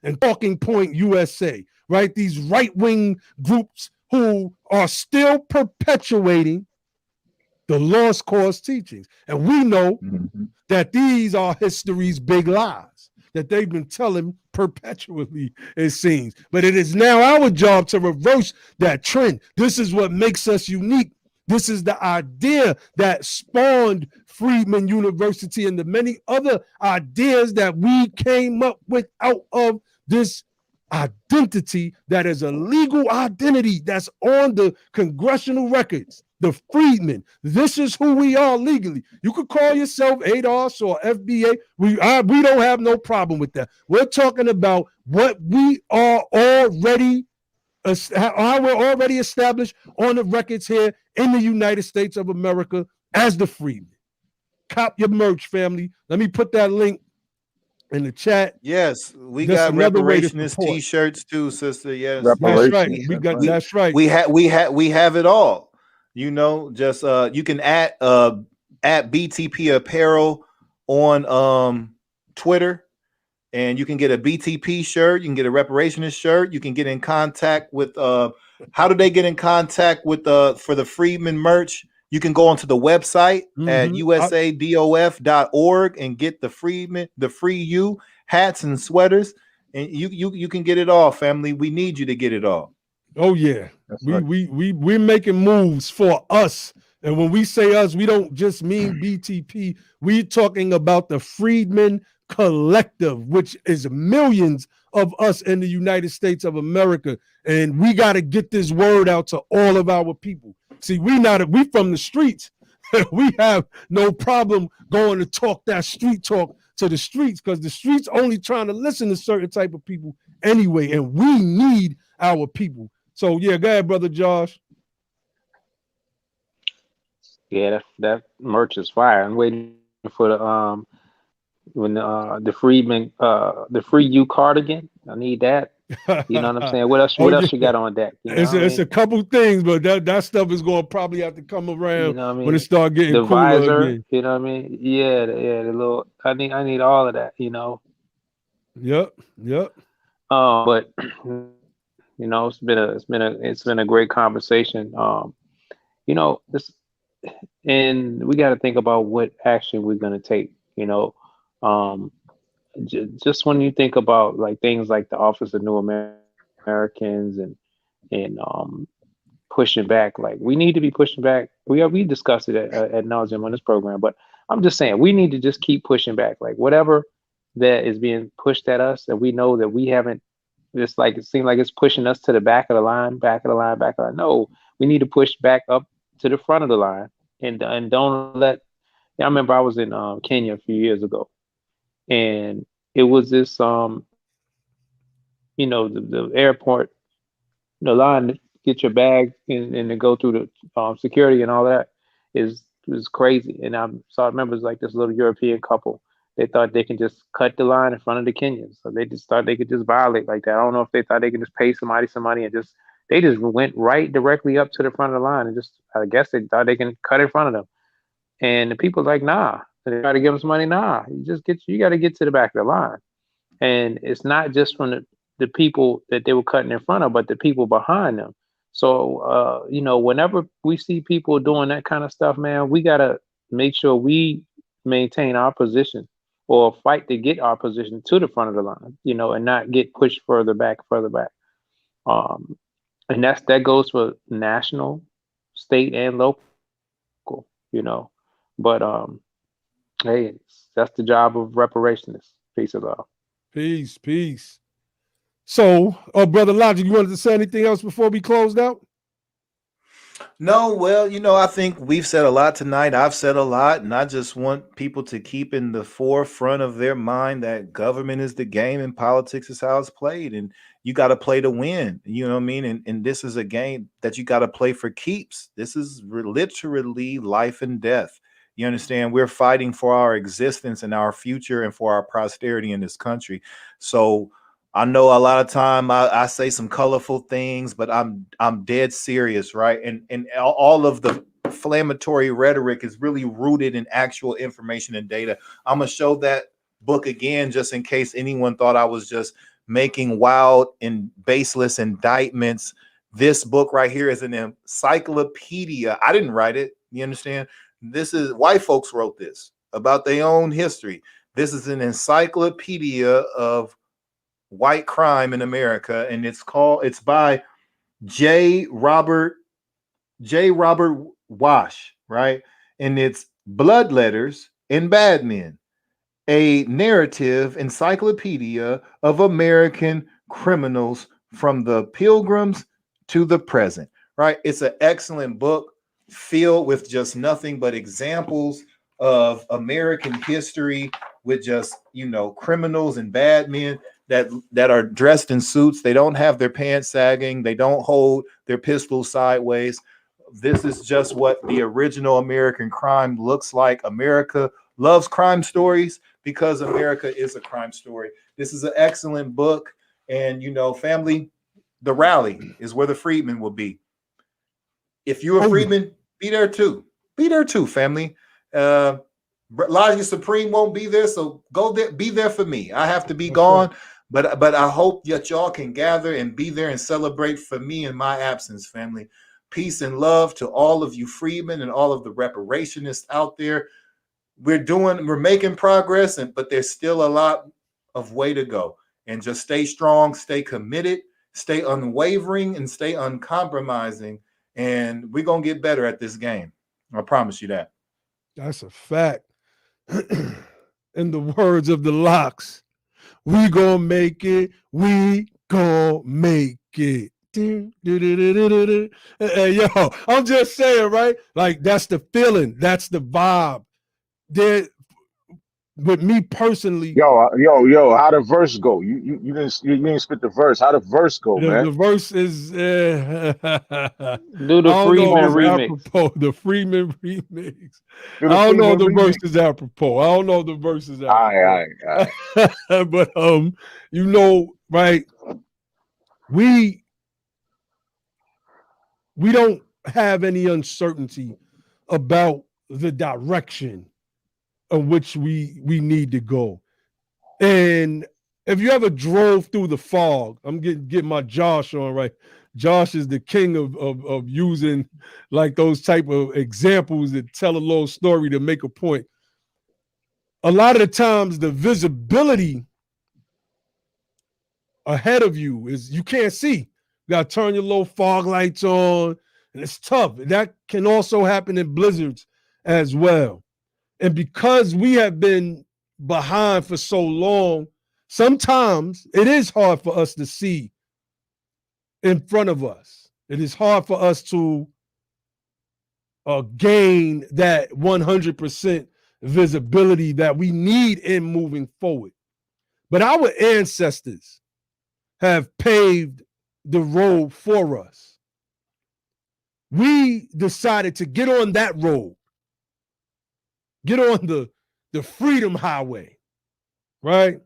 and Talking Point USA, right? These right-wing groups who are still perpetuating the lost cause teachings. And we know that these are history's big lies that they've been telling perpetually, it seems. But it is now our job to reverse that trend. This is what makes us unique. This is the idea that spawned Freedman University and the many other ideas that we came up with out of this identity that is a legal identity that's on the congressional records. The Freedmen. This is who we are legally. You could call yourself ADOS or FBA. We don't have no problem with that. We're talking about what we are already, how we're already established on the records here in the United States of America as the Freedmen. Cop your merch, family. Let me put that link in the chat. Yes, we got reparationist t-shirts too, sister. Yes, that's right. That's right. We have it all. You know, just you can at BTP Apparel on Twitter, and you can get a BTP shirt. You can get a reparationist shirt. You can get in contact with how do they get in contact with for the Freedman merch? You can go onto the website at usadof.org and get the Freedman, the Free You hats and sweaters, and you can get it all, family. We need you to get it all. Oh yeah, we're making moves for us, and when we say us, we don't just mean BTP. We're talking about the Freedmen Collective, which is millions of us in the United States of America, and we got to get this word out to all of our people. See, we from the streets. We have no problem going to talk that street talk to the streets because the streets only trying to listen to certain type of people anyway, and we need our people. So yeah, go ahead, brother Josh. Yeah, that merch is fire. I'm waiting for the when the Freedman the Free You cardigan. I need that. You know what I'm saying? What else? What else you got on deck? You know it's a couple things, but that stuff is going to probably have to come around, you know what I mean? When it start getting the cooler visor. again. You know what I mean? Yeah, the little. I need all of that. You know. Yep. But you know, it's been a great conversation. You know, and we got to think about what action we're going to take. You know, just when you think about like things like the Office of New Americans and pushing back, like we need to be pushing back. We discussed it at nauseam on this program, but I'm just saying we need to just keep pushing back. Like whatever that is being pushed at us, and we know that we haven't. It's like it seems like it's pushing us to the back of the line. No, we need to push back up to the front of the line, and don't let. I remember I was in Kenya a few years ago, and it was this you know, the airport, the line to get your bag and to go through the security and all that is crazy. And I remember it was like this little European couple. They thought they can just cut the line in front of the Kenyans. So they just thought they could just violate like that. I don't know if they thought they could just pay somebody some money and they just went right directly up to the front of the line and just, I guess they thought they can cut in front of them. And the people like, nah. They try to give them some money. Nah, you got to get to the back of the line. And it's not just from the people that they were cutting in front of, but the people behind them. So, you know, whenever we see people doing that kind of stuff, man, we got to make sure we maintain our position or fight to get our position to the front of the line, you know, and not get pushed further back. And that goes for national, state, and local, you know. But hey, that's the job of reparationists. Peace and love. Peace. So, Brother Logic, you wanted to say anything else before we closed out? No, well, you know, I think we've said a lot tonight. I've said a lot, and I just want people to keep in the forefront of their mind that government is the game and politics is how it's played, and you got to play to win. You know what I mean? And this is a game that you got to play for keeps. This is literally life and death. You understand? We're fighting for our existence and our future and for our prosperity in this country. So I know a lot of time I say some colorful things, but I'm dead serious, right? And all of the inflammatory rhetoric is really rooted in actual information and data. I'm gonna show that book again just in case anyone thought I was just making wild and baseless indictments. This book right here is an encyclopedia. I didn't write it. You understand? This is white folks wrote this about their own history. This is an encyclopedia of white crime in America, and it's by J. Robert Wash, right? And it's Blood Letters and Bad Men, a narrative encyclopedia of American criminals from the Pilgrims to the present, right? It's an excellent book filled with just nothing but examples of American history with just, criminals and bad men that are dressed in suits. They don't have their pants sagging. They don't hold their pistols sideways. This is just what the original American crime looks like. America loves crime stories because America is a crime story. This is an excellent book. And, family, the rally is where the freedmen will be. If you're a freedman, be there too. Be there too, family. Elijah Supreme won't be there, so go there. Be there for me. I have to be gone, but I hope that y'all can gather and be there and celebrate for me in my absence, family. Peace and love to all of you freedmen and all of the reparationists out there. We're making progress, but there's still a lot of way to go. And just stay strong, stay committed, stay unwavering, and stay uncompromising. And we're going to get better at this game. I promise you that. That's a fact. In the words of the Locks, we gonna make it. We gonna make it. Yo, I'm just saying, right? Like, that's the feeling. That's the vibe. There, with me personally. Yo, how the verse go? You didn't spit the verse. How the verse go, man? The verse is do the Freeman remix. Apropos. The Freeman remix. I don't know if the verse is apropos. I don't know if the verse is apropos. All right. But right? We don't have any uncertainty about the direction of which we need to go. And if you ever drove through the fog, I'm getting my Josh on, right? Josh is the king of using like those type of examples that tell a little story to make a point. A lot of the times the visibility ahead of you is you can't see. You got to turn your little fog lights on, and it's tough. That can also happen in blizzards as well. And because we have been behind for so long, sometimes it is hard for us to see in front of us. It is hard for us to gain that 100% visibility that we need in moving forward. But our ancestors have paved the road for us. We decided to get on that road, get on the freedom highway, right?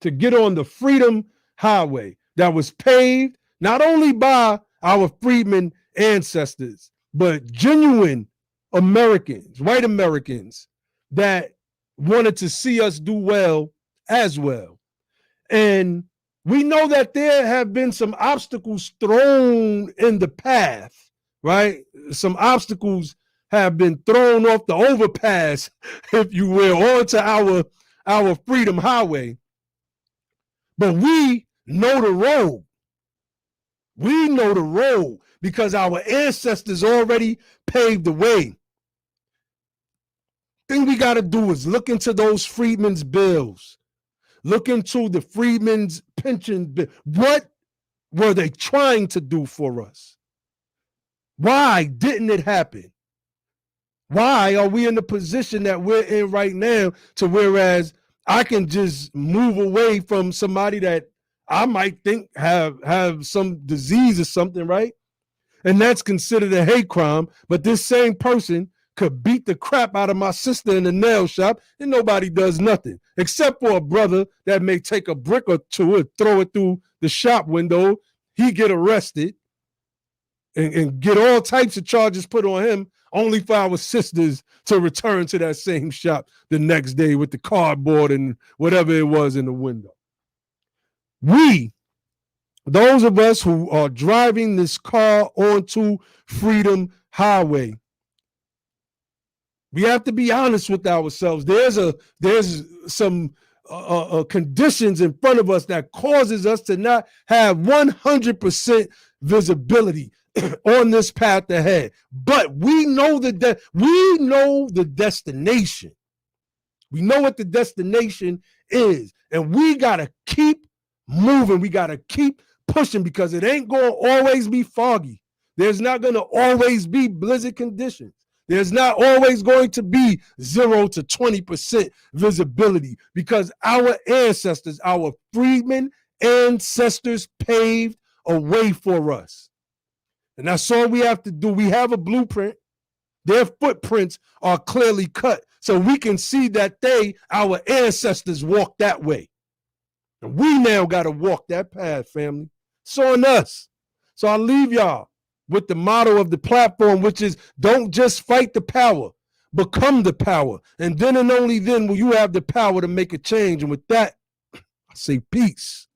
To get on the freedom highway that was paved not only by our freedmen ancestors, but genuine Americans, white Americans that wanted to see us do well as well. And we know that there have been some obstacles thrown in the path, right? Some obstacles have been thrown off the overpass, if you will, onto our freedom highway. But we know the road. We know the road because our ancestors already paved the way. Thing we got to do is look into those freedmen's bills. Look into the freedmen's pension bill. What were they trying to do for us? Why didn't it happen? Why are we in the position that we're in right now to whereas I can just move away from somebody that I might think have some disease or something, right? And that's considered a hate crime, but this same person could beat the crap out of my sister in the nail shop and nobody does nothing, except for a brother that may take a brick or two and throw it through the shop window. He get arrested and get all types of charges put on him, only for our sisters to return to that same shop the next day with the cardboard and whatever it was in the window. We, those of us who are driving this car onto Freedom Highway, we have to be honest with ourselves. There's some conditions in front of us that causes us to not have 100% visibility on this path ahead. But we know the destination. We know what the destination is, and we gotta keep moving. We gotta keep pushing because it ain't gonna always be foggy. There's not gonna always be blizzard conditions. There's not always going to be 0 to 20% visibility because our ancestors, our freedmen ancestors paved a way for us. And that's all we have to do. We have a blueprint. Their footprints are clearly cut so we can see that our ancestors, walked that way. And we now got to walk that path, family. It's on us. So I'll leave y'all with the motto of the platform, which is don't just fight the power, become the power. And then and only then will you have the power to make a change. And with that, I say peace.